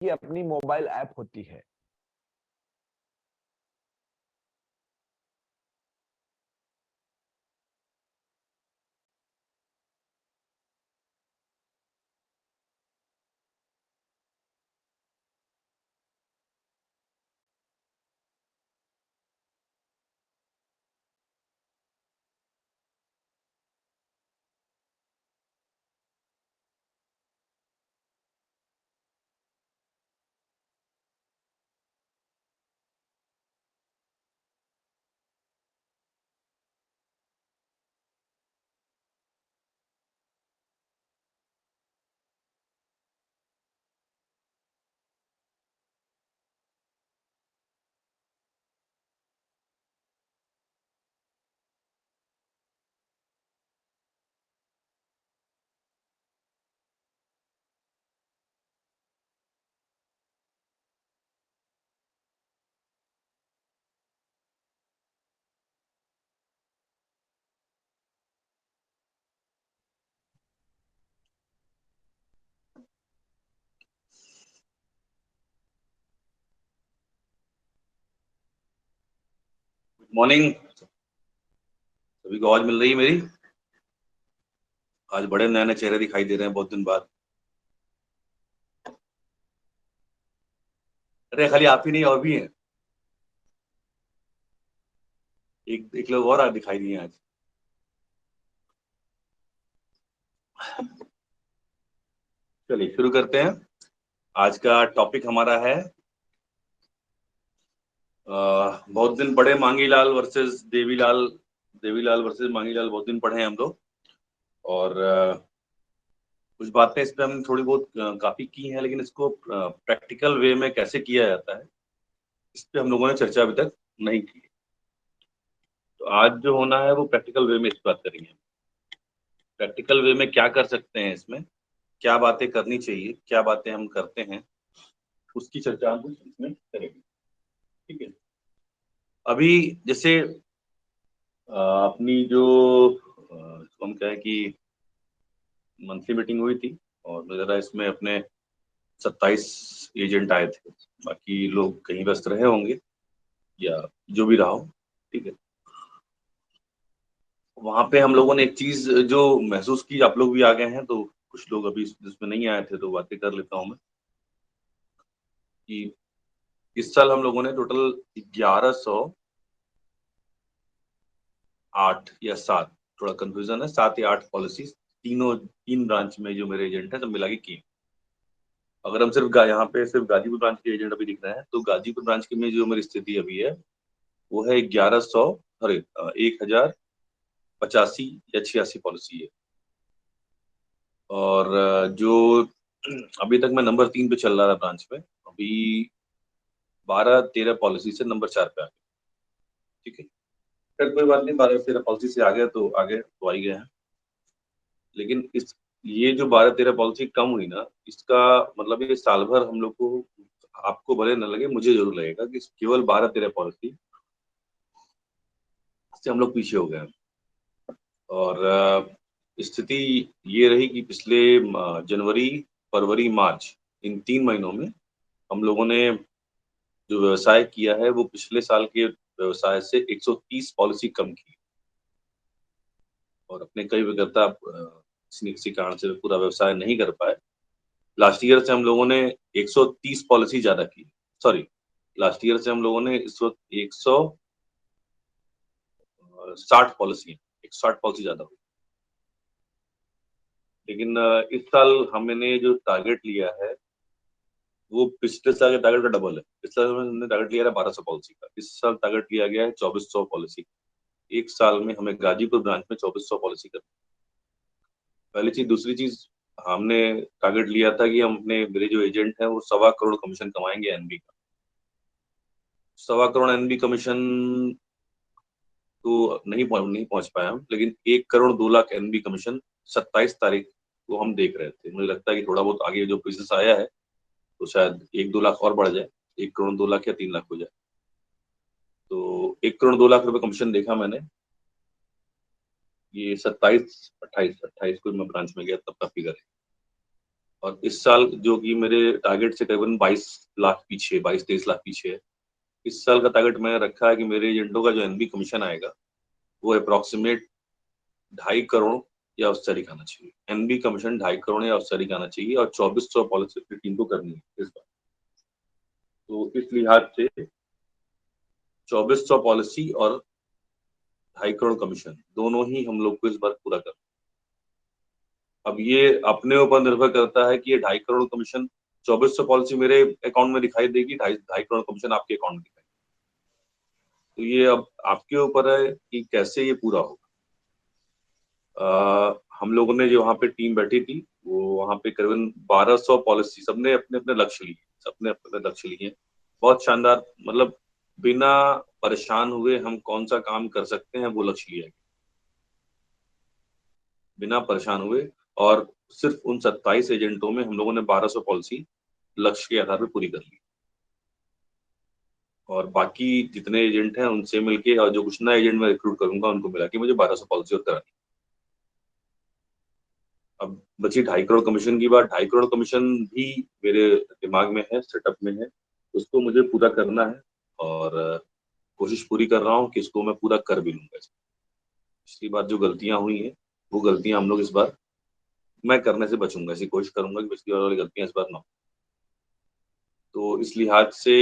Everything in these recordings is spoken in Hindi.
की अपनी मोबाइल ऐप होती है। मॉर्निंग। सभी को आवाज मिल रही है मेरी? आज बड़े नए नए चेहरे दिखाई दे रहे हैं बहुत दिन बाद। अरे खाली आप ही नहीं, और भी हैं। एक एक लोग और आज दिखाई दिए आज। चलिए शुरू करते हैं। आज का टॉपिक हमारा है बहुत दिन पढ़े मांगीलाल वर्सेस देवीलाल। देवीलाल वर्सेस मांगीलाल बहुत दिन पढ़े हैं हम लोग। और कुछ बातें इस पे हम थोड़ी बहुत काफी की हैं, लेकिन इसको प्रैक्टिकल वे में कैसे किया जाता है इस पे हम लोगों ने चर्चा अभी तक नहीं की। तो आज जो होना है वो प्रैक्टिकल वे में इस बात करेंगे। प्रैक्टिकल वे में क्या कर सकते हैं, इसमें क्या बातें करनी चाहिए, क्या बातें हम करते हैं, उसकी चर्चा हम इसमें करेंगे। ठीक है। अभी जैसे अपनी जो हम कहें कि मंथली मीटिंग हुई थी, और जरा इसमें अपने 27 एजेंट आए थे। बाकी लोग कहीं व्यस्त रहे होंगे या जो भी रहा हो। ठीक है। वहां पे हम लोगों ने एक चीज जो महसूस की, आप लोग भी आ गए हैं तो कुछ लोग अभी इसमें नहीं आए थे तो बातें कर लेता हूँ मैं, कि इस साल हम लोगों ने टोटल 1108 या 7, थोड़ा कंफ्यूजन है, 7 या 8 पॉलिसीज तीन ब्रांच में जो मेरे एजेंट हैं सब मिला के किए। अगर हम सिर्फ यहाँ पे सिर्फ गाजीपुर ब्रांच के एजेंट अभी दिख रहे हैं, तो गाजीपुर ब्रांच की में जो मेरी स्थिति अभी है वो है 1100, अरे 1085 या 86 पॉलिसी है। और जो अभी तक मैं नंबर 3 पे चल रहा था ब्रांच में, अभी 12-13 पॉलिसी से नंबर 4 पे आ गया। ठीक है। फिर कोई बात नहीं, 12-13 पॉलिसी से आ गए तो आगे तो आ ही गए हैं। लेकिन इस ये जो 12-13 पॉलिसी कम हुई ना, इसका मतलब ये साल भर हम लोग को, आपको भले न लगे, मुझे जरूर लगेगा कि केवल 12-13 पॉलिसी से हम लोग पीछे हो गए हैं। और स्थिति ये रही कि पिछले जनवरी, फरवरी, मार्च, इन 3 महीनों में हम लोगों ने जो व्यवसाय किया है वो पिछले साल के व्यवसाय से 130 पॉलिसी कम की। और अपने कई विक्रेता किसी न किसी कारण से पूरा व्यवसाय नहीं कर पाए। लास्ट ईयर से हम लोगों ने 130 पॉलिसी ज्यादा की। सॉरी, लास्ट ईयर से हम लोगों ने इस वक्त 160 पॉलिसी 160 पॉलिसी ज्यादा हुई। लेकिन इस साल हमने जो टारगेट लिया है वो पिछले साल के टारगेट का डबल है। पिछले साल हमने टारगेट लिया था 1200 पॉलिसी का, इस साल टारगेट लिया गया है 2400 पॉलिसी। एक साल में हमें गाजीपुर ब्रांच में 2400 पॉलिसी करनी। पहली चीज। दूसरी चीज, हमने टारगेट लिया था कि हम अपने मेरे जो एजेंट हैं वो 1.25 करोड़ कमीशन कमाएंगे एनबी का। 1.25 करोड़ एनबी कमीशन तो नहीं पहुंच पाए हम, लेकिन 1 करोड़ 2 लाख एनबी कमीशन 27 तारीख को हम देख रहे थे। मुझे लगता है कि थोड़ा बहुत आगे जो बिजनेस आया है तो शायद 1-2 लाख और बढ़ जाए, 1 करोड़ 2 लाख या 3 लाख हो जाए। तो 1 करोड़ 2 लाख रुपए कमीशन देखा मैंने। ये 27-28 को मैं ब्रांच में गया तब का फिगर है। और इस साल जो कि मेरे टारगेट से करीबन 22 लाख पीछे, 22-23 लाख पीछे है। इस साल का टारगेट मैंने रखा है कि मेरे एजेंटों का जो एनबी कमीशन आएगा वो अप्रॉक्सीमेट 2.5 करोड़ या उससे अधिक आना चाहिए। एनबी कमीशन 2.5 करोड़ या उससे अधिक आना चाहिए और 2400 पॉलिसी अपनी टीम को करनी है इस बार। तो इस लिहाज से 2400 पॉलिसी और 2.5 करोड़ कमीशन दोनों ही हम लोग को इस बार पूरा करना। अब ये अपने ऊपर निर्भर करता है कि ये 2.5 करोड़ कमीशन, 2400 पॉलिसी मेरे अकाउंट में दिखाई देगी, 2.5 करोड़ कमीशन आपके अकाउंट में दिखाई। तो ये अब आपके ऊपर है कि कैसे ये पूरा होगा। हम लोगों ने जो वहाँ पे टीम बैठी थी वो वहाँ पे करीबन 1200 पॉलिसी, सबने अपने अपने लक्ष्य लिए, सबने अपने अपने लक्ष्य लिए। बहुत शानदार, मतलब बिना परेशान हुए हम कौन सा काम कर सकते हैं वो लक्ष्य लिया गया, बिना परेशान हुए। और सिर्फ उन 27 एजेंटों में हम लोगों ने 1200 पॉलिसी लक्ष्य के आधार पर पूरी कर ली। और बाकी जितने एजेंट हैं उनसे मिलके और जो कुछ नया एजेंट मैं रिक्रूट करूंगा उनको मिला के मुझे 1200 पॉलिसी और करानी। अब बची 2.5 करोड़ कमीशन की बात। 2.5 करोड़ कमीशन भी मेरे दिमाग में है, सेटअप में है, उसको मुझे पूरा करना है और कोशिश पूरी कर रहा हूँ कि इसको मैं पूरा कर भी लूंगा। पिछली बार जो गलतियां हुई हैं वो गलतियां हम लोग इस बार, मैं करने से बचूंगा, ऐसी कोशिश करूंगा कि पिछली बार वाली गलतियां इस बार ना हो। तो इस लिहाज से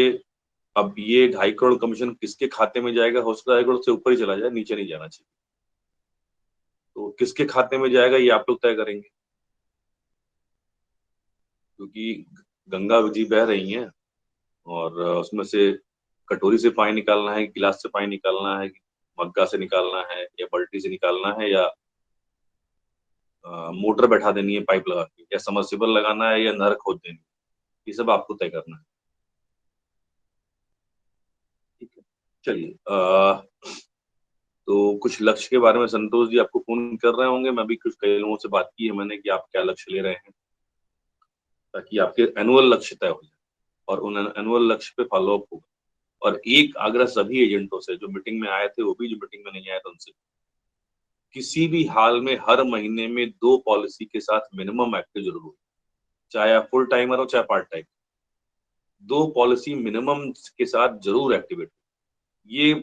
अब ये 2.5 करोड़ कमीशन किसके खाते में जाएगा, हो सकता है 2.5 करोड़ से ऊपर ही चला जाए, नीचे नहीं जाना चाहिए। तो किसके खाते में जाएगा ये आप लोग तय करेंगे, क्योंकि गंगा जी बह रही हैं और उसमें से कटोरी से पानी निकालना है, गिलास से पानी निकालना है, मग्गा से निकालना है या बाल्टी से निकालना है, या मोटर बैठा देनी है पाइप लगा के, या समरसिबल लगाना है या नहर खोद देनी है, ये सब आपको तय करना है। ठीक है, चलिए। तो कुछ लक्ष्य के बारे में संतोष जी आपको फोन कर रहे होंगे, मैं भी कुछ कई लोगों से बात की है मैंने कि आप क्या लक्ष्य ले रहे हैं, ताकि आपके एनुअल लक्ष्य तय हो जाए और उन एनुअल लक्ष्य पे फॉलो अप होगा। और एक आग्रह सभी एजेंटों से जो मीटिंग में आए थे, वो भी जो मीटिंग में नहीं आए थे, उनसे किसी भी हाल में हर महीने में 2 पॉलिसी के साथ मिनिमम एक्टिव जरूर हो, चाहे आप फुल टाइमर हो चाहे पार्ट टाइम, 2 पॉलिसी मिनिमम के साथ जरूर एक्टिवेट। ये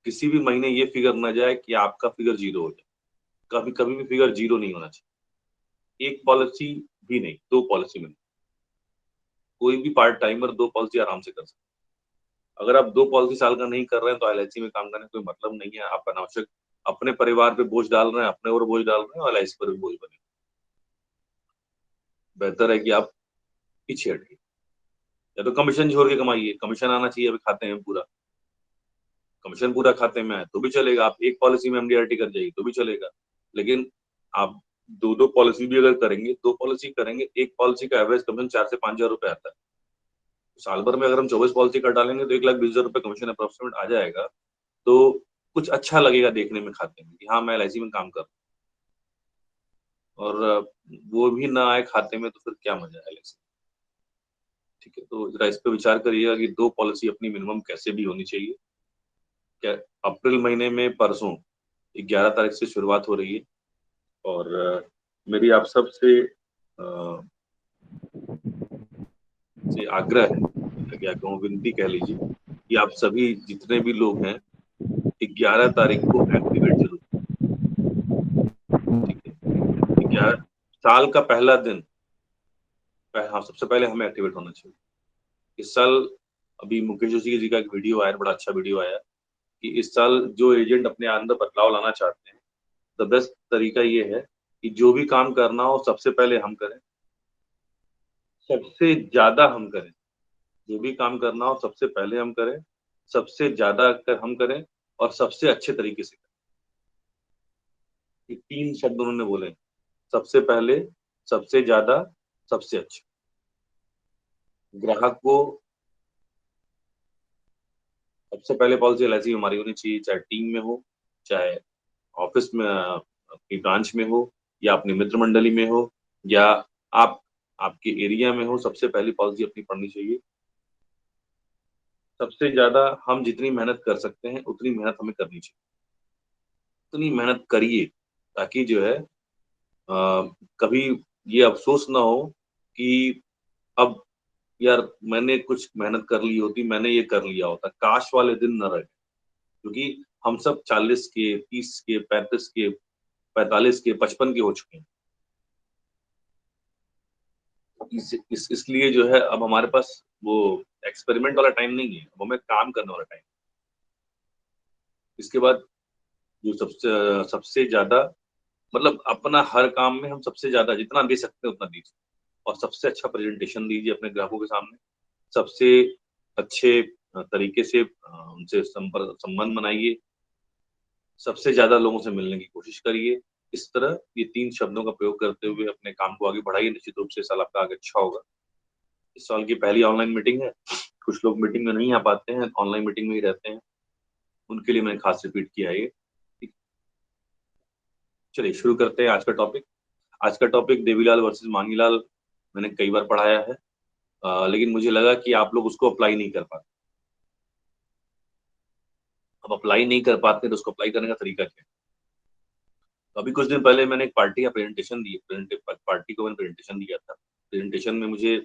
किसी भी महीने ये फिगर ना जाए कि आपका फिगर जीरो हो जाए, कभी कभी भी फिगर जीरो नहीं होना चाहिए। एक पॉलिसी भी नहीं, 2 पॉलिसी में। कोई भी पार्ट टाइमर 2 पॉलिसी आराम से कर सकता है। अगर आप 2 पॉलिसी साल का नहीं कर रहे हैं तो एलआईसी में काम करने का कोई मतलब नहीं है। आप अनावश्यक अपने परिवार पे बोझ डाल रहे हैं, अपने और बोझ डाल रहे हैं और एलआईसी पर भी बोझ बने। बेहतर है कि आप पीछे हटिए, या तो कमीशन छोड़ के कमाइए। कमीशन आना चाहिए अभी खाते में पूरा, कमीशन पूरा खाते में आए तो भी चलेगा। आप एक पॉलिसी में एमडीआरटी कर जाइए तो भी चलेगा, लेकिन आप 2-2 पॉलिसी भी अगर करेंगे, 2 पॉलिसी करेंगे, एक पॉलिसी का एवरेज कमीशन 4 से 5 हजार रुपए आता है। साल भर में अगर हम 24 पॉलिसी कर डालेंगे तो 1,20,000 रुपए कमीशन अप्रोक्सीमेट आ जाएगा। तो कुछ अच्छा लगेगा देखने में खाते में कि हाँ मैं एलआईसी में काम कर रहा हूँ। और वो भी ना आए खाते में तो फिर क्या मजा है एलआईसी। ठीक है, तो जरा इस पे विचार करिएगा कि 2 पॉलिसी अपनी मिनिमम कैसे भी होनी चाहिए। क्या अप्रैल महीने में परसों 11 तारीख से शुरुआत हो रही है और मेरी आप सब से आग्रह है, या क्या कहूँ, विनती कह लीजिए, कि आप सभी जितने भी लोग हैं 11 तारीख को एक्टिवेट जरूर। ठीक है, 11 साल का पहला दिन, हाँ सबसे पहले हमें एक्टिवेट होना चाहिए। इस साल अभी मुकेश जोशी जी का एक वीडियो आया, बड़ा अच्छा वीडियो आया, कि इस साल जो एजेंट अपने अंदर बदलाव लाना चाहते हैं, द बेस्ट तरीका ये है कि जो भी काम करना हो सबसे पहले हम करें, सबसे ज्यादा हम करें। जो भी काम करना हो सबसे पहले हम करें, सबसे ज्यादा कर हम करें और सबसे अच्छे तरीके से करें। ये 3 शब्द उन्होंने बोले, सबसे पहले, सबसे ज्यादा, सबसे अच्छा। ग्राहक को सबसे पहले पॉलिसी एलआईसी हमारी होनी चाहिए, चाहे टीम में हो, चाहे ऑफिस में, अपनी ब्रांच में हो, या अपनी मित्र मंडली में हो, या आप आपके एरिया में हो, सबसे पहली पॉलिसी अपनी पढ़नी चाहिए। सबसे ज्यादा हम जितनी मेहनत कर सकते हैं उतनी मेहनत हमें करनी चाहिए, उतनी मेहनत करिए, ताकि जो है कभी ये अफसोस ना हो कि अब यार मैंने कुछ मेहनत कर ली होती, मैंने ये कर लिया होता, काश वाले दिन न रहे। क्योंकि हम सब 40 के, 30 के, 35 के, 45 के, 55 के हो चुके हैं। इसलिए जो है अब हमारे पास वो एक्सपेरिमेंट वाला टाइम नहीं है, अब हमें काम करने वाला टाइम। इसके बाद जो सबसे सबसे ज्यादा मतलब अपना हर काम में हम सबसे ज्यादा जितना दे सकते हैं उतना दीजिए, और सबसे अच्छा प्रेजेंटेशन दीजिए अपने ग्राहकों के सामने, सबसे अच्छे तरीके से उनसे संपर्क संबंध बनाइए, सबसे ज्यादा लोगों से मिलने की कोशिश करिए। इस तरह ये 3 शब्दों का प्रयोग करते हुए अपने काम को आगे बढ़ाइए, निश्चित रूप से इस साल आपका आगे अच्छा होगा। इस साल की पहली ऑनलाइन मीटिंग है, कुछ लोग मीटिंग में नहीं आ पाते हैं, ऑनलाइन मीटिंग में ही रहते हैं, उनके लिए मैंने खास रिपीट किया है ये। ठीक, चलिए शुरू करते हैं आज का टॉपिक। आज का टॉपिक देवीलाल वर्सेस मांगीलाल मैंने कई बार पढ़ाया है, लेकिन मुझे लगा कि आप लोग उसको अप्लाई नहीं कर पाते। अब अप्लाई नहीं कर पाते तो उसको अप्लाई करने का तरीका क्या है? तो अभी कुछ दिन पहले मैंने एक पार्टी का प्रेजेंटेशन दी, पार्टी को मैंने प्रेजेंटेशन दिया था। प्रेजेंटेशन में मुझे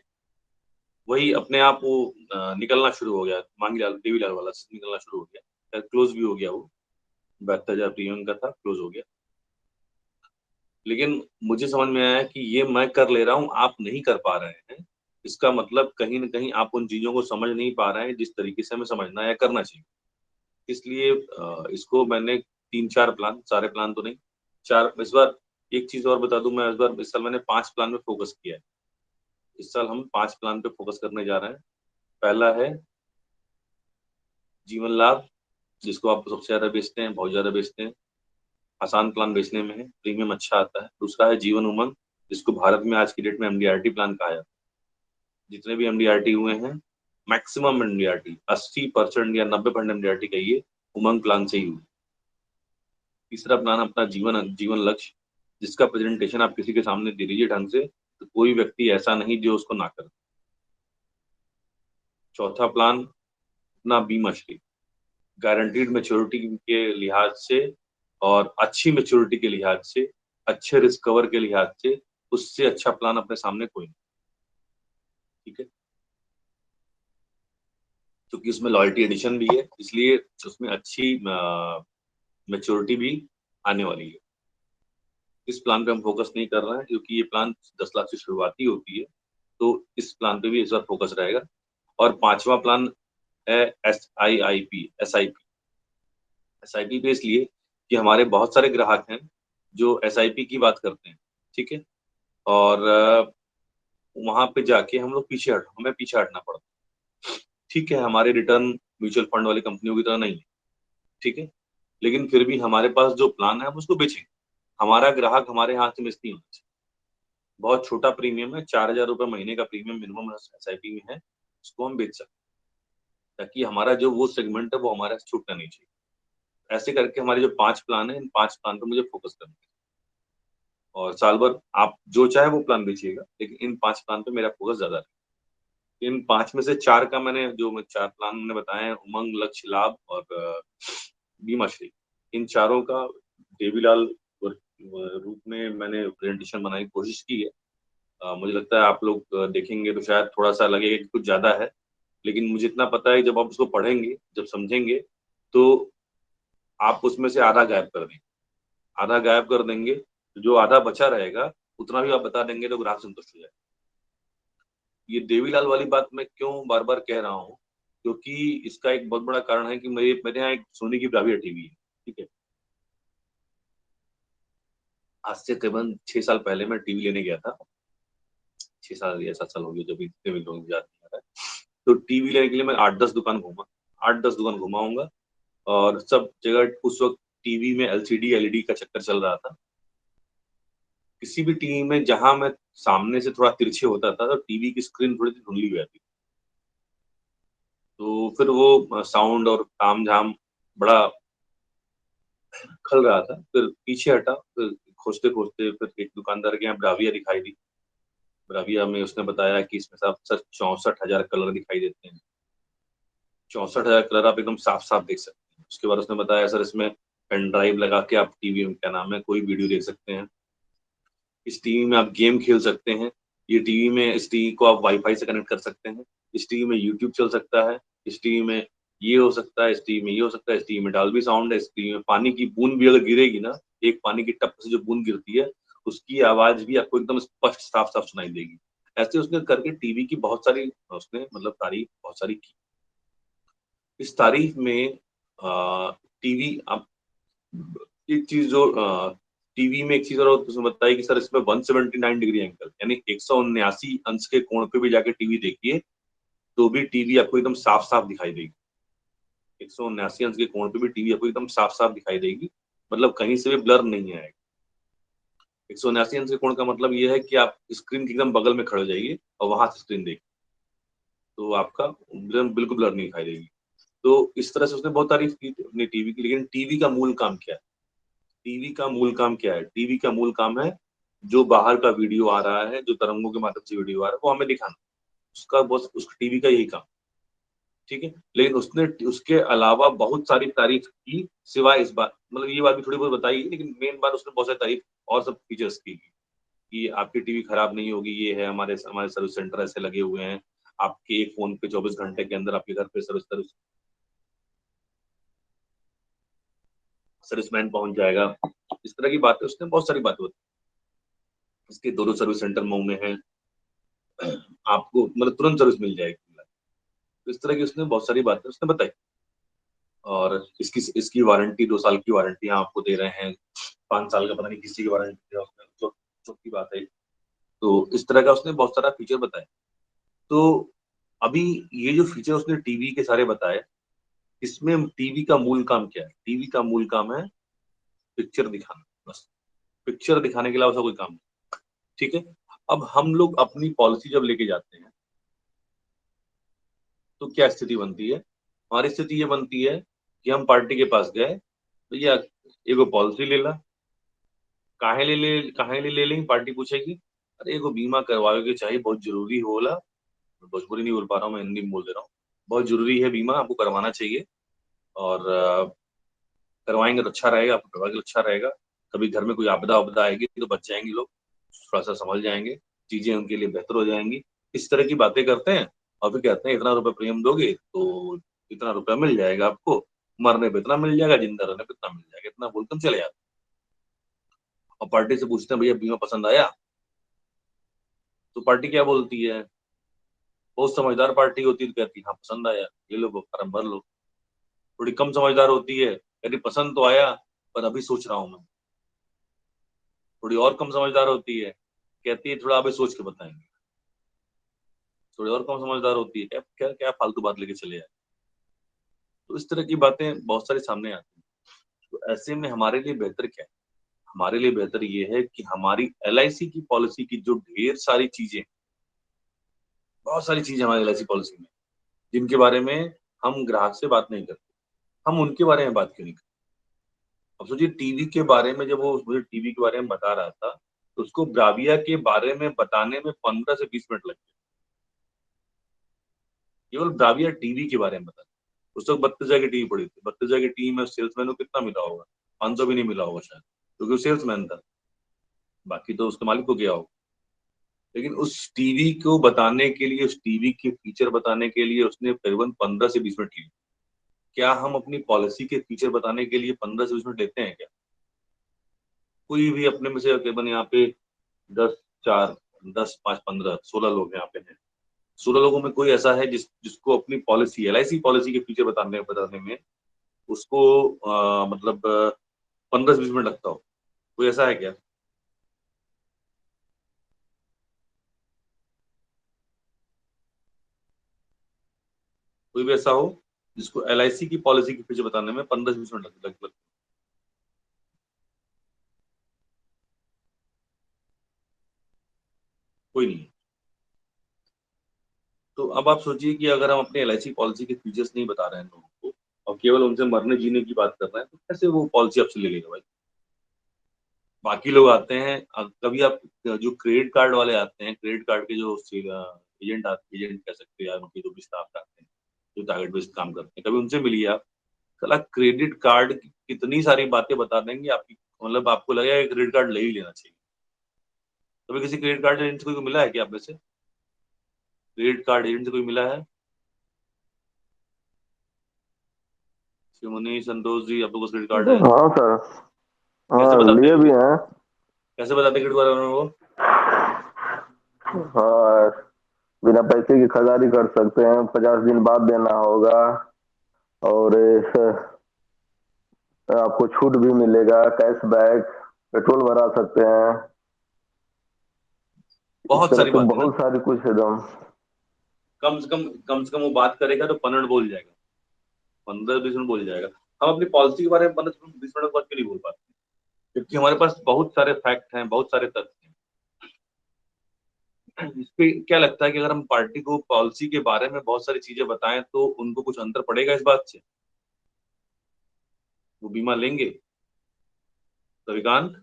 वही अपने आप वो निकलना शुरू हो गया, मांगीलाल देवीलाल वाला निकलना शुरू हो गया, क्लोज भी हो गया वो, 72,000 प्रीमियम का था, क्लोज हो गया। लेकिन मुझे समझ में आया कि ये मैं कर ले रहा हूँ, आप नहीं कर पा रहे हैं, इसका मतलब कहीं ना कहीं आप उन चीजों को समझ नहीं पा रहे हैं जिस तरीके से हमें समझना या करना चाहिए। इसलिए इसको मैंने 3-4 प्लान, सारे प्लान तो नहीं, 4 इस बार। एक चीज और बता दूं, मैं इस साल मैंने 5 प्लान में फोकस किया है। इस साल हम 5 प्लान पे फोकस करने जा रहे हैं। पहला है जीवन लाभ, जिसको आप सबसे ज्यादा बेचते हैं, बहुत ज्यादा बेचते हैं, आसान प्लान बेचने में है, प्रीमियम अच्छा आता है। दूसरा है जीवन उमंग, जिसको भारत में आज की डेट में एमडीआरटी प्लान कहा जाता है। जितने भी एमडीआरटी हुए हैं, मैक्सिमम एमडीआरटी 80% या 90% एमडीआरटी का ये उमंग प्लान से ही हुई। तीसरा प्लान अपना जीवन जीवन लक्ष्य, जिसका प्रेजेंटेशन आप किसी के सामने दे दीजिए ढंग से तो कोई व्यक्ति ऐसा नहीं जो उसको ना करे। चौथा प्लान अपना बीमा श्री, गारंटीड मेच्योरिटी के लिहाज से और अच्छी मेच्योरिटी के लिहाज से, अच्छे रिस्क कवर के लिहाज से उससे अच्छा प्लान अपने सामने कोई नहीं। ठीक है, क्योंकि उसमें लॉयल्टी एडिशन भी है, इसलिए उसमें अच्छी मेच्योरिटी भी आने वाली है। इस प्लान पे हम फोकस नहीं कर रहे हैं क्योंकि ये प्लान 10 लाख से शुरुआती होती है, तो इस प्लान पे भी इस बार फोकस रहेगा। और पांचवा प्लान है एस आई पी पे, इसलिए कि हमारे बहुत सारे ग्राहक हैं जो SIP की बात करते हैं। ठीक है, और वहां पे जाके हमें पीछे हटना पड़ता है। ठीक है, हमारे रिटर्न म्यूचुअल फंड वाली कंपनियों की तरह नहीं है, ठीक है, लेकिन फिर भी हमारे पास जो प्लान है हम उसको बेचेंगे। हमारा ग्राहक हमारे हाथ से मिस नहीं होना चाहिए। बहुत छोटा प्रीमियम है, 4,000 रुपये महीने का प्रीमियम मिनिमम SIP में है, उसको हम बेच सकते हैं ताकि हमारा जो वो सेगमेंट है वो हमारे से छूटना नहीं चाहिए। ऐसे करके हमारे जो 5 प्लान है, इन 5 प्लान पे मुझे फोकस करना है। और साल भर आप जो चाहे वो प्लान बेचिएगा, लेकिन इन 5 प्लान पे मेरा फोकस ज्यादा है। इन 5 में से 4 का मैं 4 प्लान मैंने बताए हैं, उमंग, लक्ष्य, लाभ और बीमा श्री, इन चारों का देवीलाल रूप में मैंने प्रेजेंटेशन बनाने की कोशिश की है। मुझे लगता है आप लोग देखेंगे तो शायद थोड़ा सा लगेगा कि कुछ ज्यादा है, लेकिन मुझे इतना पता है जब आप उसको पढ़ेंगे, जब समझेंगे, तो आप उसमें से आधा गायब कर देंगे। आधा गायब कर देंगे तो जो आधा बचा रहेगा उतना भी आप बता देंगे तो ग्राहक संतुष्ट हो जाए। ये देवीलाल वाली बात मैं क्यों बार बार कह रहा हूँ, क्योंकि इसका एक बहुत बड़ा कारण है कि मेरे यहाँ एक सोनी की ब्राविया टीवी है। ठीक है, आज से करीबन 6 साल पहले मैं टीवी लेने गया था। 6 साल या 7 साल हो गए जब इतने भी लोग याद नहीं आ रहा है। तो टीवी लेने के लिए मैं 8-10 दुकान घूमा, 8-10 दुकान घुमाऊंगा, और सब जगह उस वक्त टीवी में LCD LED का चक्कर चल रहा था। किसी भी टीवी में जहां मैं सामने से थोड़ा तिरछे होता था तो टीवी की स्क्रीन थोड़ी सी धुंधली हो जाती। तो फिर वो साउंड और ताम झाम बड़ा खल रहा था। फिर पीछे हटा, फिर खोजते खोजते फिर एक दुकानदार के यहाँ ब्राविया दिखाई दी। ब्राविया में उसने बताया कि इसमें सब सर 64,000 कलर दिखाई देते हैं। 64,000 कलर आप एकदम साफ साफ देख सकते हैं। उसके बाद उसने बताया सर इसमें पेन ड्राइव लगा के आप टीवी में क्या नाम है कोई वीडियो देख सकते हैं, इस टीवी में आप गेम खेल सकते हैं, ये टीवी में, इस टीवी को आप वाईफाई से कनेक्ट कर सकते हैं, इस टीवी में यूट्यूब चल सकता है, इस टीवी में ये हो सकता है, इस टीवी में ये हो सकता है, इस टीवी में डॉल्बी साउंड है, इस टीवी में पानी की बूंद भी अगर गिरेगी ना, एक पानी की टप से जो बूंद गिरती है, उसकी आवाज भी आपको एकदम स्पष्ट साफ-साफ सुनाई देगी। ऐसे उसने करके टीवी की बहुत सारी उसने मतलब तारीफ बहुत सारी की। इस तारीफ में टीवी अब एक चीज़ जो टीवी में एक चीज़ और उसने बताई कि सर इसमें 179 डिग्री एंगल यानी 179 अंश के कोण पे भी जाके टीवी देखिए, तो भी टीवी आपको एकदम साफ-साफ दिखाई देगी। 179 अंश के कोण पे भी टीवी आपको एकदम साफ-साफ दिखाई देगी, मतलब कहीं से भी ब्लर नहीं आएगा। 179 अंश के कोण का मतलब ये है कि आप स्क्रीन के एकदम बगल में खड़े हो जाइए और वहाँ से स्क्रीन देखिए, तो आपका एकदम बिल्कुल ब्लर नहीं दिखाई देगी। तो इस तरह से उसने बहुत तारीफ की थी अपनी टीवी की, लेकिन टीवी का मूल काम क्या है? टीवी का मूल काम क्या है? टीवी का मूल काम है, जो बाहर का वीडियो आ रहा है, जो तरंगों के माध्यम से वीडियो आ रहा है, वो हमें दिखाना। उसका बस उस टीवी का यही काम, ठीक है? लेकिन उसने उसके अलावा बहुत सारी तारीफ की, सिवाय इस बात मतलब ये बात भी थोड़ी बहुत बताई, लेकिन मेन बात उसने बहुत सारी तारीफ और सब फीचर्स की, कि आपकी टीवी खराब नहीं होगी, ये है हमारे हमारे सर्विस सेंटर ऐसे लगे हुए हैं, आपके एक फ़ोन पे 24 घंटे के अंदर आपके घर पे सर्विस सर्विसमैन पहुँच जाएगा। इस तरह की बातें उसने बहुत सारी बातें बताई। इसके 2-2 सर्विस सेंटर मऊ में हैं, आपको मतलब तुरंत सर्विस मिल जाएगी। तो इस तरह की उसने बहुत सारी बातें उसने बताई और इसकी इसकी वारंटी 2 साल की वारंटी हम आपको दे रहे हैं, 5 साल का पता नहीं किसी की वारंटी दिया उसने, छोटी बात है। तो इस तरह का उसने बहुत सारा फीचर बताया। तो अभी ये जो फीचर उसने टीवी के सारे बताए, इसमें टीवी का मूल काम क्या है? टीवी का मूल काम है पिक्चर दिखाना, बस। पिक्चर दिखाने के अलावा उसका कोई काम नहीं, ठीक है? अब हम लोग अपनी पॉलिसी जब लेके जाते हैं, तो क्या स्थिति बनती है? हमारी स्थिति ये बनती है कि हम पार्टी के पास गए, भैया एगो पॉलिसी ले ला। काहे ले लेंगे पार्टी पूछेगी, अरे एगो बीमा करवावे के चाही बहुत ज़रूरी होला। भोजपुरी नहीं बोल पा रहा हूँ मैं, हिंदी में बोल दे रहा हूँ। बहुत ज़रूरी है बीमा, आपको करवाना चाहिए और करवाएँगे तो अच्छा रहेगा, आपको करवा के अच्छा रहेगा। कभी घर में कोई आपदा-वपदा आएगी तो बच जाएँगे लोग, थोड़ा-सा सँभल जाएँगे, चीज़ें उनके लिए बेहतर हो जाएँगी। इस तरह की बातें करते हैं और फिर कहते हैं इतना रुपए प्रीमियम दोगे तो इतना रुपया मिल जाएगा आपको, मरने पे इतना मिल जाएगा, ज़िंदा रहने पे इतना मिल जाएगा, इतना बोल के हम चले जाते हैं। और पार्टी से पूछते हैं भैया बीमा पसंद आया? तो पार्टी क्या बोलती है? बहुत समझदार पार्टी होती है तो कहती है हाँ पसंद आया, ये लो फॉर्म भर लो। थोड़ी कम समझदार होती है, कहती पसंद तो आया पर अभी सोच रहा हूँ मैं। थोड़ी और कम समझदार होती है, कहती है थोड़ा अभी सोच के बताएंगे। थोड़ी और कम समझदार होती है, क्या क्या क्या फालतू बात लेके चले जाए। तो इस तरह की बातें बहुत सारी सामने आती हैं। तो ऐसे में हमारे लिए बेहतर क्या है? हमारे लिए बेहतर ये है कि हमारी एलआईसी की पॉलिसी की जो ढेर सारी चीजें, बहुत सारी चीजें हमारी एलआईसी पॉलिसी में, जिनके बारे में हम ग्राहक से बात नहीं करते, हम उनके बारे में बात क्यों नहीं करते? अब सोचिए टीवी के बारे में जब वो मुझे टीवी के बारे में बता रहा था, तो उसको ब्राविया के बारे में बताने में 15 से 20 मिनट लग गए। केवल ब्राविया टीवी के बारे में बता। उस वक़्त 32 हज़ार की टीवी पड़ी थी। 32 हज़ार की टीवी में सेल्समैन को कितना मिला होगा? 500 भी नहीं मिला होगा शायद, क्योंकि वो सेल्समैन था। बाकी तो उसके मालिक को गया होगा। लेकिन उस टीवी को बताने के लिए, उस टीवी के फीचर बताने के लिए उसने करीबन 15 से 20 मिनट लिए। क्या हम अपनी पॉलिसी के फीचर बताने के लिए 15 से 20 मिनट लेते हैं क्या? कोई भी अपने में से तकरीबन यहाँ पे 10, 4, 10, 5, 15, 16 लोग यहाँ पे हैं। 16 लोगों में कोई ऐसा है जिसको अपनी पॉलिसी, एलआईसी पॉलिसी के फीचर बताने में उसको मतलब 15 से 20 मिनट लगता हो? कोई ऐसा है क्या? कोई भी ऐसा हो जिसको एलआईसी की पॉलिसी के फीचर बताने में 15 से 20 मिनट लग कोई नहीं है। तो अब आप सोचिए कि अगर हम अपने एलआईसी पॉलिसी के फीचर्स नहीं बता रहे हैं लोगों को और केवल उनसे मरने जीने की बात कर रहे हैं, तो कैसे वो पॉलिसी आपसे ले लेगा भाई? बाकी लोग आते हैं, कभी आप जो क्रेडिट कार्ड वाले आते हैं, क्रेडिट कार्ड के जो एजेंट कह सकते हैं या उनके जो भी स्टाफ आते हैं, जो टारगेट बेस्ड काम करते हैं, कभी उनसे मिलिए आप। साला क्रेडिट कार्ड की कितनी सारी बातें बता देंगे आपकी, मतलब आपको लगेगा कि क्रेडिट कार्ड ले ही लेना चाहिए। तो किसी क्रेडिट कार्ड एजेंट से कोई मिला है क्या आप में से? क्रेडिट कार्ड एजेंट से कोई मिला है? शिवनी संतोष जी, आप लोगों का क्रेडिट कार्ड है? हाँ सर। कैसे हाँ बताते हैं लिए भी वो? हैं। कैसे बताते हैं क्रेडिट कार्ड वालों को? हाँ, बिना पैसे की खरीदारी कर सकते हैं, 50 दिन बाद देना होगा। और आपको छूट भी मिलेगा, कैशबैक, पेट्रोल भरा सकते हैं। इस बहुत तरह सारी से बातें ना। बहुत सारी कुछ एकदम। कम से कम वो बात करेगा तो 15 मिनट बोल जाएगा, 15-20 मिनट बोल जाएगा। हम अपनी पॉलिसी के बारे में 15-20 मिनट बाद क्यों नहीं बोल पाते? क्योंकि हमारे पास बहुत सारे फैक्ट हैं, बहुत सारे तथ्य हैं। इस पे क्या लगता है कि अगर हम पार्टी को पॉलिसी के बारे में बहुत सारी चीजें बताएं तो उनको कुछ अंतर पड़ेगा इस बात से? वो बीमा लेंगे? रविकांत?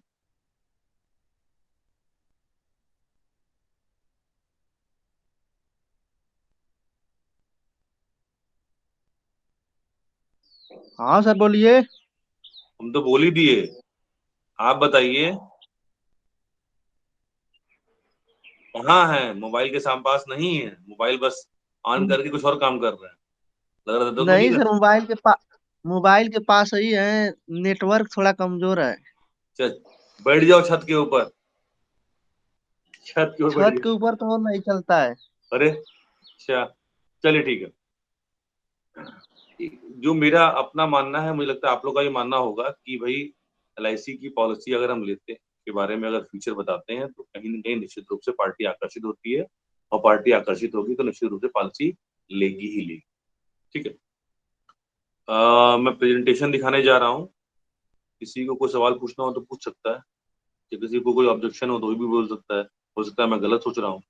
हाँ सर बोलिए। हम तो बोल ही दिए, आप बताइए। कहाँ है? मोबाइल के पास नहीं है, मोबाइल बस ऑन करके कुछ और काम कर रहे हैं, लग रहा था तो नहीं नहीं कर। सर, मोबाइल के पास ही है। नेटवर्क थोड़ा कमजोर है। चल, बैठ जाओ छत के ऊपर, छत के ऊपर बैठ छत के जाओ। ऊपर तो नहीं चलता है। अरे अच्छा, चलिए ठीक है। जो मेरा अपना मानना है, मुझे लगता है आप लोग का ये मानना होगा कि भाई एलआईसी की पॉलिसी अगर हम लेते हैं के बारे में अगर फीचर बताते हैं तो कहीं ना कहीं निश्चित रूप से पार्टी आकर्षित होती है, और पार्टी आकर्षित होगी तो निश्चित रूप से पॉलिसी लेगी ही लेगी। ठीक है। मैं प्रेजेंटेशन दिखाने जा रहा हूँ। किसी को कोई सवाल पूछना हो तो पूछ सकता है, या किसी को कोई ऑब्जेक्शन हो तो भी बोल सकता है। हो सकता है मैं गलत सोच रहा हूँ।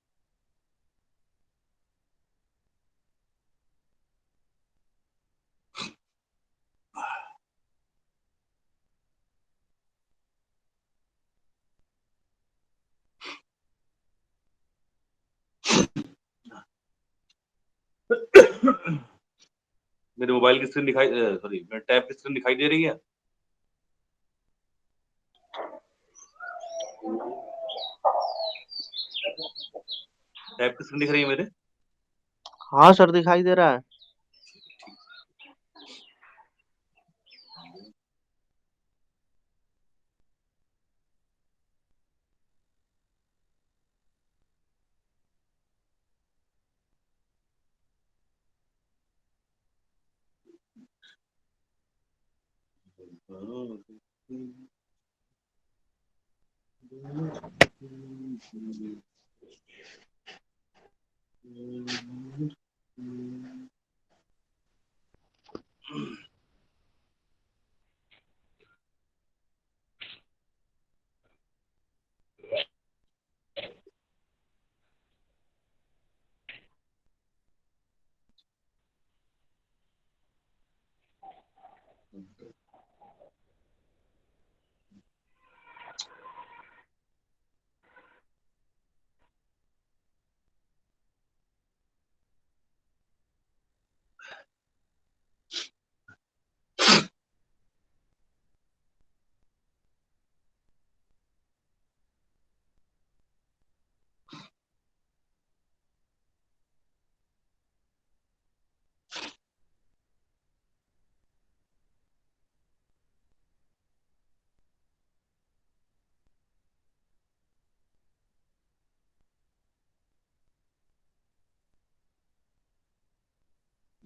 मेरे मोबाइल की स्क्रीन दिखाई, सॉरी मेरे टैब की स्क्रीन दिखाई दे रही है? टैब की स्क्रीन दिख रही है मेरे? हाँ सर दिखाई दे रहा है।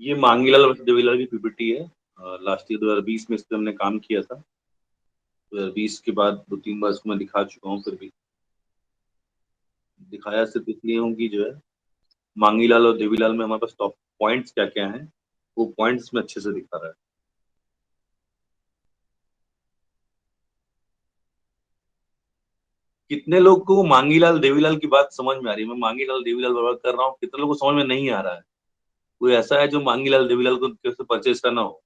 ये मांगीलाल वर्सेस देवीलाल की पीपीटी है। लास्ट ईयर 2020 में इस पे हमने काम किया था। 2020 के बाद 2-3 बार इसको मैं दिखा चुका हूँ, फिर भी दिखाया सिर्फ इसलिए हूँ कि जो है मांगीलाल और देवीलाल में हमारे पास टॉप पॉइंट्स क्या क्या हैं, वो पॉइंट्स में अच्छे से दिखा रहा है। कितने लोग को मांगीलाल देवीलाल की बात समझ में आ रही है? मैं मांगीलाल देवीलाल बर्बाद कर रहा हूँ, कितने लोगों को समझ में नहीं आ रहा है? कोई ऐसा है जो मांगीलाल देवीलाल को कैसे परचेज करना हो?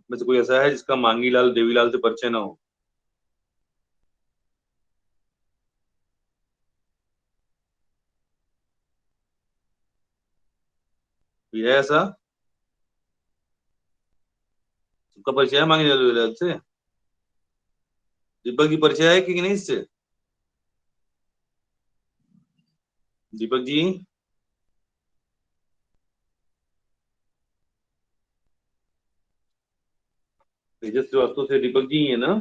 में से कोई ऐसा है जिसका मांगीलाल देवीलाल से परिचय ना हो? कोई है ऐसा? सबका परिचय है मांगीलाल देवीलाल से? दिब्बा की परिचय है कि नहीं इससे? दीपक जी, तेजस श्रीवास्तव से दीपक जी है ना?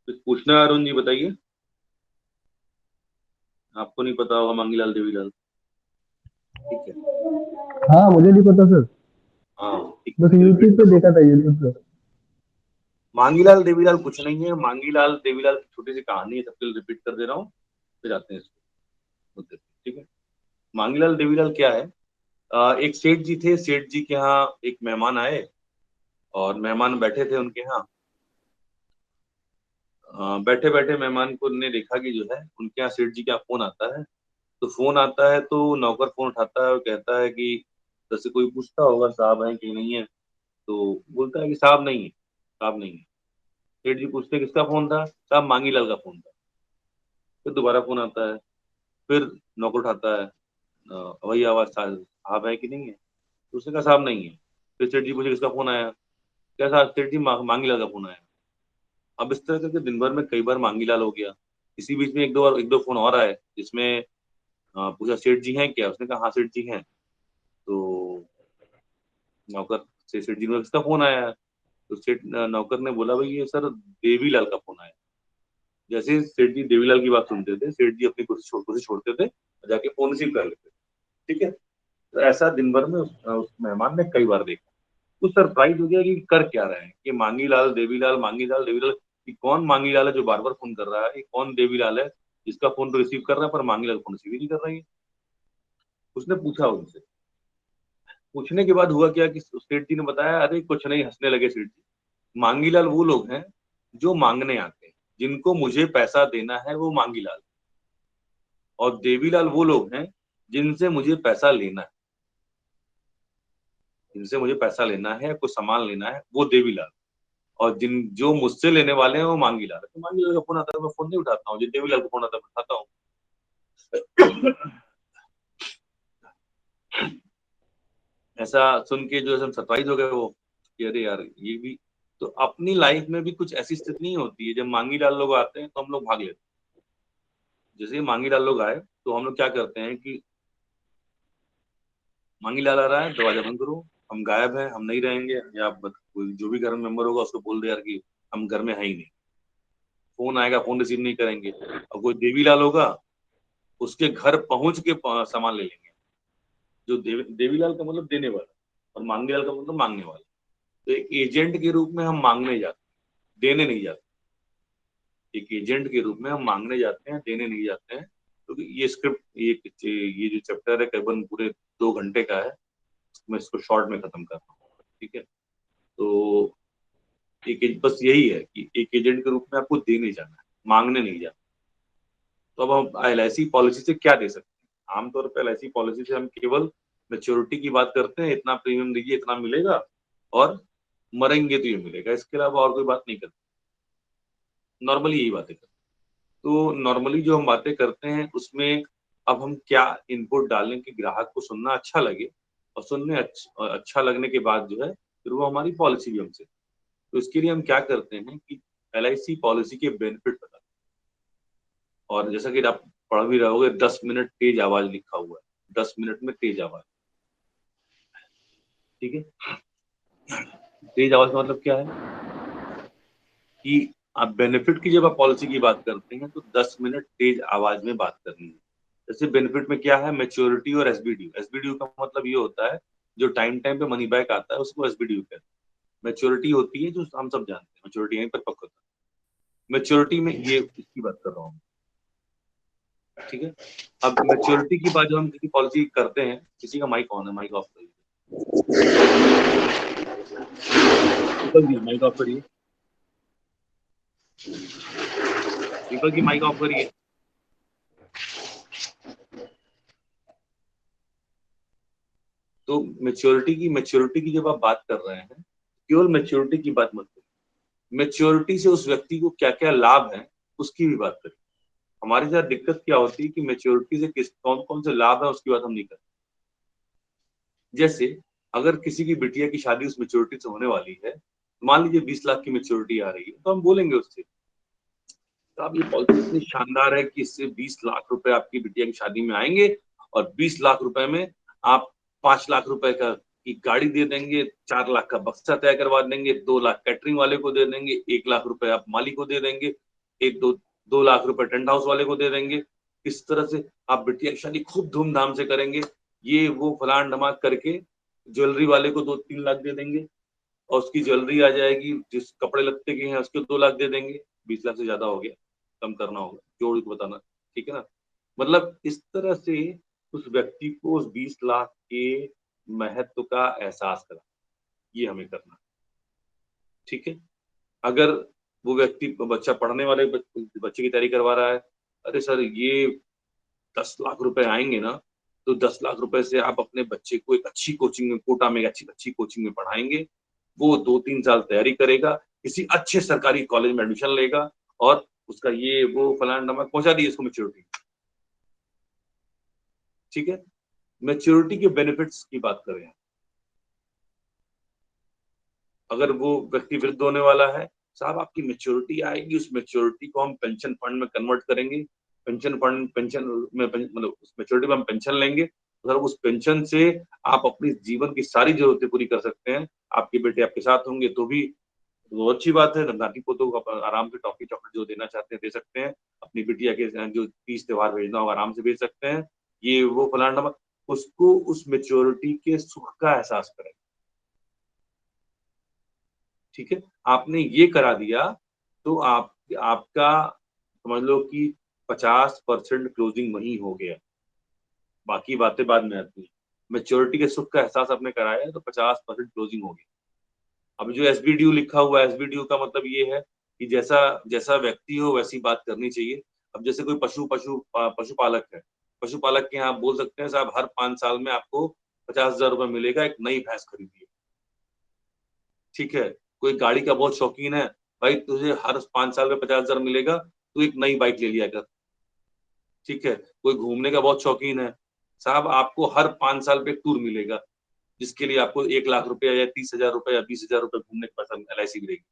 कुछ पूछना है अरुण जी, बताइए। आपको नहीं पता होगा मांगीलाल देवीलाल, ठीक है। हाँ मुझे नहीं पता सर, हाँ, ठीक बस है, रिपीट यूट्यूब कर पे रहा हूँ। देखा था ये न्यूज़ सर। मांगीलाल देवीलाल कुछ नहीं है। मांगीलाल देवीलाल की छोटी सी कहानी है, सबके लिए रिपीट कर दे रहा हूँ, फिर आते हैं इसको मुद्दे पे, ठीक है। मांगीलाल देवीलाल क्या है? एक सेठ जी थे, सेठ जी के यहाँ एक मेहमान आए और मेहमान बैठे थे उनके यहाँ। बैठे बैठे मेहमान को ने देखा कि जो है उनके यहाँ सेठ जी का फोन आता है। तो फोन आता है तो नौकर फोन उठाता है और कहता है कि जैसे कोई पूछता होगा साहब है कि नहीं है, तो बोलता है कि साहब नहीं है, साहब नहीं है। सेठ जी पूछते हैं किसका फोन था? साहब मांगीलाल का फोन था। फिर दोबारा फोन आता है, फिर नौकर उठाता है, वही आवाज, साहब है कि नहीं है? तो उसने कहा साहब नहीं है। फिर सेठ जी पूछे किसका फोन आया? क्या साहब? सेठ जी मांगीलाल का फोन आया। अब इस तरह करके दिन भर में कई बार मांगीलाल हो गया। इसी बीच में एक दो फोन और आए जिसमें पूछा सेठ जी हैं क्या? उसने कहा हाँ सेठ जी हैं। तो नौकर से सेठ जी ने किसका फोन आया है? तो सेठ नौकर ने बोला भाई ये सर देवीलाल का फोन आया। जैसे ही सेठ जी देवीलाल की बात सुनते थे, सेठ जी अपनी कुर्सी छोड़ते थे और जाके फोन रिसीव कर लेते, ठीक है। तो ऐसा दिन भर में उस मेहमान ने कई बार देखा। कुछ सरप्राइज हो गया कि कर क्या रहे हैं, कि मांगीलाल देवीलाल, कि कौन मांगीलाल है जो बार बार फोन कर रहा है, कि कौन देवीलाल है जिसका फोन तो रिसीव कर रहा है पर मांगीलाल फोन रिसीव ही नहीं कर रही है। उसने पूछा उनसे। पूछने के बाद हुआ क्या कि सेठ जी ने बताया अरे कुछ नहीं, हंसने लगे सेठ जी। मांगीलाल वो लोग हैं जो मांगने आते हैं, जिनको मुझे पैसा देना है वो मांगीलाल, और देवीलाल वो लोग हैं जिनसे मुझे पैसा लेना है, जिनसे मुझे पैसा लेना है, कुछ सामान लेना है, वो देवीलाल, और जिन जो मुझसे लेने वाले हैं वो मांगीलाल है। तो मांगीलाल का फोन आता है मैं फोन नहीं उठाता हूँ, जो देवीलाल का फोन आता है मैं उठाता हूँ। ऐसा सुन के जो है सरप्राइज हो गए वो कि अरे यार ये भी। तो अपनी लाइफ में भी कुछ ऐसी स्थिति नहीं होती है, जब मांगीलाल लोग आते हैं तो हम लोग भाग लेते हैं। जैसे ही मांगीलाल लोग आए तो हम लोग क्या करते हैं कि मांगीलाल आ रहा है दरवाजा बंद करो, हम गायब हैं, हम नहीं रहेंगे, या कोई जो भी घर में मेंबर होगा उसको बोल दे यार कि हम घर में है ही नहीं। फोन आएगा फोन रिसीव नहीं करेंगे। और कोई देवीलाल होगा उसके घर पहुंच के सामान ले लेंगे। जो देवीलाल का मतलब देने वाला और मांगीलाल का मतलब मांगने वाला। तो एक एजेंट के रूप में हम मांगने जाते हैं, देने नहीं जाते। एक एजेंट के रूप में हम मांगने जाते हैं, देने नहीं जाते हैं। क्योंकि ये स्क्रिप्ट ये जो चैप्टर है करीबन पूरे 2 घंटे का है, मैं इसको शॉर्ट में खत्म कर रहा हूँ, ठीक है। तो बस यही है कि एक एजेंट के रूप में आपको देने जाना है, मांगने नहीं जाना। तो अब हम LIC पॉलिसी से क्या दे सकते हैं? आमतौर पर LIC पॉलिसी से हम केवल मेच्योरिटी की बात करते हैं, इतना प्रीमियम दीजिए इतना मिलेगा और मरेंगे तो ये मिलेगा, इसके अलावा और कोई बात नहीं करते। नॉर्मली यही बातें करते हैं। तो नॉर्मली जो हम बातें करते हैं उसमें अब हम क्या इनपुट डालें कि ग्राहक को सुनना अच्छा लगे, और सुनने अच्छा लगने के बाद जो है फिर वो हमारी पॉलिसी भी हमसे। तो इसके लिए हम क्या करते हैं कि LIC पॉलिसी के बेनिफिट बताते हैं। और जैसा कि आप पढ़ भी रहे होगे 10 मिनट तेज आवाज लिखा हुआ है, 10 मिनट में तेज आवाज, ठीक है। तेज आवाज का मतलब क्या है कि आप बेनिफिट की जब आप पॉलिसी की बात करते हैं तो 10 मिनट तेज आवाज में बात करनी है। जैसे बेनिफिट में क्या है, मेच्योरिटी और SBDU। SBDU का मतलब ये होता है जो टाइम टाइम पे मनी बैक आता है उसको SBDU कहते हैं। मेच्योरिटी होती है जो हम सब जानते हैं, मेच्योरिटी यहीं पर पक्का होता है। मेच्योरिटी में ये इसकी बात कर रहा हूँ, ठीक है। अब मेच्योरिटी की बात जब हम किसी पॉलिसी करते हैं, किसी का माइक ऑन है, माइक ऑफ करिए, माइक ऑफ करिए, दीपक की माइक ऑफ करिए। तो मेच्योरिटी की जब आप बात कर रहे हैं, केवल मेच्योरिटी की बात मत करिए, मेच्योरिटी से उस व्यक्ति को क्या क्या लाभ है उसकी भी बात करिए। हमारे साथ दिक्कत क्या होती है कि मेच्योरिटी से कौन कौन से लाभ है उसकी बात हम नहीं करते। जैसे अगर किसी की बिटिया की शादी उस मेच्योरिटी से होने वाली है, मान लीजिए 20 लाख की मेच्योरिटी आ रही है, तो हम बोलेंगे उससे साहब ये पॉलिसी इतनी शानदार है कि इससे 20 लाख रुपए आपकी बिटिया की शादी में आएंगे और 20 लाख रुपए में आप 5 लाख रुपए का की गाड़ी दे देंगे, 4 लाख का बक्सा तय करवा देंगे, 2 लाख कैटरिंग वाले को दे देंगे, 1 लाख रुपए आप माली को दे देंगे, एक दो लाख रुपए टेंट हाउस वाले को दे देंगे। इस तरह से आप बिटिया की शादी खूब धूमधाम से करेंगे। ये वो फलान ढमाक करके ज्वेलरी वाले को 2-3 लाख दे देंगे और उसकी ज्वेलरी आ जाएगी, जिस कपड़े लत्ते के हैं उसके 2 लाख दे देंगे। 20 लाख से ज्यादा हो गया, कम करना होगा, जोड़ के बताना, ठीक है ना। मतलब इस तरह से उस व्यक्ति को उस 20 लाख के महत्व का एहसास करा, ये हमें करना, ठीक है। अगर वो व्यक्ति बच्चा पढ़ने वाले बच्चे की तैयारी करवा रहा है, अरे सर ये 10 लाख रुपए आएंगे ना, तो 10 लाख रुपए से आप अपने बच्चे को एक अच्छी कोचिंग में, कोटा में अच्छी कोचिंग में पढ़ाएंगे, वो 2-3 साल तैयारी करेगा, किसी अच्छे सरकारी कॉलेज में एडमिशन लेगा और उसका ये वो फलाना नंबर पहुंचा दिए इसको मेच्योरिटी, ठीक है। मेच्योरिटी के बेनिफिट्स की बात करें, अगर वो व्यक्ति वृद्ध होने वाला है, साहब आपकी मेच्योरिटी आएगी, उस मेच्योरिटी को हम पेंशन फंड में कन्वर्ट करेंगे, पेंशन में मतलब उस मेच्योरिटी में हम पेंशन लेंगे, सर उस पेंशन से आप अपनी जीवन की सारी जरूरतें पूरी कर सकते हैं। आपके बेटे आपके साथ होंगे तो भी वो अच्छी बात है, नाती पोतों को आराम से टॉफी चॉकलेट जो देना चाहते हैं दे सकते हैं, अपनी बिटिया के जो तीज त्योहार भेजना हो आराम से भेज सकते हैं, ये वो फलाना, उसको उस मेच्योरिटी के सुख का एहसास करें, ठीक है। आपने ये करा दिया तो आपका समझ लो कि 50% क्लोजिंग वही हो गया, बाकी बातें बाद में आती है। मेच्योरिटी के सुख का एहसास आपने कराया तो 50% क्लोजिंग हो गई। अब जो एसबीड्यू लिखा हुआ है, एसबीड्यू का मतलब ये है कि जैसा जैसा व्यक्ति हो वैसी बात करनी चाहिए। अब जैसे कोई पशुपालक है, पशुपालक के यहाँ आप बोल सकते हैं साहब हर 5 साल में आपको 50,000 रुपए मिलेगा, एक नई भैंस खरीदिए, ठीक है। कोई गाड़ी का बहुत शौकीन है, भाई तुझे हर 5 साल में 50,000 मिलेगा, तू एक नई बाइक ले लिया कर, ठीक है। कोई घूमने का बहुत शौकीन है, साहब आपको हर 5 साल पे एक टूर मिलेगा, जिसके लिए आपको 1 लाख रुपया या 30,000 रुपए या 20,000 रुपए घूमने के पैसा LIC मिलेगी,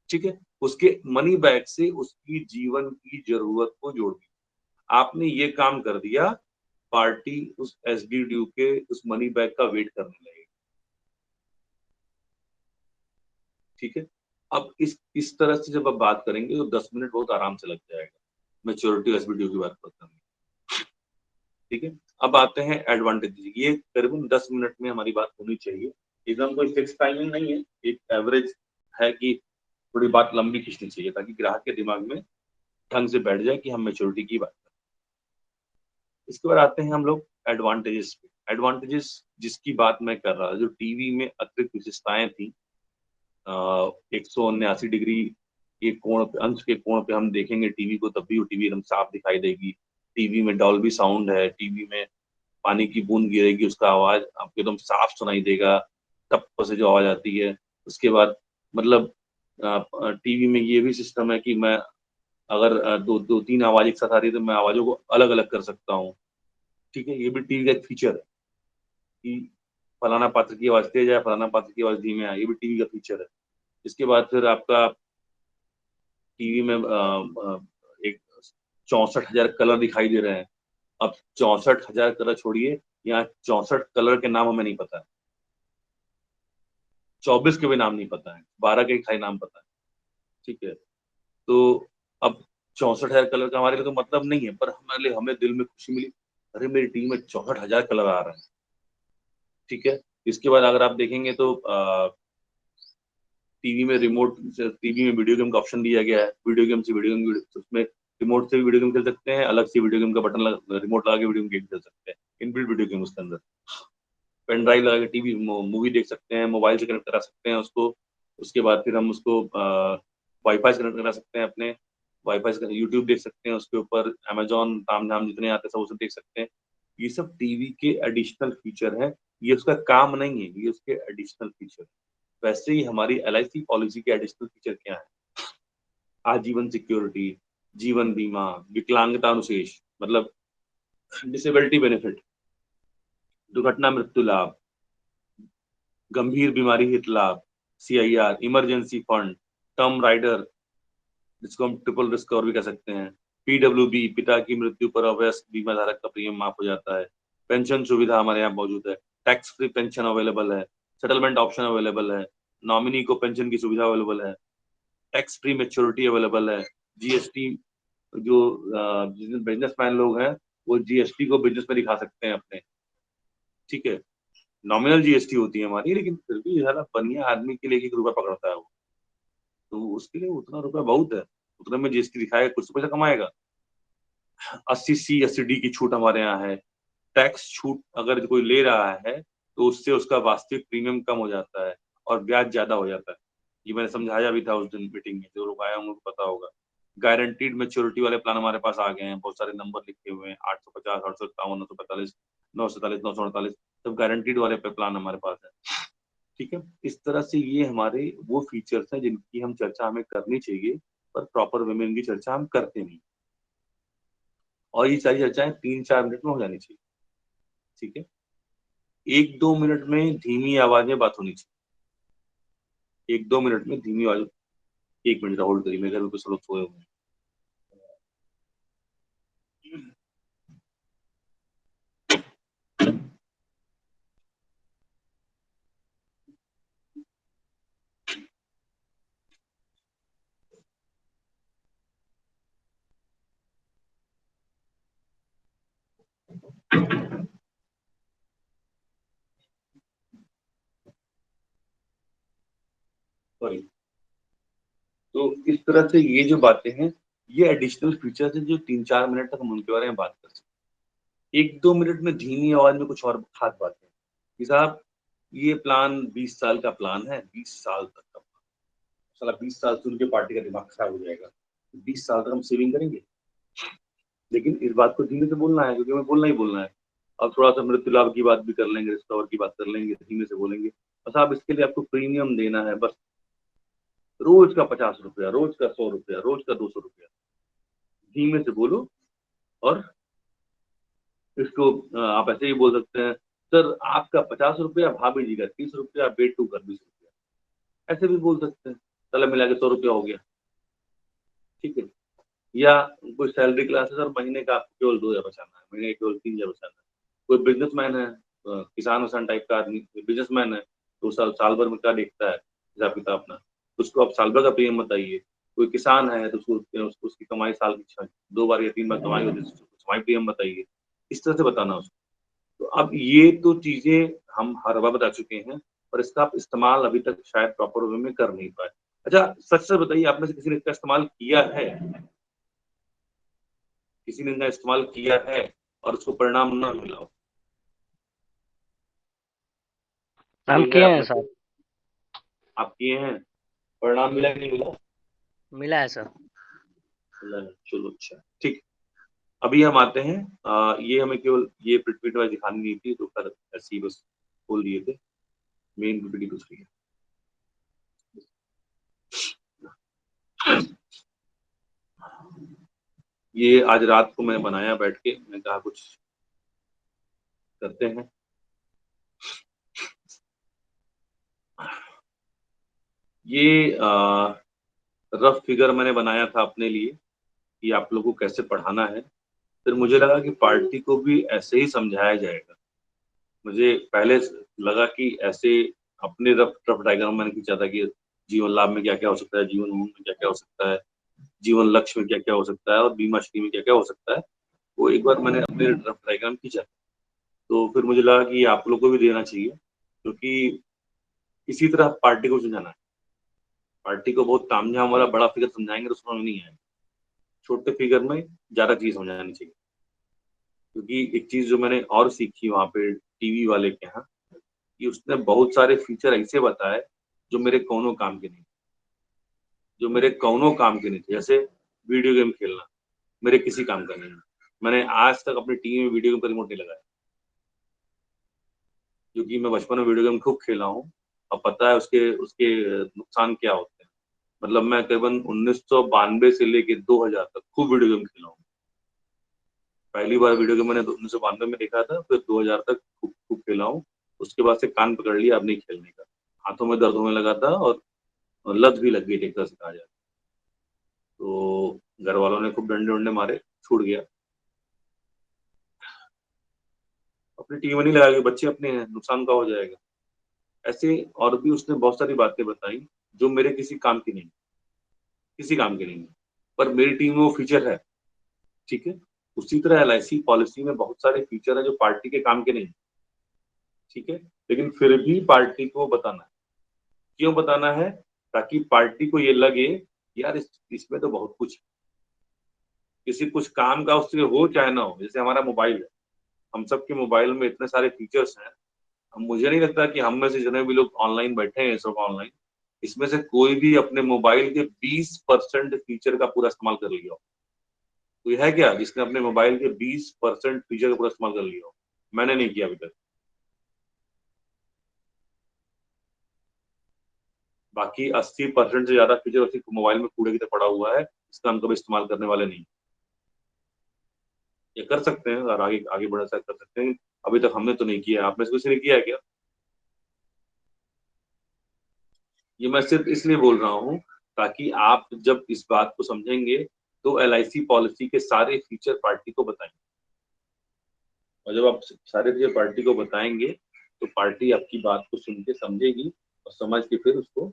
ठीक है। उसके मनी बैग से उसकी जीवन की जरूरत को जोड़ दी, आपने ये काम कर दिया, पार्टी उस एसबी ड्यू के उस मनी बैग का वेट करने लगेगी, ठीक है। अब इस तरह से जब आप बात करेंगे तो 10 मिनट बहुत आराम से लग जाएगा मैच्योरिटी एसबी ड्यू की बात करने में, ठीक है। अब आते हैं एडवांटेज, ये करीबन 10 मिनट में हमारी बात होनी चाहिए, एकदम कोई फिक्स टाइमिंग नहीं है, एक एवरेज है कि थोड़ी बात लंबी खींचनी चाहिए ताकि ग्राहक के दिमाग में ढंग से बैठ जाए कि हम मेच्योरिटी की बात करें। इसके बाद आते हैं हम लोग एडवांटेजेस पे। एडवांटेजेस जिसकी बात मैं कर रहा था, जो टीवी में अतिरिक्त विशेषताएं थी, 179 डिग्री के कोण पे, अंश के कोण पे हम देखेंगे टीवी को तब भी वो टीवी एकदम साफ दिखाई देगी, टीवी में डॉल्बी साउंड है, टीवी में पानी की बूंद गिरेगी उसका आवाज आपको एकदम साफ सुनाई देगा, टप से जो आवाज आती है। उसके बाद मतलब टीवी में ये भी सिस्टम है कि मैं अगर दो दो तीन आवाज एक साथ आ रही है तो मैं आवाजों को अलग अलग कर सकता हूँ, ठीक है। ये भी टीवी का एक फीचर है कि फलाना पात्र की आवाज तेज है, फलाना पात्र की आवाज धीमे है, ये भी टीवी का फीचर है। इसके बाद फिर आपका टीवी में एक 64,000 कलर दिखाई दे रहे हैं। अब 64,000 कलर छोड़िए, यहाँ 64 कलर के नाम हमें नहीं पता है, 24 के भी नाम नहीं पता है, 12 के खाली नाम पता है, ठीक है। तो अब 64,000 कलर का हमारे लिए तो मतलब नहीं है, पर हमारे लिए हमें दिल में खुशी मिली, अरे मेरी टीम में 64,000 कलर आ रहे हैं, ठीक है। इसके बाद अगर आप देखेंगे तो टीवी में टीवी में वीडियो गेम का ऑप्शन दिया गया है, वीडियो गेम उसमें रिमोट से भी वीडियो गेम खेल सकते हैं, अलग से वीडियो गेम का बटन रिमोट लगा के वीडियो गेम खेल सकते हैं, इनबिल्ट वीडियो गेम उसके अंदर। पेन ड्राइव लगा के टीवी मूवी देख सकते हैं, मोबाइल से कनेक्ट करा सकते हैं उसको। उसके बाद फिर हम उसको वाईफाई से कनेक्ट करा सकते हैं, अपने वाईफाई से यूट्यूब देख सकते हैं, उसके ऊपर अमेजोन ताम झाम जितने आते हैं सब उसे देख सकते हैं। ये सब टीवी के एडिशनल फीचर है, ये उसका काम नहीं है, ये उसके एडिशनल फीचर। वैसे ही हमारी LIC पॉलिसी के एडिशनल फीचर क्या है, आजीवन सिक्योरिटी, जीवन बीमा, विकलांगता अनुशेष मतलब डिसेबिलिटी बेनिफिट, दुर्घटना मृत्यु लाभ, गंभीर बीमारी हित लाभ, CIR, emergency fund, term rider जिसको हम ट्रिपल रिस्क कवर भी कह सकते हैं, PWB, पिता की मृत्यु पर अवयस्क बीमा धारक का प्रीमियम माफ हो जाता है, पेंशन सुविधा हमारे यहाँ मौजूद है, टैक्स फ्री पेंशन अवेलेबल है, सेटलमेंट ऑप्शन अवेलेबल है, नॉमिनी को पेंशन की सुविधा अवेलेबल है, टैक्स फ्री मेच्योरिटी अवेलेबल है, GST जो बिजनेसमैन लोग हैं वो GST को बिजनेस में दिखा सकते हैं अपने, ठीक है। नॉमिनल GST होती है हमारी, लेकिन फिर भी ज़्यादा बनिया आदमी के लिए 1 रुपया पकड़ता है वो, तो उसके लिए उतना रुपया बहुत है, उतने में GST दिखाएगा कुछ तो पैसा कमाएगा। 80C 80D की छूट हमारे यहाँ है, टैक्स छूट अगर कोई ले रहा है तो उससे उसका वास्तविक प्रीमियम कम हो जाता है और ब्याज ज्यादा हो जाता है। ये मैंने समझाया भी था उस दिन मीटिंग में, जो लोग आए होंगे उनको पता होगा। गारंटीड मेच्योरिटी वाले प्लान हमारे पास आ गए हैं, बहुत सारे नंबर लिखे हुए हैं, 850, 851, 945, 947, 948, सब गारंटीड वाले प्लान हमारे पास है, ठीक है। इस तरह से ये हमारे वो फीचर्स हैं जिनकी हम चर्चा हमें करनी चाहिए, पर प्रॉपर वे में इनकी चर्चा हम करते नहीं, और ये सारी चर्चाएं 3-4 मिनट में हो जानी चाहिए, ठीक है। 1-2 मिनट में धीमी आवाज में बात होनी चाहिए, 1-2 मिनट में धीमी आवाज। 1 मिनट होल्ड करिए, मेरे घर में कुछ लोग सोए हुए हैं। सॉरी। तो इस तरह से ये जो बातें हैं, ये एडिशनल फीचर्स हैं जो 3-4 मिनट तक हम उनके बारे में बात कर सकते हैं। 1-2 मिनट में धीमी आवाज में कुछ और खास बातें कि साहब ये प्लान 20 साल का प्लान है, 20 साल तक का प्लान। साला 20 साल सुन के पार्टी का दिमाग खराब हो जाएगा। 20 साल तक हम सेविंग करेंगे, लेकिन इस बात को धीमे से बोलना है, क्योंकि हमें बोलना ही बोलना है। अब थोड़ा सा मृत्यु लाभ की बात भी कर लेंगे, रिस्कवर की बात कर लेंगे, धीमे से बोलेंगे। बस आप इसके लिए आपको प्रीमियम देना है, बस रोज का 50 रुपया, रोज का 100 रुपया, रोज का 200 रुपया, धीमे से बोलो। और इसको आप ऐसे ही बोल सकते हैं, सर आपका 50 रुपया, भाभी जी का 30 रुपया, बेटू का 20 रुपया, ऐसे भी बोल सकते हैं। चलो मिला के 100 रुपया हो गया, ठीक है। या कोई सैलरी क्लास है सर, महीने का आपको केवल 2,000 बचाना है, महीने का केवल 3,000 बचाना है। कोई बिजनेसमैन है, किसान वसान टाइप का आदमी बिजनेसमैन है, तो साल भर में क्या देखता है हिसाब किताब अपना, उसको आप साल भर का प्रीमियम बताइए। कोई किसान है तो उसकी कमाई साल की 2 बार या 3 बार कमाई होती है, कमाई प्रीमियम बताइए, इस तरह से बताना उसको। तो अब ये तो चीजें हम हर बार बता चुके हैं, और इसका आप इस्तेमाल अभी तक शायद प्रॉपर वे में कर नहीं पाए। अच्छा सच से बताइए, आप में से किसी ने इसका इस्तेमाल किया है? किसी ने इनका इस्तेमाल किया है और उसको परिणाम ना मिला हो? हम कोई है किए आप हैं में सर। से? आप किए हैं, परिणाम मिला कि नहीं मिला? मिला है सर। मिला है, चलो अच्छा ठीक। अभी हम आते हैं, ये हमें केवल ये पीपीटी वाइज दिखानी नहीं थी, तो फिर ऐसे ही बस खोल दिए थे। मेन पीपीटी दूसरी है। ये आज रात को मैंने बनाया बैठ के, मैंने कहा कुछ करते हैं। ये रफ फिगर मैंने बनाया था अपने लिए कि आप लोगों को कैसे पढ़ाना है। फिर मुझे लगा कि पार्टी को भी ऐसे ही समझाया जाएगा। मुझे पहले लगा कि ऐसे अपने रफ रफ डायग्राम मैंने खींचा था कि जीवन लाभ में क्या क्या हो सकता है, जीवन उमंग में क्या क्या हो सकता है, जीवन लक्ष्य में क्या क्या हो सकता है, और बीमा श्री में क्या क्या हो सकता है। वो एक बार मैंने अपने रफ डायग्राम खींचा, तो फिर मुझे लगा कि आप लोग को भी देना चाहिए, क्योंकि इसी तरह पार्टी को समझाना है। पार्टी को बहुत तामझाम वाला बड़ा फिगर समझाएंगे तो समझ नहीं आएगा, छोटे फिगर में ज्यादा चीज समझानी चाहिए। क्योंकि एक चीज जो मैंने और सीखी वहां पे टीवी वाले के यहाँ, कि उसने बहुत सारे फीचर ऐसे बताए जो मेरे कौनों काम के नहीं, जो मेरे कौनों काम के नहीं थे। जैसे वीडियो गेम खेलना मेरे किसी काम का नहीं है, मैंने आज तक अपनी टीवी में वीडियो गेम का रिमोट नहीं लगाया, क्योंकि मैं बचपन में वीडियो गेम खूब खेला हूँ और पता है उसके उसके नुकसान क्या होते हैं। मतलब मैं करीबन 1992 से लेके 2000 तक खूब वीडियो गेम खेला हूँ। पहली बार वीडियो गेम मैंने 1992 में देखा था, फिर 2000 तक खूब खूब खेला हूँ। उसके बाद से कान पकड़ लिया अब नहीं खेलने का। हाथों में दर्द होने लगा था और लत भी लग गई थी, एक तरह से कहा जाए तो। घर वालों ने खूब डंडे वंडे मारे, छूट गया। अपनी टीम नहीं लगा के बच्चे अपने हैं, नुकसान का हो जाएगा। ऐसे और भी उसने बहुत सारी बातें बताई जो मेरे किसी काम की नहीं, किसी काम की नहीं है, पर मेरी टीम में वो फीचर है, ठीक है। उसी तरह LIC पॉलिसी में बहुत सारे फीचर है जो पार्टी के काम के नहीं, ठीक है, लेकिन फिर भी पार्टी को बताना है। क्यों बताना है? ताकि पार्टी को ये लगे यार इसमें तो बहुत कुछ है। किसी कुछ काम का उससे हो चाहे ना हो, जैसे हमारा मोबाइल है, हम सबके मोबाइल में इतने सारे फीचर्स हैं। हम मुझे नहीं लगता कि हम में से जितने भी लोग ऑनलाइन बैठे हैं सब ऑनलाइन, इसमें से कोई भी अपने मोबाइल के 20% फीचर का पूरा इस्तेमाल कर लिया हो। कोई है क्या जिसने अपने मोबाइल के 20% फीचर का पूरा इस्तेमाल कर लिया हो? मैंने नहीं किया अभी तक। बाकी 80% से ज्यादा फीचर उसी मोबाइल में कूड़े की तरह पड़ा हुआ है, इसका हम कभी इस्तेमाल करने वाले नहीं। ये कर सकते हैं और आगे आगे बढ़ा कर सकते हैं। अभी तक हमने तो नहीं किया। आप में से किसी ने किया है क्या? ये मैं सिर्फ इसलिए बोल रहा हूँ ताकि आप जब इस बात को समझेंगे तो LIC पॉलिसी के सारे फीचर पार्टी को बताएंगे, और जब आप सारे फीचर पार्टी को बताएंगे तो पार्टी आपकी बात को सुन के समझेगी और समझ के फिर उसको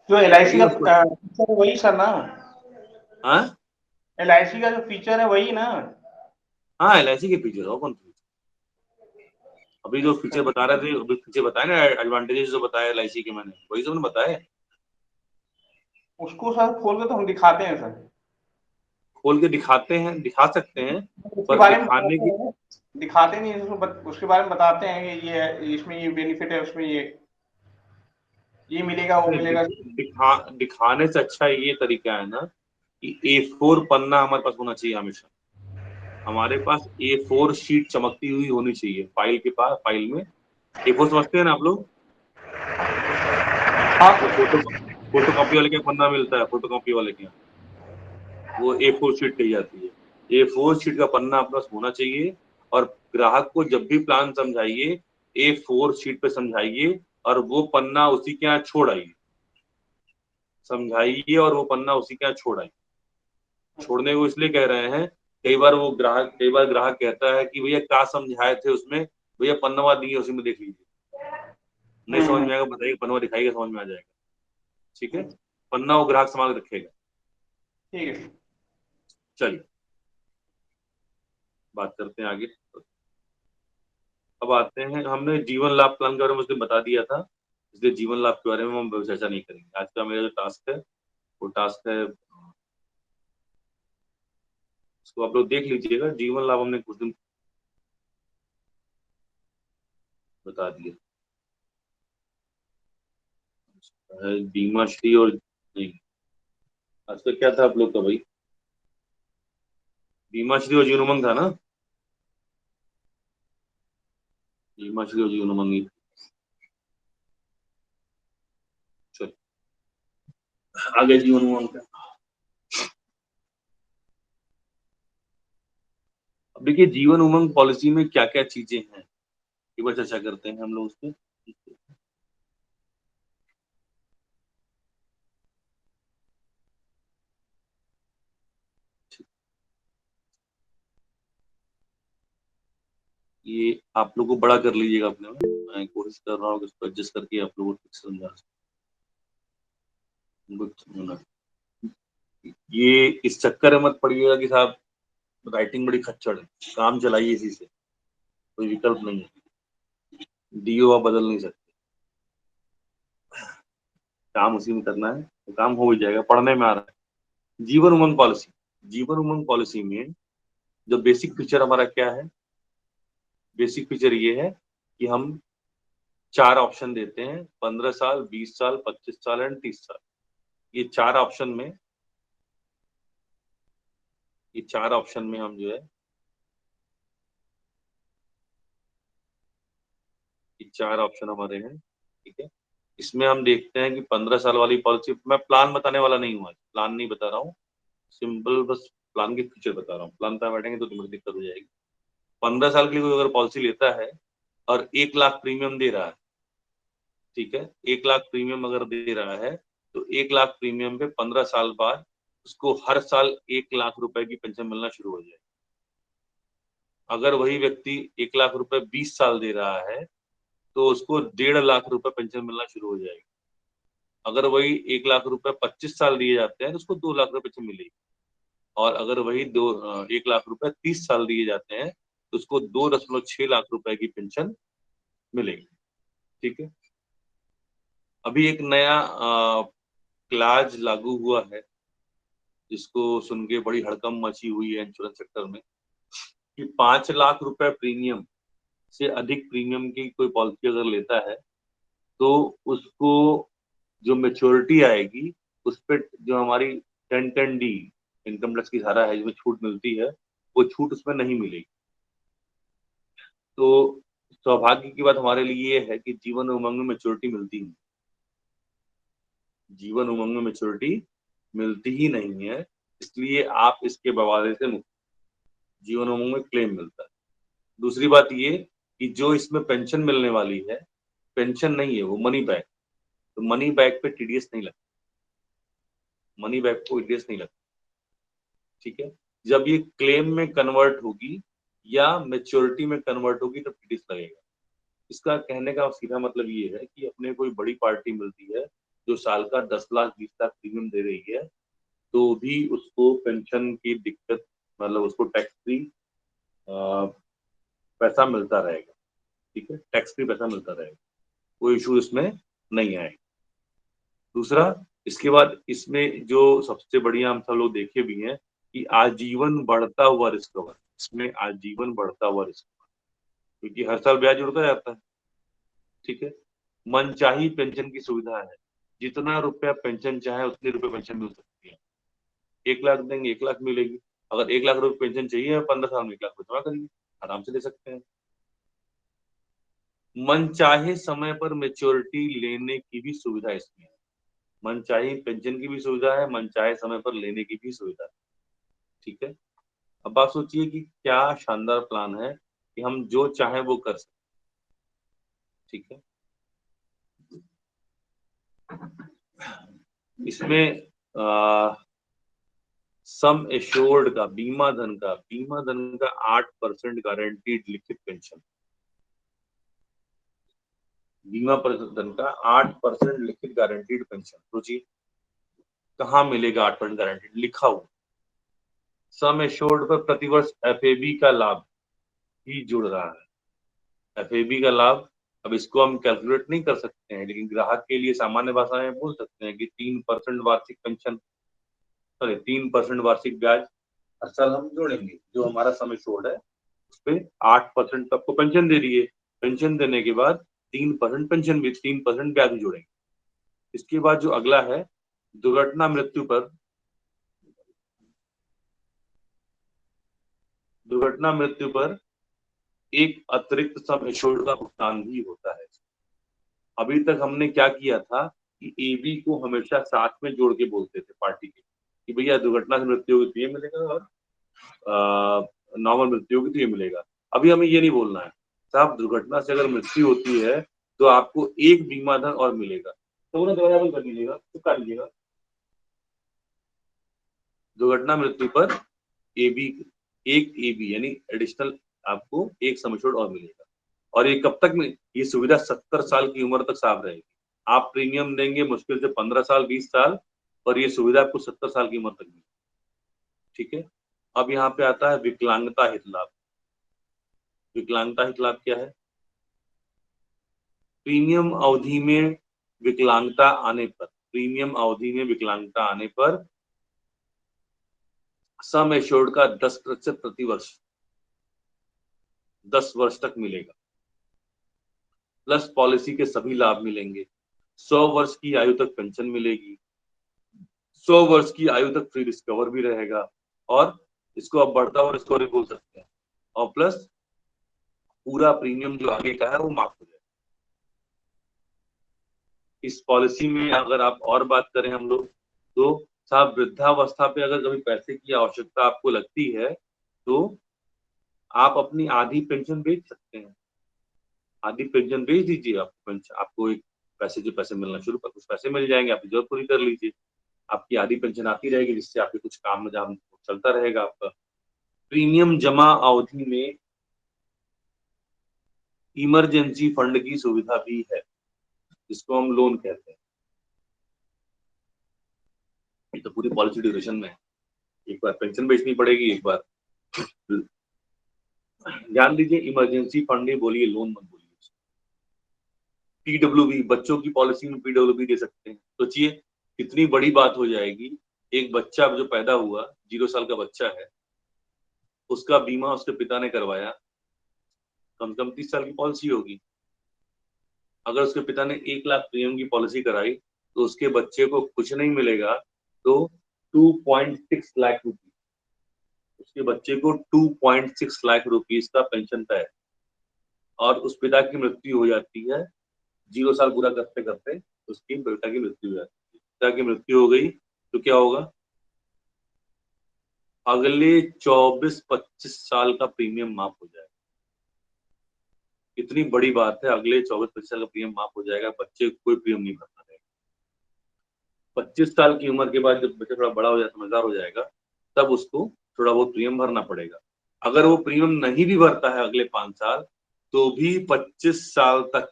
जो LIC का फीचर है वही सर ना? हाँ LIC का जो फीचर है वही ना? हाँ LIC के फीचर हो कौन फीचर? अभी जो फीचर बता रहे थे, अभी फीचर बताए ना, एडवांटेजेस जो बताया LIC के, मैंने वही सब बताया। उसको सर खोल के तो हम दिखाते हैं सर। खोल के दिखाते हैं, दिखा सकते हैं, उसके पर बारे में दिखाने की दिखाते नहीं उसके बारे में बताते हैं कि ये इसमें ये बेनिफिट है, उसमें ये मिलेगा वो मिलेगा। दिखाने से अच्छा ये तरीका है ना कि A4 पन्ना हमारे पास होना चाहिए हमेशा। हमारे पास A4 शीट चमकती हुई होनी चाहिए फाइल के पास। फाइल में A4 समझते हैं ना आप लोग? हाँ फोटो कॉपी वाले के पन्ना मिलता है, फोटो कॉपी वाले के वो A4 शीट कही जाती है। A4 शीट का पन्ना अपना होना चाहिए, और ग्राहक को जब भी प्लान समझाइए A4 शीट पे समझाइए और वो पन्ना उसी के यहाँ छोड़ आइए। समझाइए और वो पन्ना उसी के यहाँ छोड़ आइए। छोड़ने को इसलिए कह रहे हैं, कई बार ग्राहक कहता है कि भैया क्या समझाए थे उसमें, भैया पन्नवा दिए उसी में देख लीजिए। नहीं समझ में आएगा बताइए, पन्नवा दिखाइएगा समझ में आ जाएगा, ठीक है। पन्ना वो ग्राहक संभाल के रखेगा। ठीक है। चलिए बात करते हैं आगे। अब आते हैं, हमने जीवन लाभ प्लान के बारे में उसने बता दिया था, इसलिए जीवन लाभ के बारे में हम चर्चा नहीं करेंगे। आज का मेरा जो टास्क है वो टास्क है, उसको आप लोग देख लीजिएगा। जीवन लाभ हमने कुछ दिन बता दिया, बीमा श्री और नहीं, आज का क्या था आप लोग का भाई? बीमा श्री और जीवन उमंग था ना? बीमा श्री और जीवन उमंग ही। चलो आगे जीवन उमंग का। अब देखिए जीवन उमंग पॉलिसी में क्या क्या चीजें हैं, एक बार चर्चा करते हैं हम लोग उस पर। ये आप लोग को बड़ा कर लीजिएगा अपने में, मैं कोशिश कर रहा हूँ कि इसको एडजस्ट करके आप लोगों को समझा सकूं। ये इस चक्कर में मत पड़िएगा कि साहब राइटिंग बड़ी खच्चड़ है, काम चलाइए इसी से, कोई विकल्प नहीं है। डीओ आप बदल नहीं सकते, काम उसी में करना है तो काम हो ही जाएगा, पढ़ने में आ रहा है। जीवन उमंग पॉलिसी, जीवन उमंग पॉलिसी में जो बेसिक फीचर हमारा क्या है? बेसिक फीचर ये है कि हम 4 ऑप्शन देते हैं, 15 साल, 20 साल, 25 साल एंड 30 साल। ये 4 ऑप्शन में, ये 4 ऑप्शन में हम जो है, ये 4 ऑप्शन हमारे हैं, ठीक है। इसमें हम देखते हैं कि 15 साल वाली पॉलिसी, मैं प्लान बताने वाला नहीं हूँ, प्लान नहीं बता रहा हूँ, सिंपल बस प्लान के फीचर बता रहा हूँ। प्लान पे बैठेंगे तो तुम्हें दिक्कत हो जाएगी। 15 साल के लिए कोई अगर पॉलिसी लेता है और 1 लाख प्रीमियम दे रहा है, ठीक है, 1 लाख प्रीमियम अगर दे रहा है तो 1 लाख प्रीमियम पे 15 साल बाद उसको हर साल 1 लाख रुपए की पेंशन मिलना शुरू हो जाएगी। अगर वही व्यक्ति 1 लाख रुपए 20 साल दे रहा है तो उसको 1.5 लाख रुपए पेंशन मिलना शुरू हो जाएगी। अगर वही 1 लाख रुपए 25 साल दिए जाते हैं तो उसको 2 लाख रुपए पेंशन मिलेगी। और अगर वही 1 लाख रुपए 30 साल दिए जाते हैं तो उसको 2.6 लाख रुपए की पेंशन मिलेगी। ठीक है, अभी एक नया क्लाज लागू हुआ है जिसको सुन के बड़ी हड़कंप मची हुई है इंश्योरेंस सेक्टर में कि 5 लाख रुपए प्रीमियम से अधिक प्रीमियम की कोई पॉलिसी अगर लेता है तो उसको जो मेच्योरिटी आएगी उस पर जो हमारी 1010D इनकम टैक्स की धारा है जिसमें छूट मिलती है वो छूट उसमें नहीं मिलेगी। तो सौभाग्य की बात हमारे लिए ये है कि जीवन उमंग में मेच्योरिटी मिलती है, जीवन उमंग में मेच्योरिटी मिलती ही नहीं है, इसलिए आप इसके बवाले से मुक्त, जीवन उमंग में क्लेम मिलता है। दूसरी बात ये कि जो इसमें पेंशन मिलने वाली है पेंशन नहीं है, वो मनी बैक, तो मनी बैक पे टीडीएस नहीं लगता, मनी बैक को टीडीएस नहीं लगता। ठीक है, जब ये क्लेम में कन्वर्ट होगी या मेच्योरिटी में कन्वर्ट होगी तब टीडीएस लगेगा। इसका कहने का सीधा मतलब ये है कि अपने कोई बड़ी पार्टी मिलती है जो साल का 10 लाख 20 लाख प्रीमियम दे रही है तो भी उसको पेंशन की दिक्कत, मतलब उसको टैक्स फ्री पैसा मिलता रहेगा। ठीक है, टैक्स फ्री पैसा मिलता रहेगा, कोई इशू इसमें नहीं आएगा। दूसरा, इसके बाद इसमें जो सबसे बढ़िया हम सब लोग देखे भी हैं कि आजीवन बढ़ता हुआ रिस्क कवर, इसमें आजीवन बढ़ता हुआ रिस्क कवर, क्योंकि हर साल ब्याज जुड़ता जाता है। ठीक है, मनचाही पेंशन की सुविधा है, जितना रुपया पेंशन चाहे उतने रुपए पेंशन मिल सकती है। 1 लाख देंगे 1 लाख मिलेगी, अगर 1 लाख रुपए पेंशन चाहिए 15 साल में 1 लाख जमा करिए, आराम से ले सकते हैं। मन चाहे समय पर मेच्योरिटी लेने की भी सुविधा इसमें है, मन चाहे पेंशन की भी सुविधा है, मन चाहे समय पर लेने की भी सुविधा है। ठीक है, अब आप सोचिए कि क्या शानदार प्लान है कि हम जो चाहे वो कर सकते। ठीक है, इसमें सम एश्योर्ड का बीमा धन का 8% गारंटीड लिखित पेंशन, बीमा धन का 8% लिखित गारंटीड पेंशन। सोचिए कहाँ मिलेगा 8% गारंटीड लिखा हुआ। सम एश्योर्ड पर प्रतिवर्ष एफएबी का लाभ भी जुड़ रहा है। एफएबी का लाभ, अब इसको हम कैलकुलेट नहीं कर सकते हैं, लेकिन ग्राहक के लिए सामान्य भाषा में बोल सकते हैं कि 3% वार्षिक पेंशन, 3% वार्षिक ब्याज हर साल हम जोड़ेंगे। जो हमारा सम एश्योर्ड है उस पर 8% आपको पेंशन दे रही है, पेंशन देने के बाद 3% पेंशन भी, 3% ब्याज भी जोड़ेंगे। इसके बाद जो अगला है, दुर्घटना मृत्यु पर एक अतिरिक्त सम एश्योर्ड का भुगतान भी होता है। अभी तक हमने क्या किया था कि एबी को हमेशा साथ में जोड़ के बोलते थे पार्टी के कि भैया दुर्घटना से मृत्यु होगी तो ये मिलेगा और नॉर्मल मृत्यु होगी तो ये मिलेगा। अभी हमें ये नहीं बोलना है, साहब दुर्घटना से अगर मृत्यु होती है तो आपको एक बीमा धन और मिलेगा, तो उन्हें दोबारा बंद कर लीजिएगा, चुका लीजिएगा। दुर्घटना मृत्यु पर एबी, एक एबी यानी एडिशनल आपको एक सम एश्योर्ड और मिलेगा। और ये कब तक में, ये सुविधा 70 साल की उम्र तक साफ रहेगी। आप प्रीमियम देंगे मुश्किल से 15 साल 20 साल, और ये सुविधा आपको 70 साल की उम्र तक मिलेगी। ठीक है, अब यहाँ पे आता है विकलांगता हित लाभ। विकलांगता हित लाभ क्या है? प्रीमियम अवधि में विकलांगता आने पर, प्रीमियम अवधि में विकलांगता आने पर सम एश्योर्ड का 10% प्रति वर्ष 10 वर्ष तक मिलेगा, प्लस पॉलिसी के सभी लाभ मिलेंगे। 100 वर्ष की आयु तक पेंशन मिलेगी, 100 वर्ष की आयु तक फ्री डिस्कवर भी रहेगा, और इसको अब बढ़ता हुआ डिस्कवर भी बोल सकते हैं, और प्लस पूरा प्रीमियम जो आगे का है वो माफ हो जाएगा। इस पॉलिसी में अगर आप और बात करें हम लोग तो साहब वृद्धावस्था पे अगर कभी पैसे की आवश्यकता आपको लगती है तो आप अपनी आधी पेंशन बेच सकते हैं, आधी पेंशन बेच दीजिए। आपको एक पैसे मिलना शुरू कर, कुछ पैसे मिल जाएंगे, आपकी जरूरत पूरी कर लीजिए, आपकी आधी पेंशन आती रहेगी, जिससे आपके कुछ काम में जहाँ चलता रहेगा आपका। प्रीमियम जमा अवधि में इमरजेंसी फंड की सुविधा भी है, जिसको हम लोन कहते हैं। ये तो पूरी पॉलिसी ड्यूरेशन में है, एक बार पेंशन बेचनी पड़ेगी, एक बार ध्यान दीजिए, इमरजेंसी फंड ही बोलिए, लोन मत बोलिए। पीडब्ल्यूबी, बच्चों की पॉलिसी में पीडब्ल्यूबी दे सकते हैं। सोचिए कितनी बड़ी बात हो जाएगी, एक बच्चा जो पैदा हुआ, 0 साल का बच्चा है, उसका बीमा उसके पिता ने करवाया, कम से कम 30 साल की पॉलिसी होगी। अगर उसके पिता ने 1 लाख प्रीमियम की पॉलिसी कराई तो उसके बच्चे को कुछ नहीं मिलेगा, तो 2.6 लाख रुपीज, उसके बच्चे को 2.6 लाख रुपीज का पेंशन तय है। और उस पिता की मृत्यु हो जाती है, 0 साल पूरा करते करते उसकी पिता की मृत्यु हो जाती है। पिता की मृत्यु हो गई तो क्या होगा, अगले 24-25 साल का प्रीमियम माफ हो जाएगा। इतनी बड़ी बात है, अगले 24-25 साल का प्रीमियम माफ हो जाएगा, बच्चे को कोई प्रीमियम नहीं भरना रहेगा। 25 साल की उम्र के बाद जब बच्चा थोड़ा बड़ा हो जाए, समझदार हो जाएगा, तब उसको थोड़ा बहुत प्रीमियम भरना पड़ेगा। अगर वो प्रीमियम नहीं भी भरता है अगले 5 साल, तो भी 25 साल तक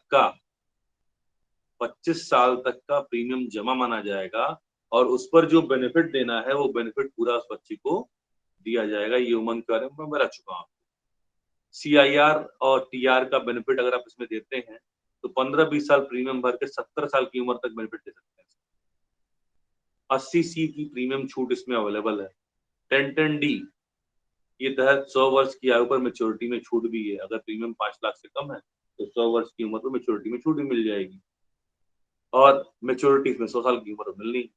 का प्रीमियम जमा माना जाएगा, और उस पर जो बेनिफिट देना है वो बेनिफिट पूरा उस बच्चे को दिया जाएगा। ये उमंग के बारे में मैं बता चुका हूँ। CIR और TR का बेनिफिट अगर आप इसमें देते हैं तो 15-20 साल प्रीमियम भर के 70 साल की उम्र तक बेनिफिट दे सकते हैं। 80C की प्रीमियम छूट इसमें अवेलेबल है। 1010D ये तहत 100 वर्ष की आयु पर मेच्योरिटी में छूट भी है। अगर प्रीमियम 5 लाख से कम है तो 100 वर्ष की उम्र पर मेच्योरिटी में छूट भी मिल जाएगी, और मेच्योरिटी में 100 साल की उम्र मिलनी,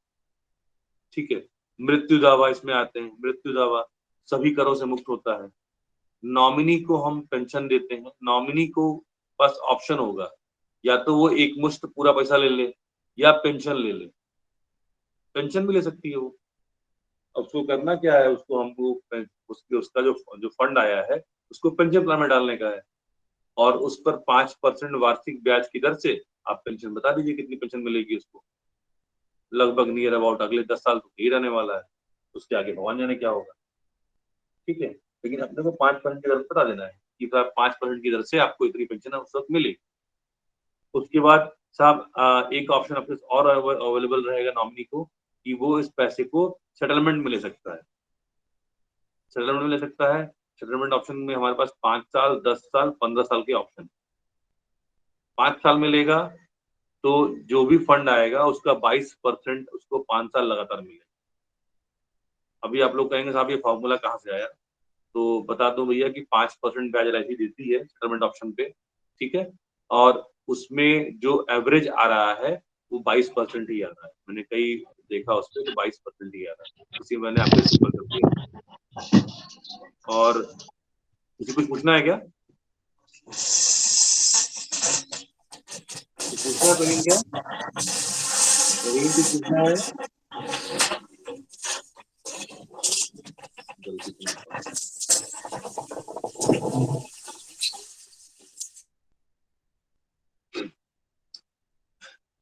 ठीक है। मृत्यु दावा इसमें आते हैं। मृत्यु दावा सभी करों से मुक्त होता है। नॉमिनी को हम पेंशन देते हैं, नॉमिनी को बस ऑप्शन होगा, या तो वो एक मुश्त पूरा पैसा ले ले या पेंशन ले ले, पेंशन भी ले सकती है वो। अब उसको करना क्या है, उसको हमको उसका जो फंड आया है उसको पेंशन प्लान में डालने का है, और उस पर 5% वार्षिक ब्याज की दर से आप पेंशन बता दीजिए कितनी पेंशन मिलेगी उसको। लगभग नियर अबाउट अगले 10 साल तो यही रहने वाला है, उसके आगे भगवान जाने क्या होगा, ठीक है। लेकिन अपने को 5% की दर बता देना है कि 5% की दर से आपको इतनी पेंशन उस वक्त मिलेगी। उसके बाद साहब एक ऑप्शन आपके और अवेलेबल रहेगा नॉमिनी को, कि वो इस पैसे को सेटलमेंट में ले सकता है। सेटलमेंट में ले सकता है। सेटलमेंट ऑप्शन में हमारे पास 5 साल, 10 साल, 15 साल के ऑप्शन। 5 साल में लेगा तो जो भी फंड आएगा उसका 22% उसको 5 साल लगातार मिलेगा। अभी आप लोग कहेंगे साहब ये फॉर्मूला कहाँ से आया, तो बता दो भैया कि 5% ब्याज LIC देती है सेटलमेंट ऑप्शन पे, ठीक है। और उसमें जो एवरेज आ रहा है वो 22% ही आ रहा है। मैंने कई देखा उस पर तो 22% ही आ रहा है, इसलिए मैंने आपको सिंपल कर दिया। और किसी कुछ पूछना है क्या? पूछना है प्रवीण क्या? प्रवीण कुछ पूछना है?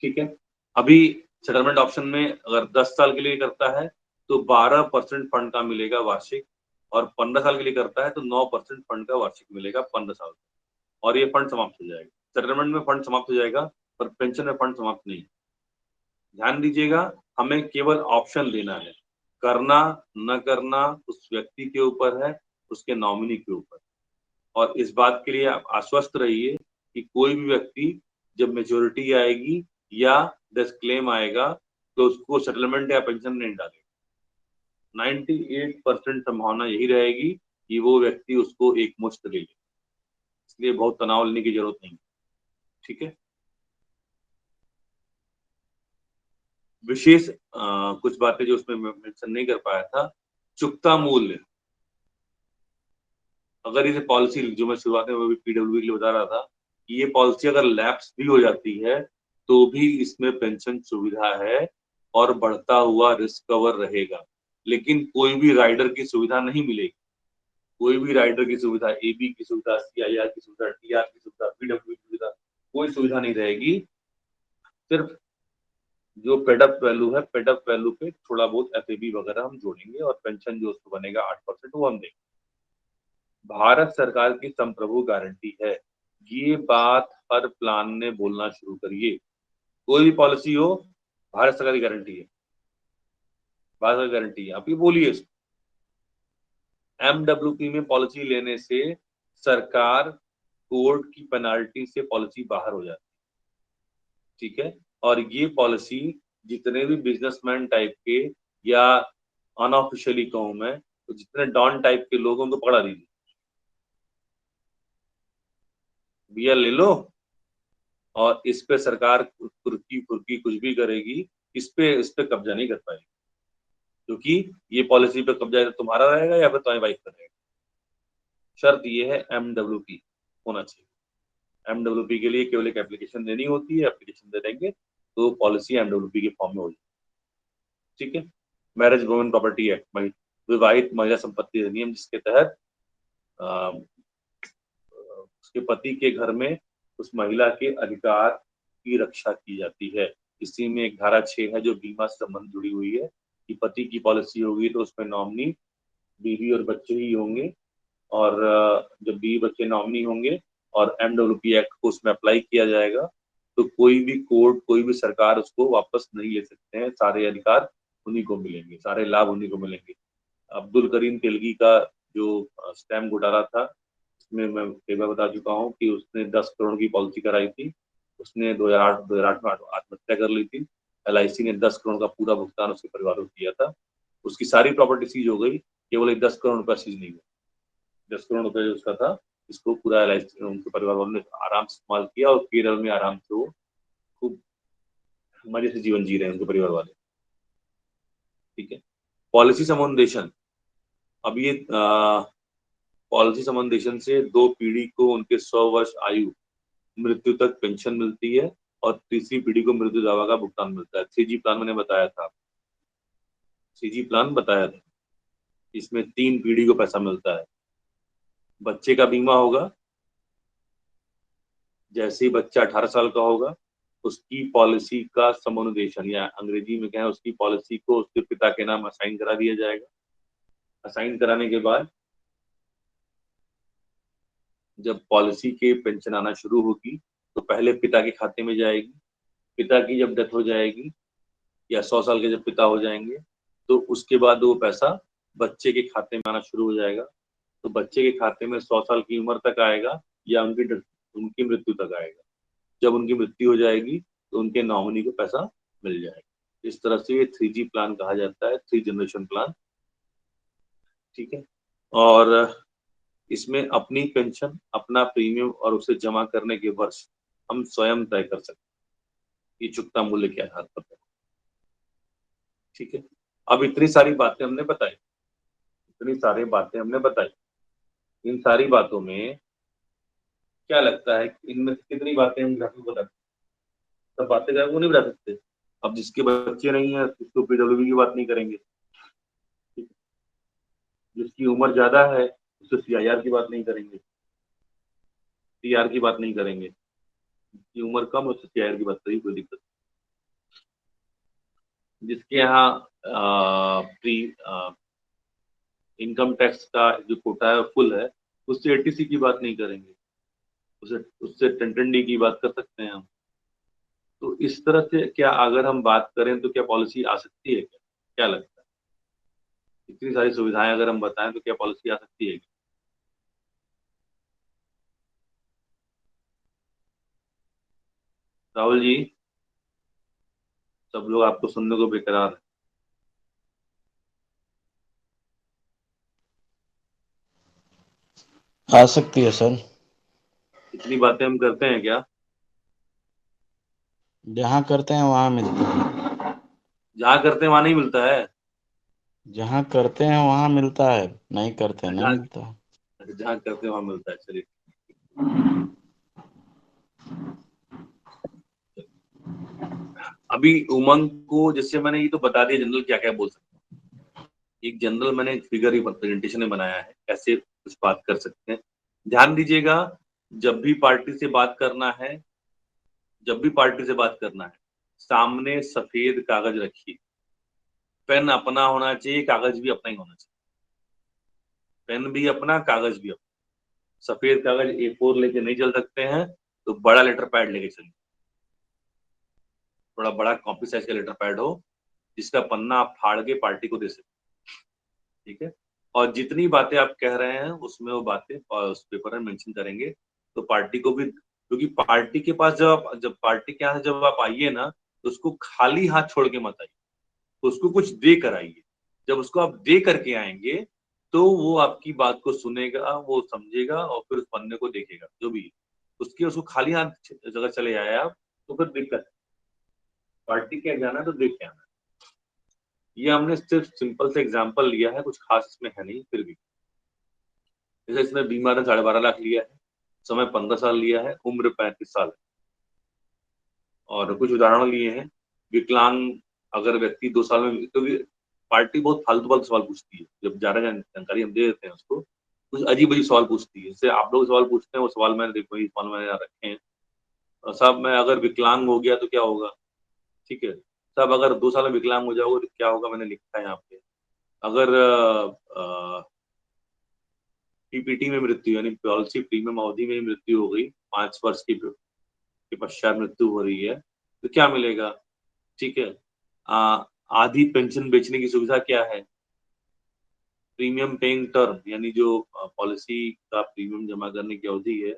ठीक है। अभी सेटलमेंट ऑप्शन में अगर 10 साल के लिए करता है तो 12% फंड का मिलेगा वार्षिक, और 15 साल के लिए करता है तो 9% फंड का वार्षिक मिलेगा 15 साल, और ये फंड समाप्त हो जाएगा। सेटलमेंट में फंड समाप्त हो जाएगा पर पेंशन में फंड समाप्त नहीं। ध्यान दीजिएगा, हमें केवल ऑप्शन देना है, करना न करना उस व्यक्ति के ऊपर है, उसके नॉमिनी के ऊपर। और इस बात के लिए आप आश्वस्त रहिए कि कोई भी व्यक्ति जब मेच्योरिटी आएगी या डिस्क्लेम आएगा तो उसको सेटलमेंट या पेंशन नहीं डालेगा। 98% संभावना यही रहेगी कि वो व्यक्ति उसको एक मुश्त ले ले, इसलिए बहुत तनाव लेने की जरूरत नहीं, ठीक है। विशेष कुछ बातें जो उसमें मेंशन नहीं कर पाया था, चुकता मूल्य। अगर इसे पॉलिसी जो मैं शुरुआत में PWB के लिए बता रहा था, कि ये पॉलिसी अगर लैप्स भी हो जाती है तो भी इसमें पेंशन सुविधा है और बढ़ता हुआ रिस्क कवर रहेगा, लेकिन कोई भी राइडर की सुविधा नहीं मिलेगी। कोई भी राइडर की सुविधा, AB की सुविधा, CIR की सुविधा, TR की सुविधा, PWB की सुविधा, कोई सुविधा नहीं रहेगी। सिर्फ जो पेडअप वैल्यू है, पेडअप वैल्यू पे थोड़ा बहुत एफएबी वगैरह हम जोड़ेंगे और पेंशन जो उसको बनेगा 8% वो हम देंगे। भारत सरकार की संप्रभु गारंटी है। ये बात हर प्लान ने बोलना शुरू करिए। कोई भी पॉलिसी हो, भारत सरकार की गारंटी है, भारत सरकार की गारंटी है, आप ये बोलिए। एमडब्ल्यूपी में पॉलिसी लेने से सरकार कोर्ट की पेनाल्टी से पॉलिसी बाहर हो जाती है, ठीक है। और ये पॉलिसी जितने भी बिजनेसमैन टाइप के या अनऑफिशियली कहूं मैं तो जितने डॉन टाइप के लोगों को पकड़ा दीजिए, भैया ले लो, और इस पे सरकार कुर्की फुर्की कुछ भी करेगी, इस पे कब्जा नहीं कर पाएगी, क्योंकि ये पॉलिसी पे कब्जा तुम्हारा रहेगा या फिर तुम्हारी वाइफ का रहेगा। शर्त ये है एमडब्ल्यूपी होना चाहिए। एमडब्ल्यूपी के लिए केवल एक एप्लीकेशन देनी होती है, एप्लीकेशन दे देंगे तो पॉलिसी एमडब्ल्यूपी के फॉर्म में हो जाएगी, ठीक है। मैरिज वुमेन प्रॉपर्टी एक्ट, विवाहित महिला संपत्ति अधिनियम, जिसके तहत उसके पति के घर में उस महिला के अधिकार की रक्षा की जाती है। इसी में एक धारा 6 है जो बीमा से संबंध जुड़ी हुई है कि पति की पॉलिसी होगी तो उसमें नॉमिनी बीवी और बच्चे ही होंगे, और जब बीवी बच्चे नॉमिनी होंगे और एमडब्ल्यूपी एक्ट को उसमें अप्लाई किया जाएगा तो कोई भी कोर्ट, कोई भी सरकार उसको वापस नहीं ले सकते हैं। सारे अधिकार उन्हीं को मिलेंगे, सारे लाभ उन्हीं को मिलेंगे। अब्दुल करीम तेलगी का जो स्टैम्प घोटाला था, उसमें मैं कई बार बता चुका हूँ कि उसने 10 करोड़ की पॉलिसी कराई थी, उसने 2008 में आत्महत्या कर ली थी। LIC ने 10 करोड़ का पूरा भुगतान उसके परिवार को किया था, उसकी सारी प्रॉपर्टी सीज हो गई, केवल एक 10 करोड़ रुपया सीज नहीं हुआ। 10 करोड़ रुपये जो उसका था, इसको पूरा LIC उनके परिवार वालों ने आराम से इस्तेमाल किया और केरल में आराम से वो खूब मजे से जीवन जी रहे हैं उनके परिवार वाले, ठीक है। पॉलिसी समोन्देशन, अब ये पॉलिसी समोन्देशन से 2 पीढ़ी को उनके 100 वर्ष आयु मृत्यु तक पेंशन मिलती है और तीसरी पीढ़ी को मृत्यु दावा का भुगतान मिलता है। 3G प्लान मैंने बताया था, 3G प्लान बताया था, इसमें 3 पीढ़ी को पैसा मिलता है। बच्चे का बीमा होगा, जैसे ही बच्चा 18 साल का होगा उसकी पॉलिसी का समोन्देशन या अंग्रेजी में कहें उसकी पॉलिसी को उसके पिता के नाम असाइन करा दिया जाएगा। असाइन कराने के बाद जब पॉलिसी के पेंशन आना शुरू होगी तो पहले पिता के खाते में जाएगी, पिता की जब डेथ हो जाएगी या 100 साल के जब पिता हो जाएंगे तो उसके बाद वो पैसा बच्चे के खाते में आना शुरू हो जाएगा। तो बच्चे के खाते में 100 साल की उम्र तक आएगा या उनकी मृत्यु तक आएगा। जब उनकी मृत्यु हो जाएगी तो उनके नॉमिनी को पैसा मिल जाएगा। इस तरह से ये 3G प्लान कहा जाता है, 3 जनरेशन प्लान, ठीक है। और इसमें अपनी पेंशन, अपना प्रीमियम और उसे जमा करने के वर्ष हम स्वयं तय कर सकते हैं, ये चुकता मूल्य के आधार पर, ठीक है। अब इतनी सारी बातें हमने बताई, इन सारी बातों में क्या लगता है इनमें कितनी बातें हम ग्राफिक बता सकते? सब बातें वो नहीं बता सकते। अब जिसके बच्चे नहीं है उसको PWB की बात नहीं करेंगे, जिसकी उम्र ज्यादा है उससे CIR की बात नहीं करेंगे, TR की बात नहीं करेंगे, जिसकी उम्र कम है उससे CIR की बात करेंगे, कोई दिक्कत। जिसके यहाँ प्री इनकम टैक्स का जो कोटा है फुल है उससे ATC की बात नहीं करेंगे, उससे 1010D की बात कर सकते हैं हम। तो इस तरह से क्या अगर हम बात करें तो क्या पॉलिसी आ सकती है? क्या लगता है? इतनी सारी सुविधाएं अगर हम बताएं तो क्या पॉलिसी आ सकती है? राहुल जी, सब लोग आपको सुनने को बेकरार है। आ सकती है सर। इतनी बातें हम करते हैं क्या? जहाँ करते हैं वहाँ मिलता है। जहाँ करते हैं वहां नहीं मिलता है? जहाँ करते हैं वहाँ मिलता है, नहीं करते नहीं मिलता। जहाँ करते हैं वहां मिलता है, चलिए। अभी उमंग को जैसे मैंने ये तो बता दिया जनरल क्या क्या बोल सकते हैं, एक जनरल मैंने फिगर ही प्रेजेंटेशन में बनाया है कैसे कुछ बात कर सकते हैं। ध्यान दीजिएगा, जब भी पार्टी से बात करना है सामने सफेद कागज रखिए, पेन अपना होना चाहिए, कागज भी अपना ही होना चाहिए, पेन भी अपना, कागज भी अपना। सफेद कागज A4 लेके नहीं चल सकते हैं तो बड़ा लेटर पैड लेके चलिए, थोड़ा बड़ा कॉपी साइज का लेटर पैड हो जिसका पन्ना आप फाड़ के पार्टी को दे सकते, ठीक है। और जितनी बातें आप कह रहे हैं उसमें वो बातें उस पेपर में मेंशन करेंगे, तो पार्टी को भी, क्योंकि पार्टी के पास जब पार्टी के यहाँ जब आप आइए ना, तो उसको खाली हाथ छोड़ के मत आइए, तो उसको कुछ दे कर आइए। जब उसको आप दे करके आएंगे तो वो आपकी बात को सुनेगा, वो समझेगा और फिर उस पन्ने को देखेगा, जो भी उसको खाली हाथ अगर चले आए आप तो फिर दिक्कत है। पार्टी के जाना तो देख के आना। ये हमने सिर्फ सिंपल से एग्जाम्पल लिया है, कुछ खास इसमें है नहीं, फिर भी जैसे इसमें बीमा ने 12.5 लाख लिया है, समय 15 साल लिया है, उम्र 35 साल है। और कुछ उदाहरण लिए हैं, विकलांग अगर व्यक्ति 2 साल में, क्योंकि पार्टी बहुत फालतू सवाल पूछती है, जब ज्यादा जानकारी हम दे देते हैं उसको, कुछ अजीब अजीब सवाल पूछती है। जैसे आप लोग सवाल पूछते हैं, वो सवाल मैंने देखो, ये सवाल मैंने यहाँ रखे हैं। साहब मैं अगर विकलांग हो गया तो क्या होगा, ठीक है। साहब अगर 2 साल में विकलांग हो जाओगे तो क्या होगा, मैंने लिखा है यहाँ पे। अगर पीपीटी में मृत्यु यानी पॉलिसी प्रीमियम अवधि में मृत्यु हो गई, 5 वर्ष के पश्चात मृत्यु हो रही है, तो क्या मिलेगा, ठीक है। आधी पेंशन बेचने की सुविधा क्या है, प्रीमियम पेइंग टर्म यानी जो पॉलिसी का प्रीमियम जमा करने की अवधि है,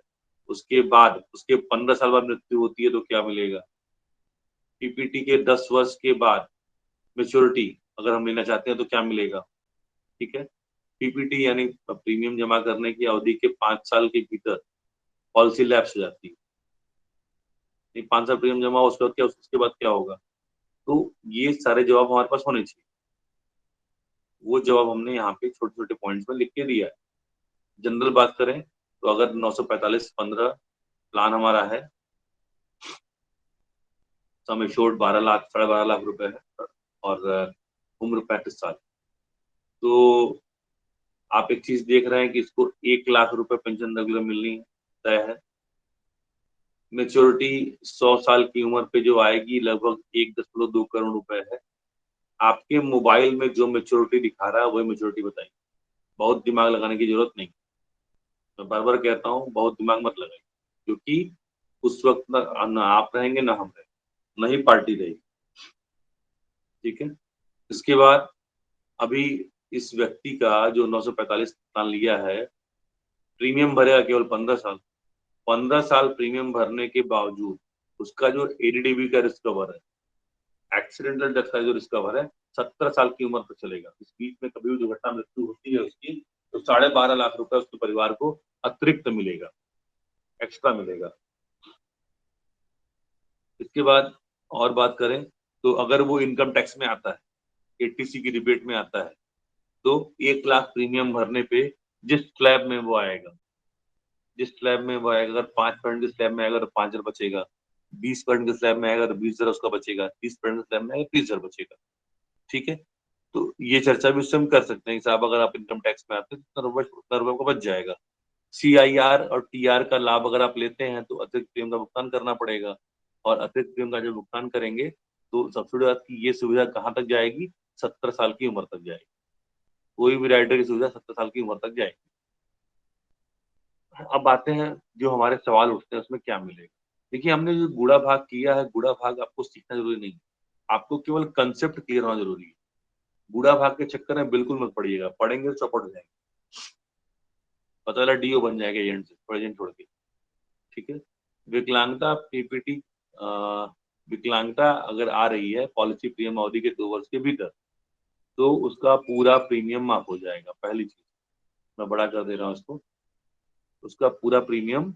उसके बाद उसके 15 साल बाद मृत्यु होती है तो क्या मिलेगा, पीपीटी के 10 वर्ष के बाद मेच्योरिटी अगर हम लेना चाहते हैं तो क्या मिलेगा, ठीक है। पीपीटी यानी प्रीमियम जमा करने की अवधि के 5 साल के भीतर पॉलिसी लैप्स हो जाती है, 5 साल प्रीमियम जमा उसके बाद क्या, उसके बाद क्या होगा। तो ये सारे जवाब हमारे पास होने चाहिए, वो जवाब हमने यहाँ पे छोटे छोटे पॉइंट्स में लिख के दिया है। जनरल बात करें तो अगर 945-15 प्लान हमारा है, सम एश्योर्ड 12 लाख 12.5 लाख रुपए है और उम्र 35 साल, तो आप एक चीज देख रहे हैं कि इसको 1 लाख रुपए पेंशन रेगुलर मिलनी तय है। मेच्योरिटी 100 साल की उम्र पे जो आएगी लगभग 1.2 करोड़ रुपए है। आपके मोबाइल में जो मेच्योरिटी दिखा रहा है वही मेच्योरिटी बताइए, बहुत दिमाग लगाने की जरूरत नहीं। मैं बार बार कहता हूँ बहुत दिमाग मत लगाइए, क्योंकि उस वक्त न आप रहेंगे ना हम रहेंगे, न ही पार्टी रहेगी, ठीक है। इसके बाद अभी इस व्यक्ति का जो 945 प्लान लिया है, प्रीमियम भरेगा केवल 15 साल। 15 साल प्रीमियम भरने के बावजूद उसका जो एडीडीबी का रिस्क कवर है, एक्सीडेंटल डेथ का जो रिस्क कवर है, 17 साल की उम्र तक चलेगा। इस बीच में कभी भी दुर्घटना मृत्यु होती है उसकी, तो 12.5 लाख रुपए उसके परिवार को अतिरिक्त मिलेगा, एक्स्ट्रा मिलेगा। इसके बाद और बात करें तो अगर वो इनकम टैक्स में आता है, एटीसी की रिबेट में आता है, तो 1 लाख प्रीमियम भरने पे जिस स्लैब में वो आएगा, अगर 5% के स्लैब में आएगा तो 5,000 बचेगा, 20% के स्लैब में आएगा तो 20,000 उसका बचेगा, 30% के स्लैब में आएगा 30,000 बचेगा, ठीक है। तो ये चर्चा भी उससे हम कर सकते हैं, साहब अगर आप इनकम टैक्स में आते हैं तो उतना रुपये को बच जाएगा। CIR और TR का लाभ अगर आप लेते हैं तो अतिरिक्त प्रीमियम का भुगतान करना पड़ेगा, और अतिरिक्त प्रीमियम का जब भुगतान करेंगे तो सब्सिडी की ये सुविधा कहाँ तक जाएगी, 70 साल की उम्र तक जाएगी। कोई भी राइडर की सुविधा 70 साल की उम्र तक जाएगी। अब आते हैं जो हमारे सवाल उठते हैं उसमें क्या मिलेगा। देखिए हमने जो गुड़ा भाग किया है, गुड़ा भाग आपको सीखना जरूरी नहीं है, आपको केवल कंसेप्ट क्लियर होना जरूरी है। गुड़ा भाग के चक्कर में बिल्कुल मत पड़िएगा, पढ़ेंगे तो चौपट हो जाएंगे, पता चला डीओ बन जाएगा एजेंट से, एजेंट छोड़ के, ठीक है। विकलांगता पीपीटी, विकलांगता अगर आ रही है पॉलिसी प्रीमियम अवधि के 2 वर्ष के भीतर, तो उसका पूरा प्रीमियम माफ हो जाएगा। पहली चीज मैं बड़ा कर दे रहा हूँ इसको, उसका पूरा प्रीमियम,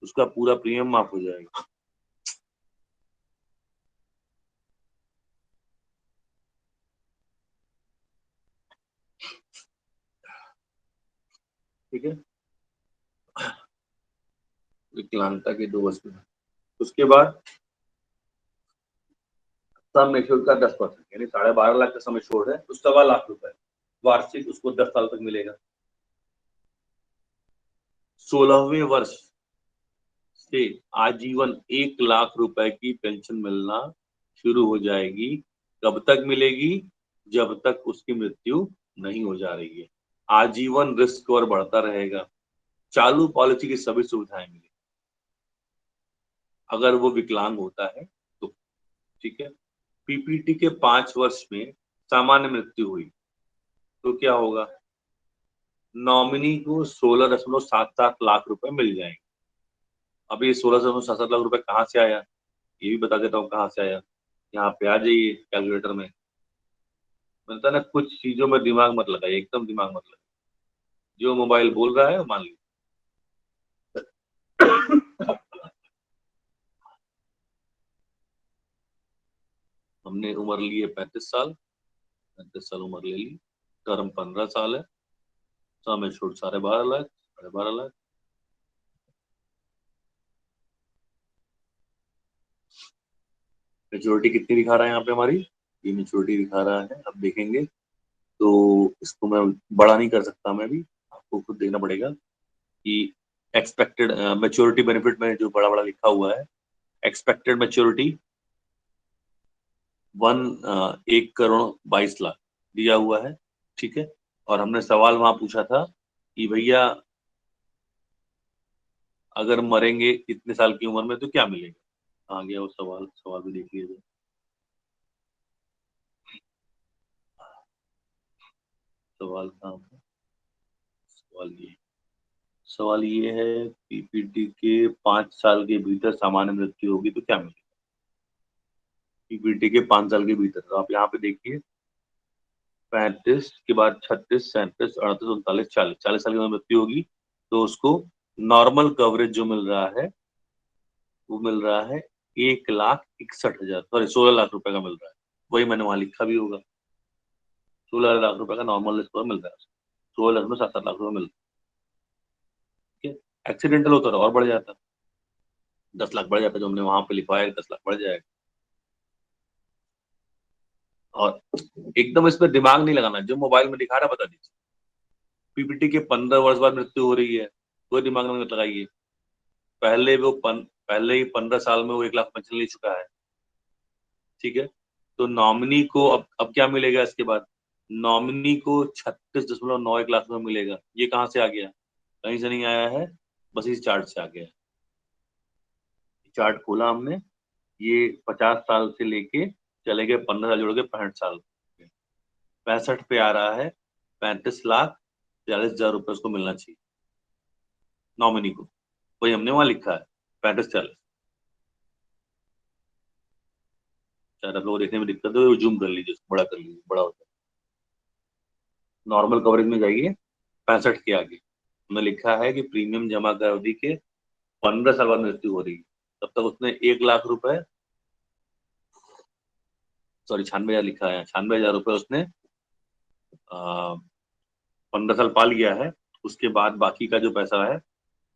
उसका पूरा प्रीमियम माफ हो जाएगा। ठीक है, विकलांगता के 2 वर्ष में। उसके बाद सम एश्योर्ड का 10%, यानी 12.5 लाख का सम एश्योर्ड है तो 1.25 लाख रुपए वार्षिक उसको 10 साल तक मिलेगा। 16वें वर्ष से आजीवन 1 लाख रुपए की पेंशन मिलना शुरू हो जाएगी। कब तक मिलेगी? जब तक उसकी मृत्यु नहीं हो जा रही है। आजीवन रिस्क कवर बढ़ता रहेगा। चालू पॉलिसी की सभी सुविधाएं मिलेगी। अगर वो विकलांग होता है तो ठीक है। पीपीटी के 5 वर्ष में सामान्य मृत्यु हुई तो क्या होगा? नॉमिनी को 16.77 लाख रुपए मिल जाएंगे। अब ये 16.77 लाख रुपए कहाँ से आया, ये भी बता देता हूँ कहाँ से आया। यहाँ पे आ जाइए कैलकुलेटर में। मिलता ना, कुछ चीजों में दिमाग मत लगाइए, एकदम दिमाग मत लगाइए। जो मोबाइल बोल रहा है मान लीजिए। हमने उम्र ली है 35 साल, 35 साल उम्र ले ली। टर्म 15 साल है। समय छूट 12.5 लाख, 12.5 लाख। मेच्योरिटी कितनी दिखा रहा है यहाँ पे हमारी? ये मेच्योरिटी दिखा रहा है, अब देखेंगे तो इसको मैं बड़ा नहीं कर सकता, मैं भी आपको खुद देखना पड़ेगा कि एक्सपेक्टेड मेच्योरिटी बेनिफिट में जो बड़ा बड़ा लिखा हुआ है, एक्सपेक्टेड मेच्योरिटी 1,22,00,000 दिया हुआ है, ठीक है। और हमने सवाल वहां पूछा था कि भैया अगर मरेंगे इतने साल की उम्र में तो क्या मिलेगा? कहाँ गया वो सवाल? सवाल भी देख लीजिए। सवाल कहाँ था? सवाल ये है, पीपीटी के 5 साल के भीतर सामान्य मृत्यु होगी तो क्या मिलेगा? पीपीटी के 5 साल के भीतर तो आप यहाँ पे देखिए, 35 के बाद 36, 37, 38, 39, 40, 40 साल की उम्र में मृत्यु होगी तो उसको नॉर्मल कवरेज जो मिल रहा है वो मिल रहा है 1,61,000, सॉरी 16 लाख रुपए का मिल रहा है। वही मैंने वहां लिखा भी होगा, 16 लाख रुपए का नॉर्मल स्कोर मिल रहा है। 16 लाख में 7 लाख रुपए मिल रहा है, ठीक है। एक्सीडेंटल होता तो और बढ़ जाता, 10 लाख बढ़ जाता, जो हमने वहां पे लिखवाया 10 लाख बढ़ जाएगा। और एकदम इस पर दिमाग नहीं लगाना, जो मोबाइल में दिखा रहा बता दीजिए। पीपीटी के 15 वर्ष बाद मृत्यु हो रही है, कोई दिमाग में मत लगाइए। पहले ही 15 साल में वो 1 लाख पेंशन ले चुका है, ठीक है। तो नॉमिनी को अब क्या मिलेगा इसके बाद? नॉमिनी को 36.91 लाख में मिलेगा। ये कहाँ से आ गया? कहीं से नहीं आया है, बस इस चार्ट से आ गया। चार्ट खोला हमने, ये 50 साल से लेके चले गए 15 साल जोड़ के 65 साल, 65 पे आ रहा है 35,40,00,000 रुपए उसको मिलना चाहिए नॉमिनी को। वही हमने वहां लिखा है 35-40। शायद आप लोग देखने में दिक्कत हो, जूम कर लीजिए, बड़ा कर लीजिए, बड़ा होता है। नॉर्मल कवरेज में जाइए, 65 के आगे हमने लिखा है कि प्रीमियम जमा कर अवधि के 15 साल बाद मृत्यु हो रही है, तब तक उसने 1 लाख रुपए, सॉरी 96,000 लिखा है, 96,000 रुपए उसने 15 साल पा लिया है। उसके बाद बाकी का जो पैसा है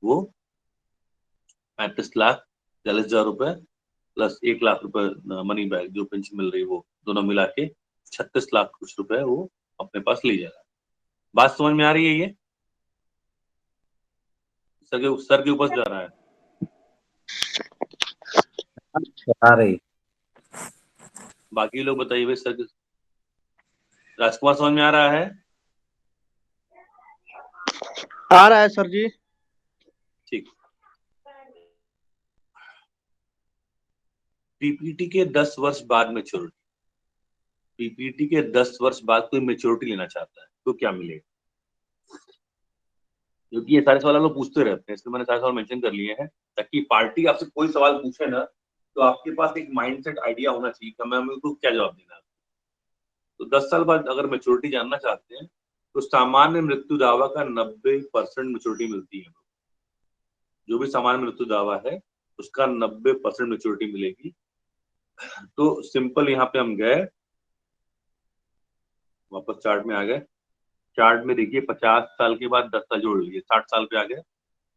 वो 35,40,00,000 रुपए प्लस 1 लाख रुपए मनी बैक जो पेंशन मिल रही है, वो दोनों मिला के 36 लाख कुछ रुपए वो अपने पास ले जाएगा। बात समझ में आ रही है? ये सर के ऊपर जा रहा है। आ रही। बाकी लोग बताइए भाई, सर राजकुमार समझ में आ रहा है? आ रहा है सर जी। ठीक। पीपीटी के 10 वर्ष बाद मेच्योरिटी, पीपीटी के 10 वर्ष बाद कोई मेच्योरिटी लेना चाहता है तो क्या मिलेगा? क्योंकि ये सारे सवाल लोग पूछते रहते हैं, इसलिए मैंने सारे सवाल मेंशन कर लिए हैं, ताकि पार्टी आपसे कोई सवाल पूछे ना तो आपके पास एक माइंडसेट आइडिया होना चाहिए कि हमें उनको क्या जवाब देना है। तो 10 साल बाद अगर मेच्योरिटी जानना चाहते हैं तो सामान्य मृत्यु दावा का 90% मेच्योरिटी मिलती है। जो भी सामान्य मृत्यु दावा है उसका 90% मेच्योरिटी मिलेगी। तो सिंपल यहाँ पे हम गए, वापस चार्ट में आ गए। चार्ट में देखिए 50 साल के बाद 10 साल जोड़ लीजिए, 60 साल पे आ गए।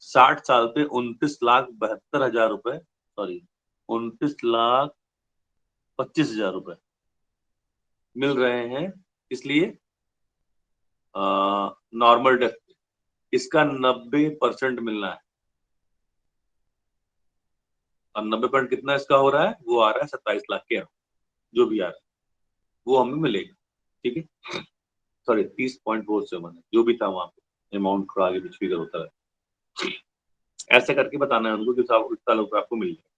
60 साल पे 29,72,000 रुपए, सॉरी 29,25,000 रुपए मिल रहे हैं। इसलिए नॉर्मल डेथ, इसका 90% मिलना है। और 90% कितना इसका हो रहा है, वो आ रहा है 27 लाख के अराउंड, जो भी आ रहा है वो हमें मिलेगा। ठीक है, सॉरी 30.47 है, जो भी था वहां पे अमाउंट थोड़ा आगे पीछे फिगर होता है। ऐसे करके बताना है उनको कि साहब इतना रुपये आपको मिल जाए,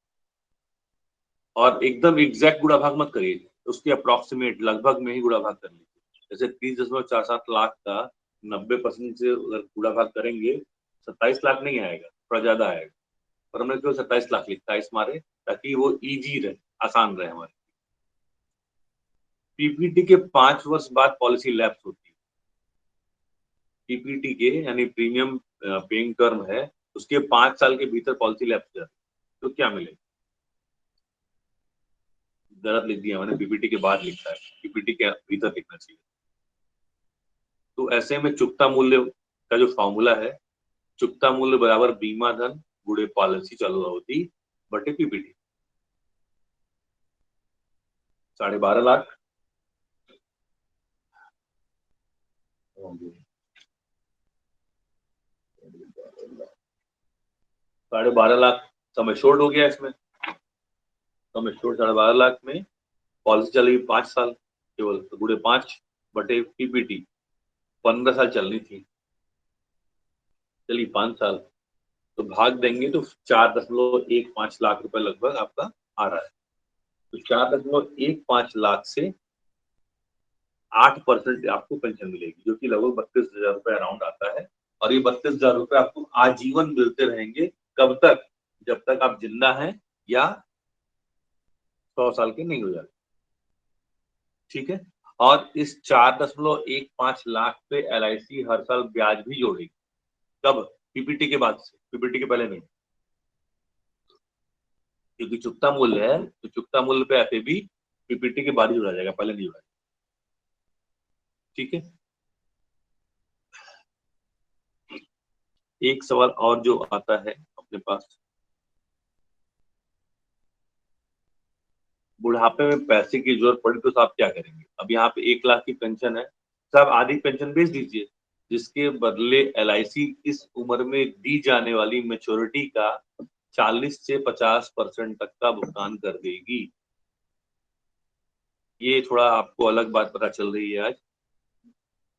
और एकदम एग्जैक्ट गुड़ा भाग मत करिए, उसके अप्रोक्सीमेट लगभग में ही गुड़ा भाग कर लीजिए। जैसे 30.47 लाख का 90% से अगर गुड़ा भाग करेंगे 27 लाख नहीं आएगा, थोड़ा ज्यादा आएगा, पर हमने क्यों 27 लाख लिखा है इस मारे, ताकि वो इजी रहे, आसान रहे हमारे। पीपीटी के 5 वर्ष बाद पॉलिसी लैप्स होती है। पीपीटी के यानी प्रीमियम पेइंग टर्म है, उसके 5 साल के भीतर पॉलिसी लैप्स जाती है, तो क्या मिलेगा? गलत लिख दिया मैंने, पीपीटी के बाद लिखा है, पीपीटी के भीतर लिखना चाहिए। तो ऐसे में चुकता मूल्य का जो फॉर्मूला है, चुकता मूल्य बराबर बीमा धन गुणे पॉलिसी चालू अवधि बटे पीपीटी। 12.5 लाख 12.5 लाख समय शोर्ट हो गया इसमें, समय शोर्ट 12.5 लाख में पॉलिसी चलेगी 5 साल केवल, तो गुणे 5 बटे पीपीटी 15 साल चलनी थी, चलिए 5 साल, तो भाग देंगे तो 4.15 लाख रुपए लगभग आपका आ रहा है। तो 4.15 लाख से 8% आपको पेंशन मिलेगी, जो कि लगभग 32,000 रुपए अराउंड आता है। और ये 32,000 रुपए आपको आजीवन मिलते रहेंगे, कब तक? जब तक आप जिंदा हैं या 100 साल के नहीं हो जाते। ठीक है, और इस 4.15 लाख पे LIC हर साल ब्याज भी जोड़ेगी। कब? पीपीटी के बाद से, पीपीटी के पहले नहीं, क्योंकि चुकता मूल्य है, तो चुकता मूल्य पे ऐसे भी पीपीटी के बाद ही जोड़ा जाएगा, पहले नहीं जोड़ा जाएगा। ठीक है, एक सवाल और जो आता है अपने पास, बुढ़ापे में पैसे की जरूरत पड़ी तो साहब क्या करेंगे? अब यहाँ पे 1 लाख की पेंशन है, साहब आधी पेंशन बेच दीजिए, जिसके बदले LIC इस उम्र में दी जाने वाली मेच्योरिटी का 40 से 50% तक का भुगतान कर देगी। ये थोड़ा आपको अलग बात पता चल रही है आज।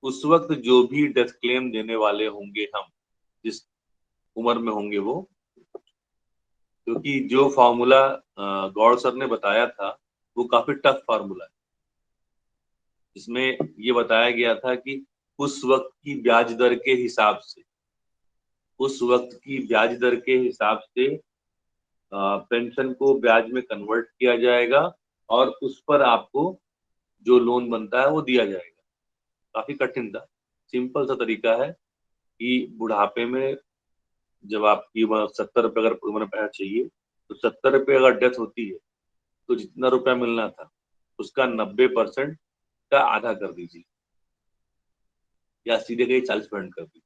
उस वक्त जो भी डेथ क्लेम देने वाले होंगे, हम जिस उम्र में होंगे वो, क्योंकि जो फॉर्मूला गौड़ सर ने बताया था वो काफी टफ फार्मूला है। इसमें ये बताया गया था कि उस वक्त की ब्याज दर के हिसाब से, उस वक्त की ब्याज दर के हिसाब से पेंशन को ब्याज में कन्वर्ट किया जाएगा और उस पर आपको जो लोन बनता है वो दिया जाएगा। काफी कठिन था, सिंपल सा तरीका है कि बुढ़ापे में जब आपकी 70 रुपये अगर उम्र पैसा चाहिए, तो 70 रुपये अगर डेथ होती है तो जितना रुपया मिलना था उसका 90% का आधा कर दीजिए, या सीधे कहीं 40% कर दीजिए,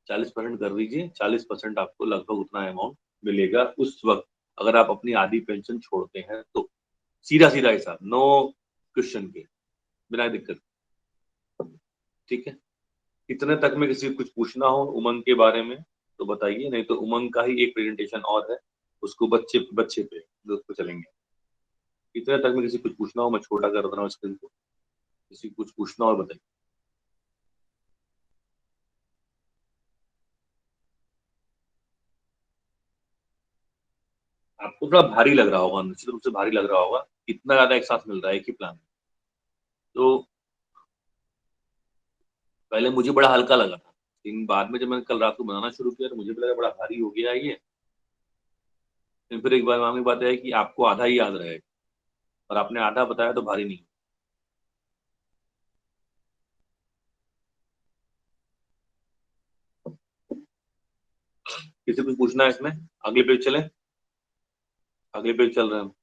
40% कर दीजिए, 40% आपको लगभग उतना अमाउंट मिलेगा उस वक्त, अगर आप अपनी आधी पेंशन छोड़ते हैं तो। सीधा सीधा हिसाब, नो क्वेश्चन के, बिना दिक्कत। ठीक है, इतने तक में किसी को कुछ पूछना हो उमंग के बारे में तो बताइए, नहीं तो उमंग का ही एक प्रेजेंटेशन और है, उसको बच्चे पे उस पर चलेंगे। इतने तक में किसी कुछ पूछना हो, मैं छोटा कर रहा हूँ स्क्रीन को, किसी कुछ पूछना और बताइए। आपको थोड़ा भारी लग रहा होगा, निश्चित रूप से भारी लग रहा होगा, इतना ज्यादा एक साथ मिल रहा है एक ही प्लान में। तो पहले मुझे बड़ा हल्का लगा था, लेकिन बाद में जब मैंने कल रात को बनाना शुरू किया तो मुझे भी लगा बड़ा भारी हो गया ये। फिर एक बार मामूली बात है कि आपको आधा ही याद रहेगा, और आपने आधा बताया तो भारी नहीं। किसी कुछ पूछना है इसमें? अगले पेज चले, अगले पेज चल रहे हैं हम।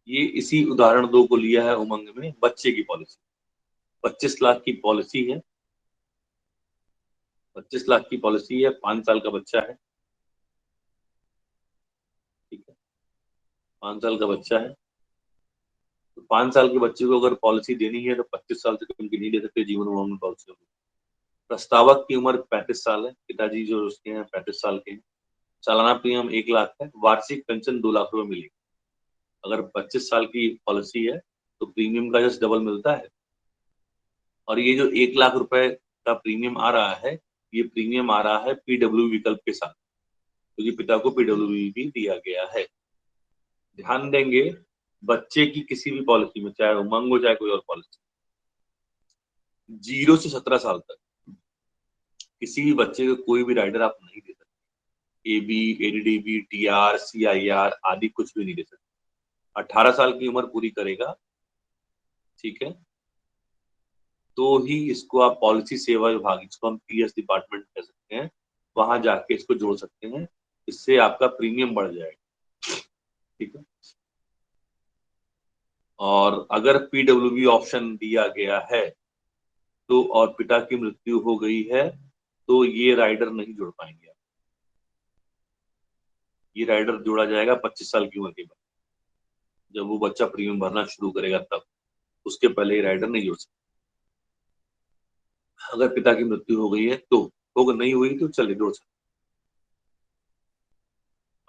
ये इसी उदाहरण 2 को लिया है उमंग में, बच्चे की पॉलिसी। 25 लाख की पॉलिसी है, 25 लाख की पॉलिसी है, 5 साल का बच्चा है। ठीक है, 5 साल का बच्चा है, तो 5 साल के बच्चे को अगर पॉलिसी देनी है तो 25 साल से कम की नहीं दे सकते, जीवन उमंग में पॉलिसी होगी। प्रस्तावक की उम्र 35 साल है, पिताजी जो उसके हैं 35 साल के हैं। सालाना प्रीमियम 1 लाख है, वार्षिक पेंशन 2 लाख रुपए मिलेगी। अगर 25 साल की पॉलिसी है तो प्रीमियम का जस्ट डबल मिलता है। और ये जो 1 लाख रुपए का प्रीमियम आ रहा है, ये प्रीमियम आ रहा है पीडब्ल्यू विकल्प के साथ, क्योंकि पिता को पीडब्ल्यू भी दिया गया है। ध्यान देंगे, बच्चे की किसी भी पॉलिसी में, चाहे उमंग हो चाहे कोई और पॉलिसी, 0 से 17 साल तक किसी भी बच्चे को कोई भी राइडर आप नहीं दे सकते। एबी, एडीडीबी, टीआर, सीआईआर आदि कुछ भी नहीं दे सकते। 18 साल की उम्र पूरी करेगा, ठीक है, तो ही इसको आप पॉलिसी सेवा विभाग, जिसको हम पीएस डिपार्टमेंट कह सकते हैं, वहां जाके इसको जोड़ सकते हैं। इससे आपका प्रीमियम बढ़ जाएगा, ठीक है। और अगर पीडब्ल्यूबी ऑप्शन दिया गया है तो और पिता की मृत्यु हो गई है तो ये राइडर नहीं जोड़ पाएंगे आप। ये राइडर जोड़ा जाएगा 25 साल की उम्र के बाद, जब वो बच्चा प्रीमियम भरना शुरू करेगा तब। उसके पहले ये राइडर नहीं जोड़ सकते। अगर पिता की मृत्यु हो गई है तो, अगर नहीं हुई तो चलिए जोड़ सकते।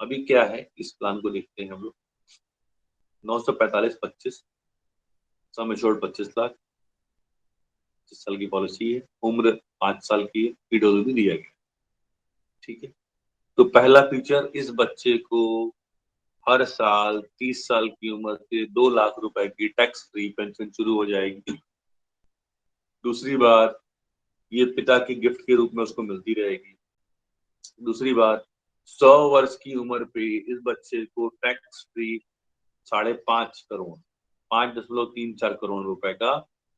अभी क्या है, इस प्लान को देखते हैं हम लोग। 945-25, सम एश्योर्ड 25 लाख, 25 साल की पॉलिसी है, उम्र 5 साल की है, पीडब्ल्यूबी दिया गया, ठीक है। तो पहला फीचर, इस बच्चे को हर साल 30 साल की उम्र से 2 लाख रुपए की टैक्स फ्री पेंशन शुरू हो जाएगी। दूसरी बात, ये पिता की गिफ्ट के रूप में उसको मिलती रहेगी। दूसरी बात, 100 वर्ष की उम्र पे इस बच्चे को टैक्स फ्री 5.5 करोड़, 5.34 करोड़ रुपए का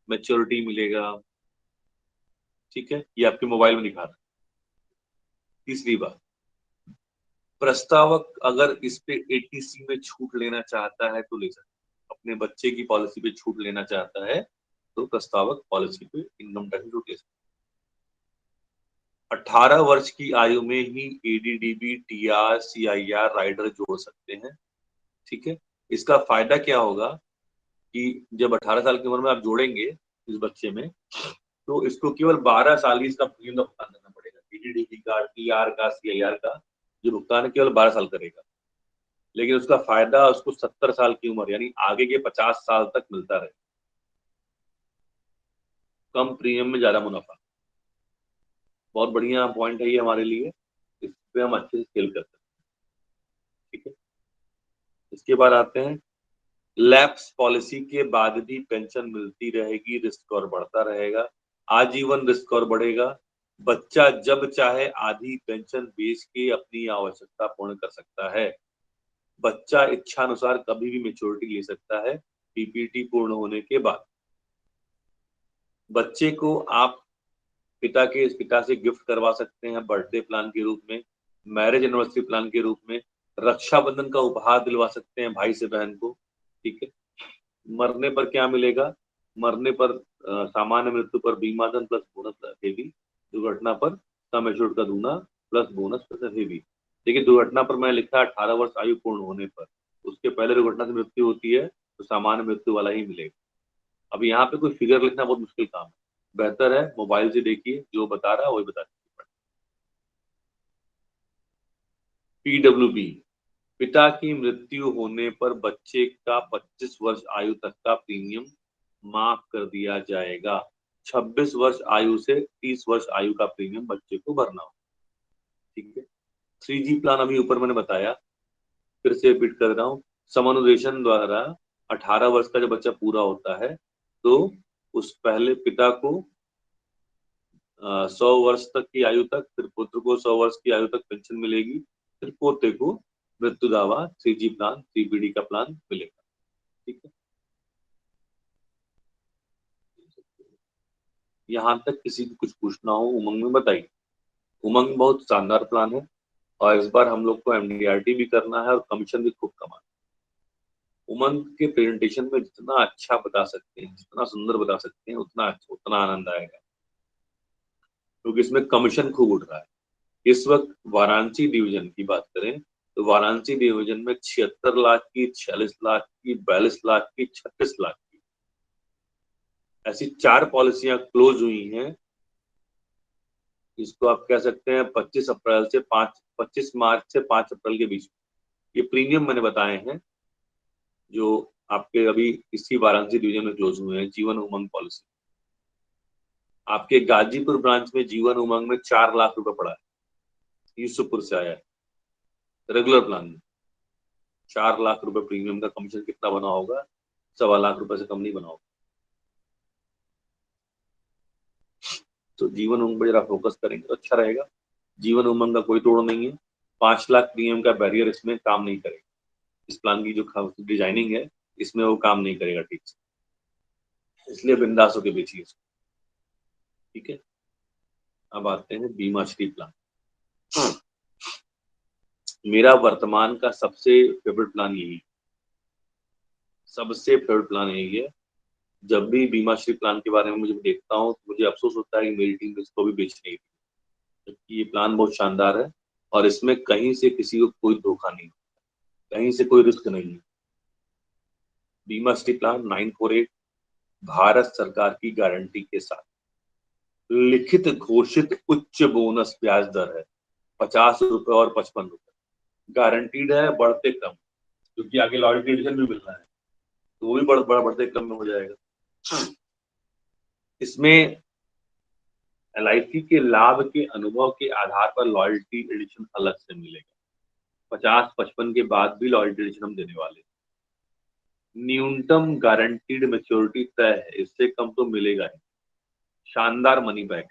मैच्योरिटी मिलेगा, ठीक है। ये आपके मोबाइल में दिखा रहा है। तीसरी बात, प्रस्तावक अगर इस पे एटीसी में छूट लेना चाहता है तो ले सकता है। अपने बच्चे की पॉलिसी पे छूट लेना चाहता है तो प्रस्तावक पॉलिसी पे इनकम टैक्स छूट ले सकता है। 18 वर्ष की आयु में ही एडीडीबी, टीआर, सीआईआर राइडर जोड़ सकते हैं, ठीक है। इसका फायदा क्या होगा कि जब 18 साल की उम्र में आप जोड़ेंगे इस बच्चे में, तो इसको केवल 12 साल ही इसका प्रीमियम भुगतान करना पड़ेगा। एडीडीबी का, टीआर का, सीआईआर का जो भुगतान है केवल 12 साल करेगा। लेकिन उसका फायदा उसको 70 साल की उम्र यानी आगे के 50 साल तक मिलता रहे। कम प्रीमियम में ज्यादा मुनाफा, बहुत बढ़िया पॉइंट है ये हमारे लिए। इस पे हम अच्छे से स्केल कर सकते हैं, ठीक है। इसके बाद आते हैं, लैप्स पॉलिसी के बाद भी पेंशन मिलती रहेगी, रिस्क और बढ़ता रहेगा। आजीवन रिस्क और बढ़ेगा। बच्चा जब चाहे आधी पेंशन बेच के अपनी आवश्यकता पूर्ण कर सकता है। बच्चा इच्छानुसार कभी भी मैच्योरिटी ले सकता है पीपीटी पूर्ण होने के बाद। बच्चे को आप पिता से गिफ्ट करवा सकते हैं बर्थडे प्लान के रूप में, मैरिज एनिवर्सरी प्लान के रूप में, रक्षाबंधन का उपहार दिलवा सकते हैं भाई से बहन को, ठीक है। मरने पर क्या मिलेगा? मरने पर सामान्य मृत्यु पर बीमा धन प्लस बोनस हेवी, दुर्घटना पर सम एश्योर्ड का दूना प्लस बोनस प्लस हेवी। देखिए, दुर्घटना पर मैं लिखा 18 वर्ष आयु पूर्ण होने पर, उसके पहले दुर्घटना से मृत्यु होती है तो सामान्य मृत्यु वाला ही मिलेगा। अब यहाँ पे कोई फिगर लिखना बहुत मुश्किल काम है, बेहतर है मोबाइल से देखिए, जो बता रहा है वही बता दीजिए। पीडब्ल्यूबी, पिता की मृत्यु होने पर बच्चे का 25 वर्ष आयु तक का प्रीमियम माफ कर दिया जाएगा। 26 वर्ष आयु से 30 वर्ष आयु का प्रीमियम बच्चे को भरना होगा, ठीक है। 3G प्लान अभी ऊपर मैंने बताया, फिर से रिपीट कर रहा हूँ। समानुदेशन द्वारा 18 वर्ष का जब बच्चा पूरा होता है तो उस पहले पिता को 100 वर्ष तक की आयु तक, फिर पुत्र को 100 वर्ष की आयु तक पेंशन मिलेगी, फिर पोते को मृत्यु दावा 3G प्लान, 3PD का प्लान मिलेगा, ठीक है। यहाँ तक किसी को कुछ पूछना हो उमंग में बताइए। उमंग बहुत शानदार प्लान है और इस बार हम लोग को MDRT भी करना है और कमीशन भी खूब कमाना है। उमंग के प्रेजेंटेशन में जितना अच्छा बता सकते हैं, जितना सुंदर बता सकते हैं, उतना आनंद आएगा, क्योंकि इसमें कमीशन खूब उठ रहा है। इस वक्त वाराणसी डिवीजन की बात करें तो वाराणसी डिवीजन में 76 लाख की, 46 लाख की, 42 लाख की, 36 लाख की ऐसी 4 पॉलिसियां क्लोज हुई हैं इसको आप कह सकते हैं 25 मार्च से 5 अप्रैल के बीच में। ये प्रीमियम मैंने बताए हैं जो आपके अभी इसी वाराणसी डिवीजन में क्लोज हुए हैं। जीवन उमंग पॉलिसी आपके गाजीपुर ब्रांच में जीवन उमंग में 4 लाख रुपए पड़ा है, यूसुफपुर से आया है रेगुलर प्लान में। 4 लाख रुपए प्रीमियम का कमीशन कितना बना होगा? 1.25 लाख रुपए से कम नहीं बना होगा। तो जीवन उमंग पर जरा फोकस करेंगे तो अच्छा रहेगा। जीवन उमंग का कोई तोड़ नहीं है। 5 लाख प्रीमियम का बैरियर इसमें काम नहीं करेगा। इस प्लान की जो डिजाइनिंग है इसमें वो काम नहीं करेगा ठीक से, इसलिए बिंदास होकर बेचिए इसको। ठीक है, अब आते हैं बीमा श्री प्लान। मेरा वर्तमान का सबसे फेवरेट प्लान यही, सबसे फेवरेट प्लान यही है। जब भी बीमा श्री प्लान के बारे में मुझे देखता हूँ तो मुझे अफसोस होता है कि मेरी टीम इसको भी बेच नहीं थी, जबकि ये प्लान बहुत शानदार है और इसमें कहीं से किसी को कोई धोखा नहीं, कहीं से कोई रिस्क नहीं है। बीमा श्री प्लान 948 भारत सरकार की गारंटी के साथ लिखित घोषित उच्च बोनस ब्याज दर है 50 रुपए और 55 रुपए। गारंटीड है बढ़ते क्रम, क्योंकि आगे लॉयल्टी एडिशन भी मिलना है तो वो भी बढ़ते क्रम में हो जाएगा। इसमें LIC के लाभ के अनुभव के आधार पर लॉयल्टी एडिशन अलग से मिलेगा। 50-55 के बाद भी लॉयल्टी एडिशन हम देने वाले। न्यूनतम गारंटीड मेच्योरिटी तय है, इससे कम तो मिलेगा ही। शानदार मनी बैक,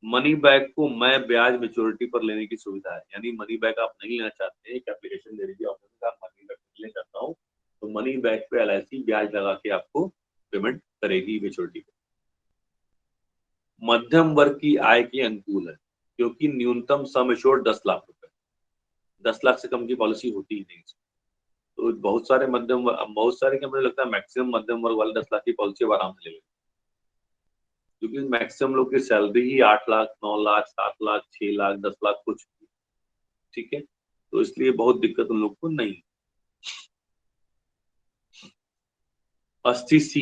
मनी बैक को मैं ब्याज मेच्योरिटी पर लेने की सुविधा है, यानी मनी बैक आप नहीं लेना चाहते, एक एप्लीकेशन दे दीजिए ऑफिस आप मनी बैक लेना चाहता हूँ तो मनी बैक पे LIC ब्याज लगा के आपको पेमेंट करेगी मेच्योरिटी पे। मध्यम वर्ग की आय के अनुकूल है, क्योंकि न्यूनतम सम एश्योर्ड 10 लाख रुपए, 10 लाख से कम की पॉलिसी होती ही नहीं। तो बहुत सारे क्या मुझे लगता है मैक्सिमम मध्यम वर्ग वाले 10 लाख की पॉलिसी आराम से ले लेंगे, क्योंकि मैक्सिमम लोग की सैलरी ही 8 लाख 9 लाख 7 लाख 6 लाख 10 लाख कुछ। ठीक है, तो इसलिए बहुत दिक्कत उन लोग को नहीं। 80C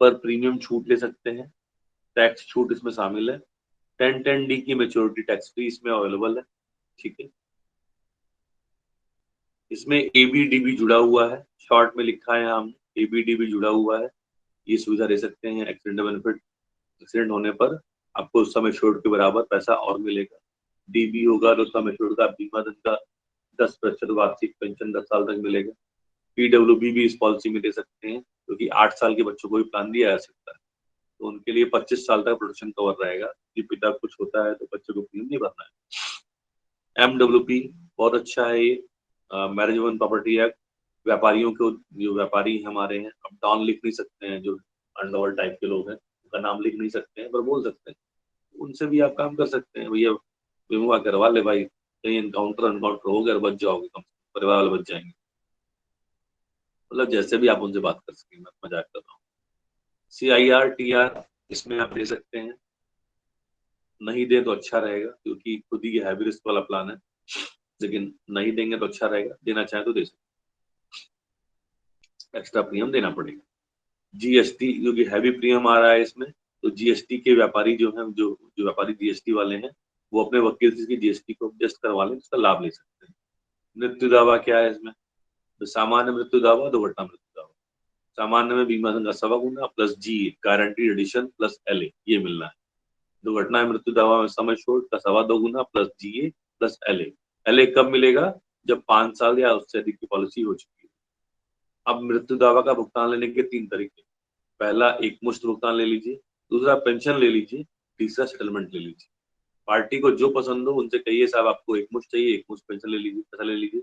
पर प्रीमियम छूट ले सकते हैं, टैक्स छूट इसमें शामिल है। 1010D की मेच्योरिटी टैक्स फ्री इसमें अवेलेबल है। ठीक है, इसमें ABDB जुड़ा हुआ है, शॉर्ट में लिखा है हमने ABDB जुड़ा हुआ है। ये सुविधा दे सकते हैं। एक्सीडेंट बेनिफिट, एक्सीडेंट होने पर आपको सम एश्योर्ड के बराबर पैसा और मिलेगा। DB होगा तो सम एश्योर्ड का बीमा धन का 10% वार्षिक पेंशन 10 साल तक मिलेगा। PWB भी इस पॉलिसी में दे सकते हैं, क्योंकि 8 साल के बच्चों को भी प्लान दिया जा सकता है, तो उनके लिए 25 साल तक प्रोटेक्शन कवर रहेगा कि पिता कुछ होता है तो बच्चे को प्रीमियम नहीं भरना है। MWP बहुत अच्छा है ये, मैरिज वुमन प्रॉपर्टी एक्ट। व्यापारियों को, जो व्यापारी हमारे हैं, अब डॉन लिख नहीं सकते हैं, जो अंडरवर्ल्ड टाइप के लोग हैं उनका नाम लिख नहीं सकते हैं पर बोल सकते हैं, उनसे भी आप काम कर सकते हैं। भैया बीमा करवा ले भाई, कहीं एनकाउंटर हो गया बच जाओगे, कम परिवार वाले बच जाएंगे। मतलब जैसे भी आप उनसे बात कर सकें, मैं मजाक कर रहा हूँ। CIR TR इसमें आप दे सकते हैं, नहीं दे तो अच्छा रहेगा, क्योंकि खुद ही हैवी रिस्क वाला प्लान है, लेकिन नहीं देंगे तो अच्छा रहेगा, देना चाहे तो दे सकते, एक्स्ट्रा प्रीमियम देना पड़ेगा। GST जो कि हैवी प्रीमियम आ रहा है इसमें, तो GST के व्यापारी जो हैं, जो व्यापारी GST वाले हैं, वो अपने वकील से GST को एडजस्ट करवा लें, उसका लाभ ले सकते हैं। मृत्यु दावा क्या है इसमें? तो सामान्य मृत्यु दावा, दुर्घटना मृत्यु दावा। सामान्य में बीमा धन का 1.25 गुना plus GA guarantee addition plus LA ये मिलना है। दुर्घटना मृत्यु दावा में सम एश्योर्ड का 2.25 गुना प्लस GA प्लस LA कब मिलेगा? जब 5 साल या उससे अधिक की पॉलिसी हो चुकी है। अब मृत्यु दावा का भुगतान लेने के 3 तरीके, पहला एक मुश्त भुगतान ले लीजिए, दूसरा पेंशन ले लीजिए, तीसरा सेटलमेंट ले लीजिए। पार्टी को जो पसंद हो उनसे कहिए साहब आपको एक मुश्त चाहिए, एक मुश्त पेंशन ले लीजिए, पैसा ले लीजिए।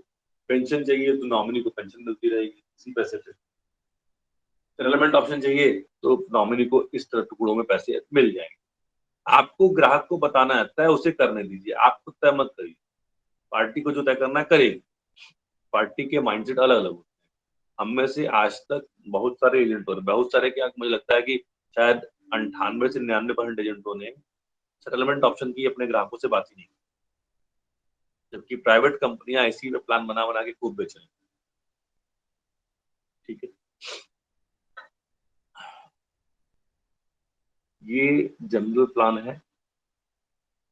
पेंशन चाहिए तो नॉमिनी को पेंशन मिलती रहेगी इसी पैसे से। सेटलमेंट ऑप्शन चाहिए तो नॉमिनी को इस तरह टुकड़ों में पैसे मिल जाएंगे। आपको ग्राहक को बताना है, तय उसे करने दीजिए, आप खुद तय मत करिए। पार्टी को जो तय करना है करेगी। पार्टी के माइंडसेट अलग अलग होते हैं। हम में से आज तक बहुत सारे एजेंटों ने, बहुत सारे क्या, मुझे लगता है कि शायद 98 से 99% एजेंटों ने सेटलमेंट ऑप्शन की अपने ग्राहकों से बात ही नहीं की, जबकि प्राइवेट कंपनियां ऐसी प्लान बना बना के खूब बेच रही। ठीक है, ये जनरल प्लान है।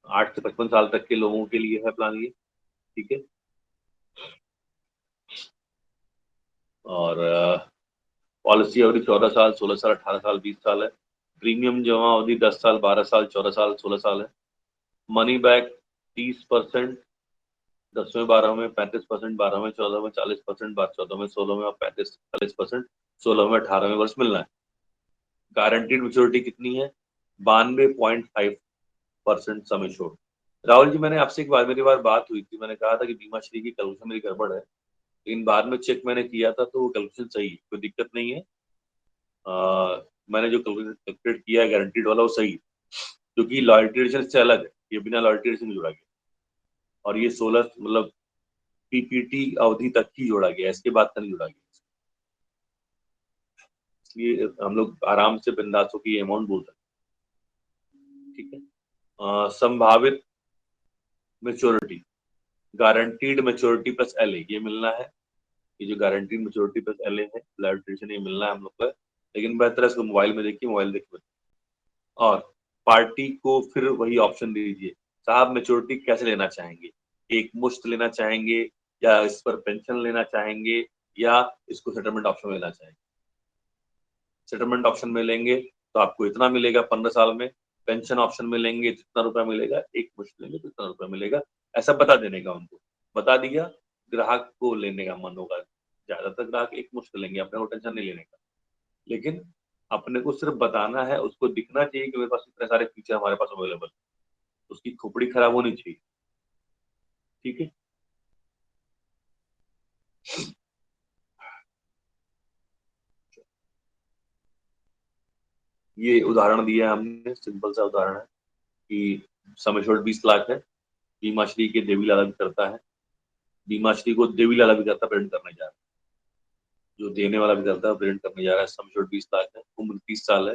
8 से 55 साल तक के लोगों के लिए है प्लान ये, ठीक है। और पॉलिसी अवधि 14 साल, 16 साल, 18 साल, 20 साल है। प्रीमियम जमा अवधि 10 साल, 12 साल, 14 साल, 16 साल है। मनी बैक 30%, 10वें 12 में, 35%, 12 में, 14 में, 40%, 14 में, 16 में और 40%, 16 में, 18वें वर्ष मिलना है। गारंटीड मेच्योरिटी कितनी है? 92.5% सम एश्योर्ड। राहुल जी, मैंने आपसे एक बार मेरी बात हुई थी, मैंने कहा था कि बीमा श्री की कैलकुलेशन मेरी गड़बड़ है, लेकिन बाद में चेक मैंने किया था तो वो कैलकुलेशन सही है, कोई दिक्कत नहीं है। मैंने जो कैलकुलेट किया है गारंटीड वाला वो सही है, क्योंकि लॉयल्टी एडिशन से अलग है, ये बिना लॉयल्टी एडिशन जोड़ा गया और ये 16 मतलब पीपीटी अवधि तक ही जोड़ा गया, इसके बाद तक नहीं जोड़ा गया। इसलिए हम लोग आराम से बिंदास होकर ये अमाउंट बोल सकते हैं, ठीक है। संभावित maturity, guaranteed maturity plus LA ये मिलना है। ये जो गारंटीड मेच्योरिटी प्लस एलए है, लॉयल्टी एडिशन, ये मिलना है हम लोग का, लेकिन बेहतर है इसको मोबाइल में देखिए, मोबाइल देखिए। और पार्टी को फिर वही ऑप्शन दीजिए, साहब मेच्योरिटी कैसे लेना चाहेंगे, एक मुश्त लेना चाहेंगे या इस पर पेंशन लेना चाहेंगे या इसको सेटलमेंट ऑप्शन लेना चाहेंगे। सेटलमेंट ऑप्शन में लेंगे तो आपको इतना मिलेगा 15 साल में, पेंशन ऑप्शन में लेंगे जितना रुपया मिलेगा, एक मुश्त लेंगे तो इतना रुपया मिलेगा, ऐसा बता देने का उनको। बता दिया, ग्राहक को लेने का मन होगा, ज्यादातर ग्राहक एक मुश्त लेंगे, अपने को टेंशन नहीं लेने का, लेकिन अपने को सिर्फ बताना है, उसको दिखना चाहिए कि मेरे पास इतने सारे फीचर हमारे पास अवेलेबल, उसकी खोपड़ी खराब होनी चाहिए, ठीक है। ये उदाहरण दिया हमने, सिंपल सा उदाहरण है कि सम एश्योर्ड 20 लाख है, बीमा श्री के देवी लाला भी करता है, बीमा श्री को देवी लाला भी करता, प्रिंट करने जा रहा है, जो देने वाला भी करता है प्रिंट करने जा रहा है। सम एश्योर्ड 20 लाख है, उम्र 30 साल है,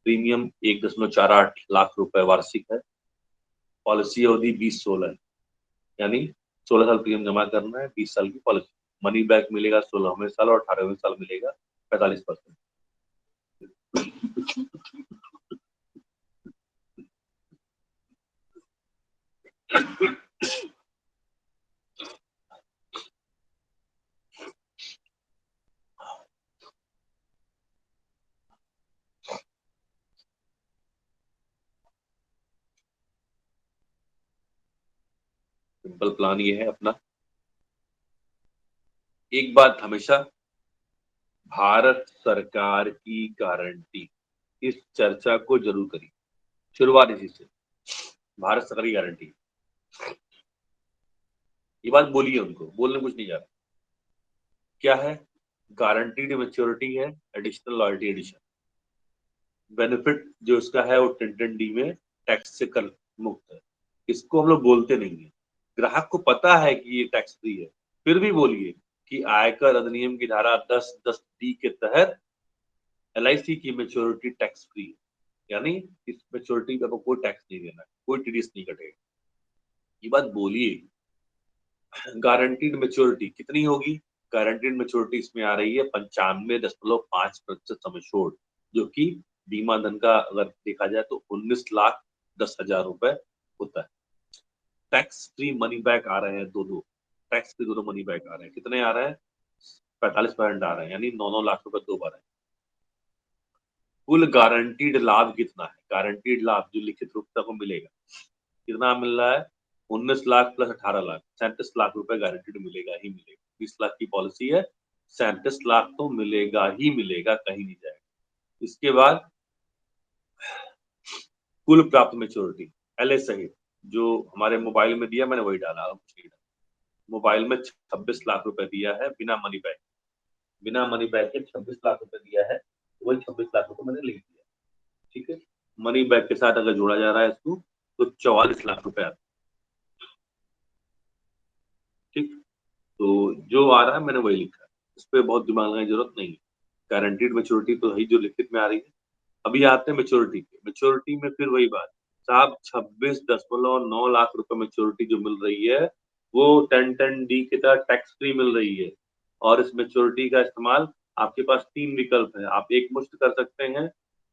प्रीमियम 1.48 लाख रुपए वार्षिक है, पॉलिसी अवधि 20-16 है, यानी 16 साल प्रीमियम जमा करना है, 20 साल की पॉलिसी। मनी बैक मिलेगा 16वें साल और 18वें साल मिलेगा 45%। सिंपल प्लान ये है अपना। एक बात हमेशा, भारत सरकार की गारंटी, इस चर्चा को जरूर करिए, शुरुआत इसी से, भारत सरकार की गारंटी, ये बात बोलिए उनको, बोलने कुछ नहीं जा रहा। क्या है? गारंटीड मेच्योरिटी है, एडिशनल लॉयल्टी एडिशन, बेनिफिट जो इसका है वो 10(10)D में टैक्स से कर मुक्त है। इसको हम लोग बोलते नहीं है, ग्राहक को पता है कि ये टैक्स फ्री है, फिर भी बोलिए कि आयकर अधिनियम की धारा 10(10)D के तहत LIC की मेच्योरिटी टैक्स फ्री है, यानी इस मेच्योरिटी का कोई टैक्स नहीं देना, कोई TDS नहीं कटेगा, ये बात बोलिए। गारंटीड मेच्योरिटी कितनी होगी? गारंटीड मेच्योरिटी इसमें आ रही है 95.5% सम एश्योर्ड, जो कि बीमा धन का अगर देखा जाए तो 19,10,000 रुपए होता है। टैक्स फ्री मनी बैक आ रहे हैं दो, टैक्स फ्री दोनों मनी बैक आ रहे हैं, कितने आ रहे हैं? 45% आ रहे हैं, यानी 9 लाख रुपए दो बार है। कुल गारंटीड लाभ कितना है? गारंटीड लाभ जो लिखित रूप को मिलेगा, कितना मिल रहा है? 19 लाख प्लस 18 लाख, 37 लाख रुपए गारंटीड मिलेगा ही मिलेगा। 20 लाख की पॉलिसी है, 37 लाख तो मिलेगा ही मिलेगा, कहीं नहीं जाएगा। इसके बाद कुल प्राप्त मेच्योरिटी LA सहित, जो हमारे मोबाइल में दिया मैंने वही डाला, मोबाइल में 26 लाख रुपए दिया है बिना मनी बैक, बिना मनी बैक के 26 लाख रुपए दिया है, वही 26 लाख रुपए मैंने लिख दिया, ठीक है। मनी बैक के साथ अगर जोड़ा जा रहा है इसको तो 44 लाख रुपए आता है, ठीक। तो जो आ रहा है मैंने वही लिखा है, इस पर बहुत दिमाग लगाने की जरूरत नहीं है। गारंटीड मेच्योरिटी तो है जो लिखित में आ रही है। अभी आते हैं मेच्योरिटी पे, मेच्योरिटी में फिर वही बात साहब, 26.9 लाख रुपए मेच्योरिटी जो मिल रही है वो 10(10)D के तहत टैक्स फ्री मिल रही है, और इस मेच्योरिटी का इस्तेमाल आपके पास 3 विकल्प है, आप एक मुश्त कर सकते हैं,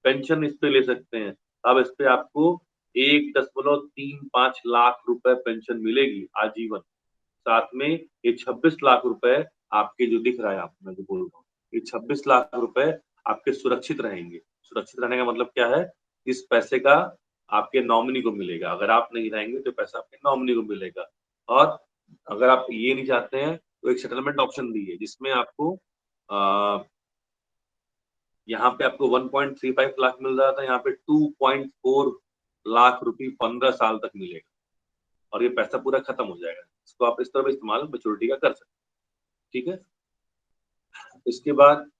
पेंशन इस पे ले सकते हैं। अब इस पे आपको 1.35 लाख रुपए पेंशन मिलेगी आजीवन। साथ में ये 26 लाख रुपए आपके जो दिख रहा है, आप मैं जो बोल रहा हूँ, ये 26 लाख रुपए आपके सुरक्षित रहेंगे। सुरक्षित रहने का मतलब क्या है? इस पैसे का आपके नॉमिनी को मिलेगा। अगर आप नहीं रहेंगे तो पैसा आपके नॉमिनी को मिलेगा। और अगर आप ये नहीं चाहते हैं तो एक सेटलमेंट ऑप्शन भी है, जिसमें आपको यहाँ पे आपको 1.35 लाख मिल रहा था, यहाँ पे 2.4 लाख रुपए 15 साल तक मिलेगा और ये पैसा पूरा खत्म हो जाएगा। इसको आप इस तरह से इस्तेमाल मैच्योरिटी का कर सकते हैं। ठीक है, इसके बाद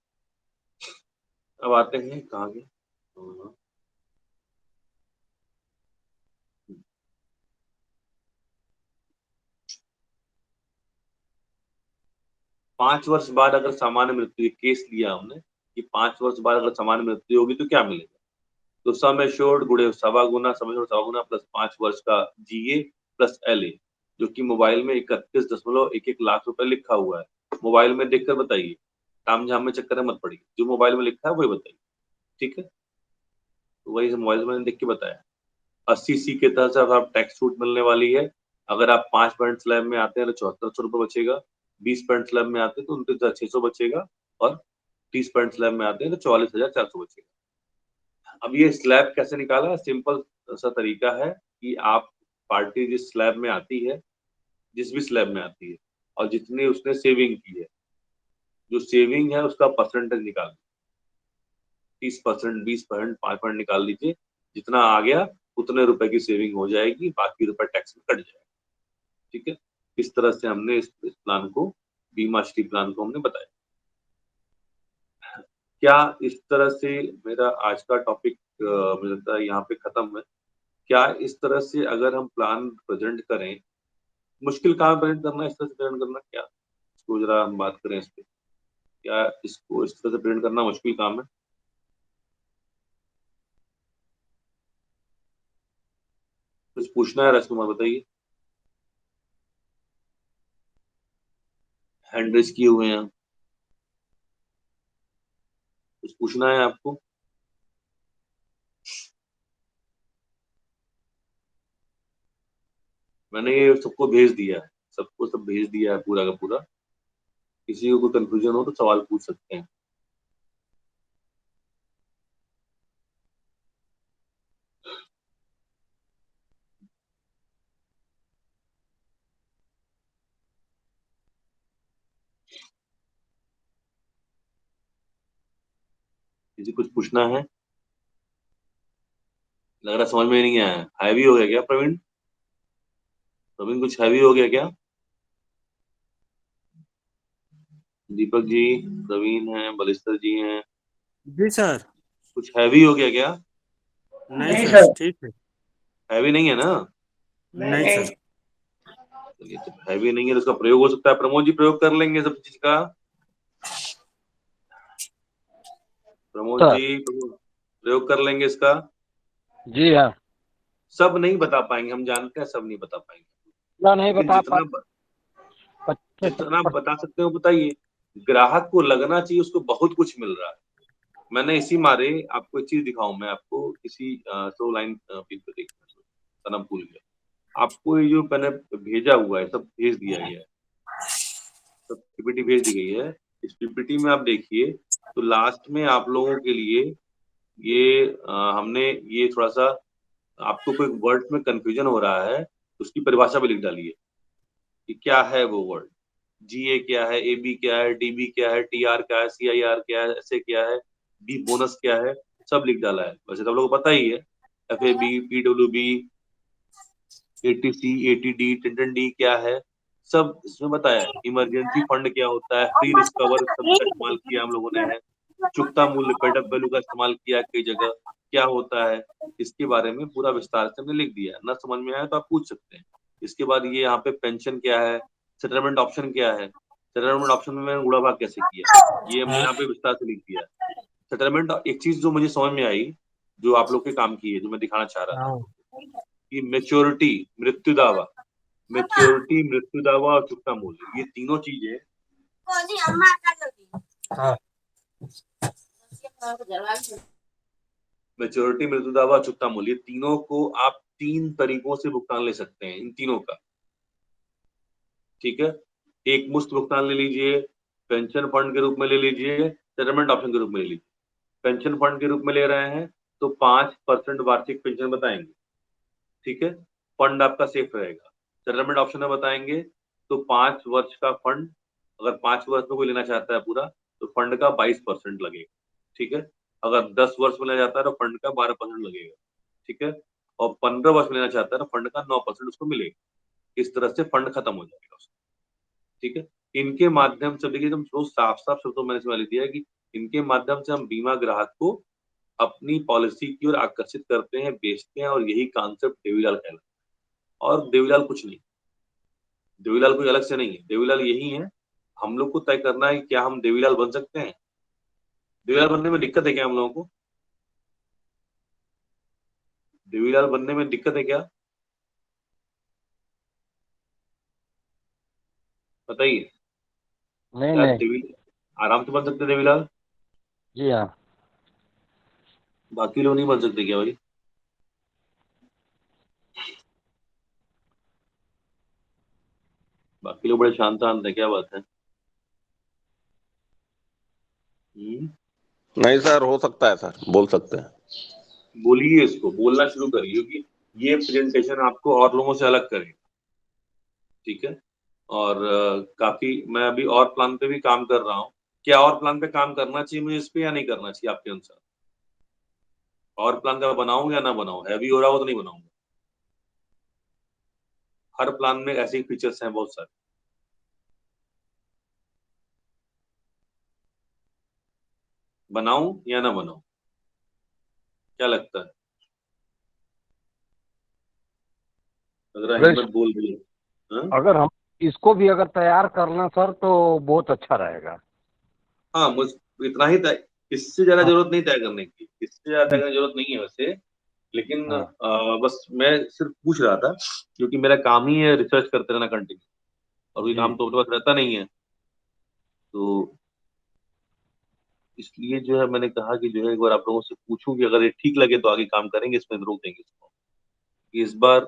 अब आते हैं कहाँ गए, 5 वर्ष बाद अगर सामान्य मृत्यु, केस लिया हमने कि 5 वर्ष बाद अगर सामान्य मृत्यु होगी तो क्या मिलेगा? तो सम एश्योर्ड गुणे सवा गुना, सम एश्योर्ड सवा गुना प्लस 5 वर्ष का जीए प्लस एलए, जो कि मोबाइल में 31.11 लाख रुपए लिखा हुआ है। मोबाइल में देखकर बताइए, ताम झाम में चक्कर में मत पड़िए, जो मोबाइल में लिखा है वही बताइए। ठीक है, तो वही मोबाइल में देख के बताया। 80C के तहत से आप टैक्स छूट मिलने वाली है। अगर आप 5 पॉइंट स्लैब में आते हैं तो 7400 रुपये बचेगा, 20 पॉइंट स्लैब में आते हैं तो 29,600 बचेगा, और 30 पॉइंट स्लैब में आते हैं तो 44,400 बचेगा। अब ये स्लैब कैसे निकाला? सिंपल सा तरीका है कि आप पार्टी जिस स्लैब में आती है, जिस भी स्लैब में आती है, और जितनी उसने सेविंग की है, जो सेविंग है उसका परसेंटेज निकाल 30%, 20%, 5% निकाल लीजिए। जितना आ गया उतने रुपए की सेविंग हो जाएगी, बाकी रुपए टैक्स में कट जाएगा। ठीक है, इस तरह से हमने इस प्लान को, बीमा श्री प्लान को हमने बताया। क्या इस तरह से मेरा आज का टॉपिक मुझे लगता है यहाँ पे खत्म है। क्या इस तरह से अगर हम प्लान प्रेजेंट करें, मुश्किल कहाँ प्रेजेंट करना है, इस तरह से प्रेजेंट करना, क्या इसको जरा हम बात करें इस पे, क्या इसको इस तरह से प्रेजेंट करना मुश्किल काम है? कुछ पूछना है राजकुमार, बताइए। हैंड रेज किए हुए हैं, कुछ पूछना है आपको? मैंने ये सबको भेज दिया है, सबको सब भेज दिया है पूरा का पूरा। किसी को कोई कंफ्यूजन हो तो सवाल पूछ सकते हैं। किसी कुछ पूछना है? लग रहा समझ में नहीं आया, हैवी हो गया क्या प्रवीण? प्रवीण कुछ हैवी हो गया क्या? दीपक जी, प्रवीण हैं, बलिस्टर जी हैं, जी सर। कुछ हैवी हो गया क्या? नहीं सर, ठीक है। हैवी नहीं है ना? नहीं सर। चलिए, तो हैवी नहीं है तो उसका प्रयोग हो सकता है। प्रमोद जी प्रयोग कर लेंगे सब चीज का। प्रमोद सर। जी प्रयोग कर लेंगे इसका। जी हाँ। सब नहीं बता पाएंगे, हम जानते हैं सब नहीं बता पाएंगे, ना नहीं लेकिन बता जितना बता सकते हो बताइए। ग्राहक को लगना चाहिए उसको बहुत कुछ मिल रहा है। मैंने इसी मारे आपको एक चीज दिखाऊं, मैं आपको किसी शो लाइन फील पे देखना भूल गया। आपको ये जो मैंने भेजा हुआ है, सब भेज दिया गया है, सब पीपीटी भेज दी गई है। इस पीपीटी में आप देखिए तो लास्ट में आप लोगों के लिए ये हमने ये थोड़ा सा, आपको कोई वर्ड में कंफ्यूजन हो रहा है तो उसकी परिभाषा भी लिख डालिए कि क्या है वो वर्ड। जीए क्या है, एबी क्या है, डीबी क्या है, टीआर क्या है, सीआईआर क्या है, एसए क्या है, बी बोनस क्या है, सब लिख डाला है। वैसे तो आप लोगों को पता ही है, FAB, PWB, ATC, ATD, tendon D क्या है, सब इसमें बताया है। इमरजेंसी फंड क्या होता है, फ्री रिस्क कवर सब का इस्तेमाल किया हम लोगों ने है। चुकता मूल्य, पेड अप वैल्यू का इस्तेमाल किया कई जगह, क्या होता है इसके बारे में पूरा विस्तार से हमने लिख दिया है। ना समझ में आया तो आप पूछ सकते हैं। इसके बाद ये यहाँ पे पेंशन क्या है, सेटलमेंट ऑप्शन क्या है, सेटलमेंट ऑप्शन में मैंने गुणा भाग कैसे किया, ये हमने यहाँ पे विस्तार से लिख दिया है। सेटलमेंट, एक चीज जो मुझे समझ में आई, जो आप लोग के काम की है, जो मैं दिखाना चाह रहा था, कि मेच्योरिटी, मृत्यु दावा, मेच्योरिटी, मृत्यु दावा और चुकता मूल्य, ये तीनों चीजें मैच्योरिटी, मृत्यु दावा, चुकता मूल्य, तीनों को आप 3 तरीकों से भुगतान ले सकते हैं, इन तीनों का। ठीक है, एक मुश्त भुगतान ले लीजिए, पेंशन फंड के रूप में ले लीजिए, सेटलमेंट ऑप्शन के रूप में ले लीजिए। पेंशन फंड के रूप में ले रहे हैं तो 5% वार्षिक पेंशन बताएंगे। ठीक है, फंड आपका सेफ रहेगा। सेटलमेंट ऑप्शन में बताएंगे तो 5 वर्ष का फंड, अगर 5 वर्ष में कोई लेना चाहता है पूरा तो फंड का 22% लगेगा। ठीक है, अगर 10 वर्ष में लेना चाहता है तो फंड का 12% लगेगा। ठीक है, और 15 वर्ष में लेना चाहता है तो फंड का 9% उसको मिलेगा। इस तरह से फंड खत्म हो जाएगा उसका। ठीक है, इनके माध्यम से देखिए, एकदम साफ साफ शब्दों में मैंने लिख दिया है कि इनके माध्यम से हम बीमा ग्राहक को अपनी पॉलिसी की ओर आकर्षित करते हैं, बेचते हैं, और यही कॉन्सेप्ट देवीलाल कहलाता है। और देवीलाल कुछ नहीं, देवीलाल कोई अलग से नहीं है, देवीलाल यही है। हम लोग को तय करना है कि क्या हम देवीलाल बन सकते हैं। देवीलाल बनने में दिक्कत है क्या हम लोगों को? देवीलाल बनने में दिक्कत है क्या? बताइए। नहीं क्या नहीं। देवीलाल आराम से बन सकते देवीलाल? जी हाँ। बाकी लोग नहीं बन सकते क्या भाई? बाकी लोग बड़े शांत शांत है, क्या बात है? नहीं सर, हो सकता है सर, बोल सकते हैं। बोलिए, इसको बोलना शुरू करिए, क्योंकि ये प्रेजेंटेशन आपको और लोगों से अलग करेगा। ठीक है, और काफी मैं अभी और प्लान पे भी काम कर रहा हूँ। क्या और प्लान पे काम करना चाहिए मुझे इस पे या नहीं करना चाहिए आपके अनुसार? और प्लान का बनाऊं या ना बनाऊं? हैवी हो रहा हो तो नहीं बनाऊंगा। हर प्लान में ऐसे ही फीचर्स हैं बहुत सारे। बनाऊं या ना बनाऊं, क्या लगता है? अगर अगर हिम्मत बोल रही है। हाँ? अगर हम इसको भी अगर तैयार करना सर तो बहुत अच्छा रहेगा। हाँ, मुझ इतना ही तय, इससे ज्यादा हाँ। जरूरत नहीं तय करने की, इससे ज्यादा तय करने की जरूरत नहीं है वैसे। लेकिन हाँ। बस मैं सिर्फ पूछ रहा था, क्योंकि मेरा काम ही है रिसर्च करते रहना कंटिन्यू, और कोई जी। काम तो अपने पास रहता नहीं है। तो इसलिए जो है मैंने कहा कि जो है एक बार आप लोगों से पूछूं कि अगर ये ठीक लगे तो आगे काम करेंगे, इसमें रोक देंगे इसको। इस बार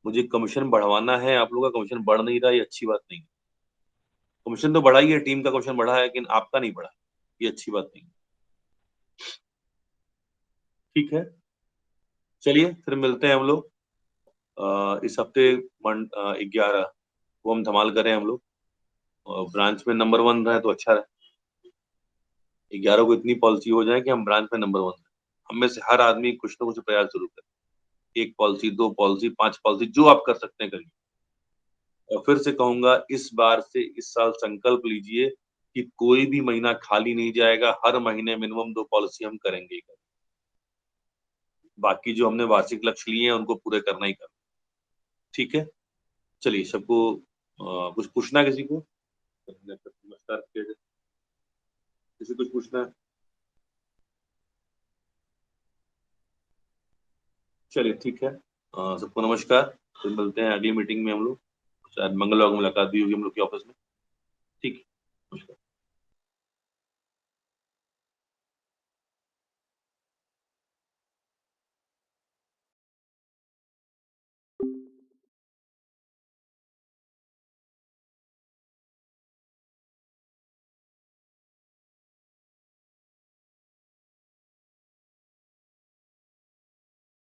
मुझे कमीशन बढ़वाना है, आप लोगों का कमीशन बढ़ नहीं रहा, ये अच्छी बात नहीं है। कमीशन तो बढ़ा ही है, टीम का कमीशन बढ़ा है, लेकिन आपका नहीं बढ़ा, ये अच्छी बात नहीं है। ठीक है, चलिए फिर मिलते हैं हम लोग इस हफ्ते 11 वो हम धमाल करें हम लोग, ब्रांच में नंबर 1 रहे तो अच्छा रहे। 11 को इतनी पॉलिसी हो जाए कि हम ब्रांच में नंबर 1 रहे। हम में से हर आदमी कुछ ना कुछ प्रयास जरूर करे, 1 पॉलिसी, 2 पॉलिसी, 5 पॉलिसी, जो आप कर सकते हैं करिए। और फिर से कहूंगा, इस बार से इस साल संकल्प लीजिए कि कोई भी महीना खाली नहीं जाएगा, हर महीने मिनिमम 2 पॉलिसी हम करेंगे ही करेंगे। बाकी जो हमने वार्षिक लक्ष्य लिए हैं उनको पूरे करना ही करना। ठीक है, चलिए सबको कुछ पूछना है किसी को? नमस्कार, किसी कुछ पूछना है? चलिए ठीक है, सबको नमस्कार। फिर मिलते हैं अगली मीटिंग में हम लोग, शायद मंगलवार को मुलाकात भी होगी हम लोग के ऑफिस में। ठीक है, नमस्कार।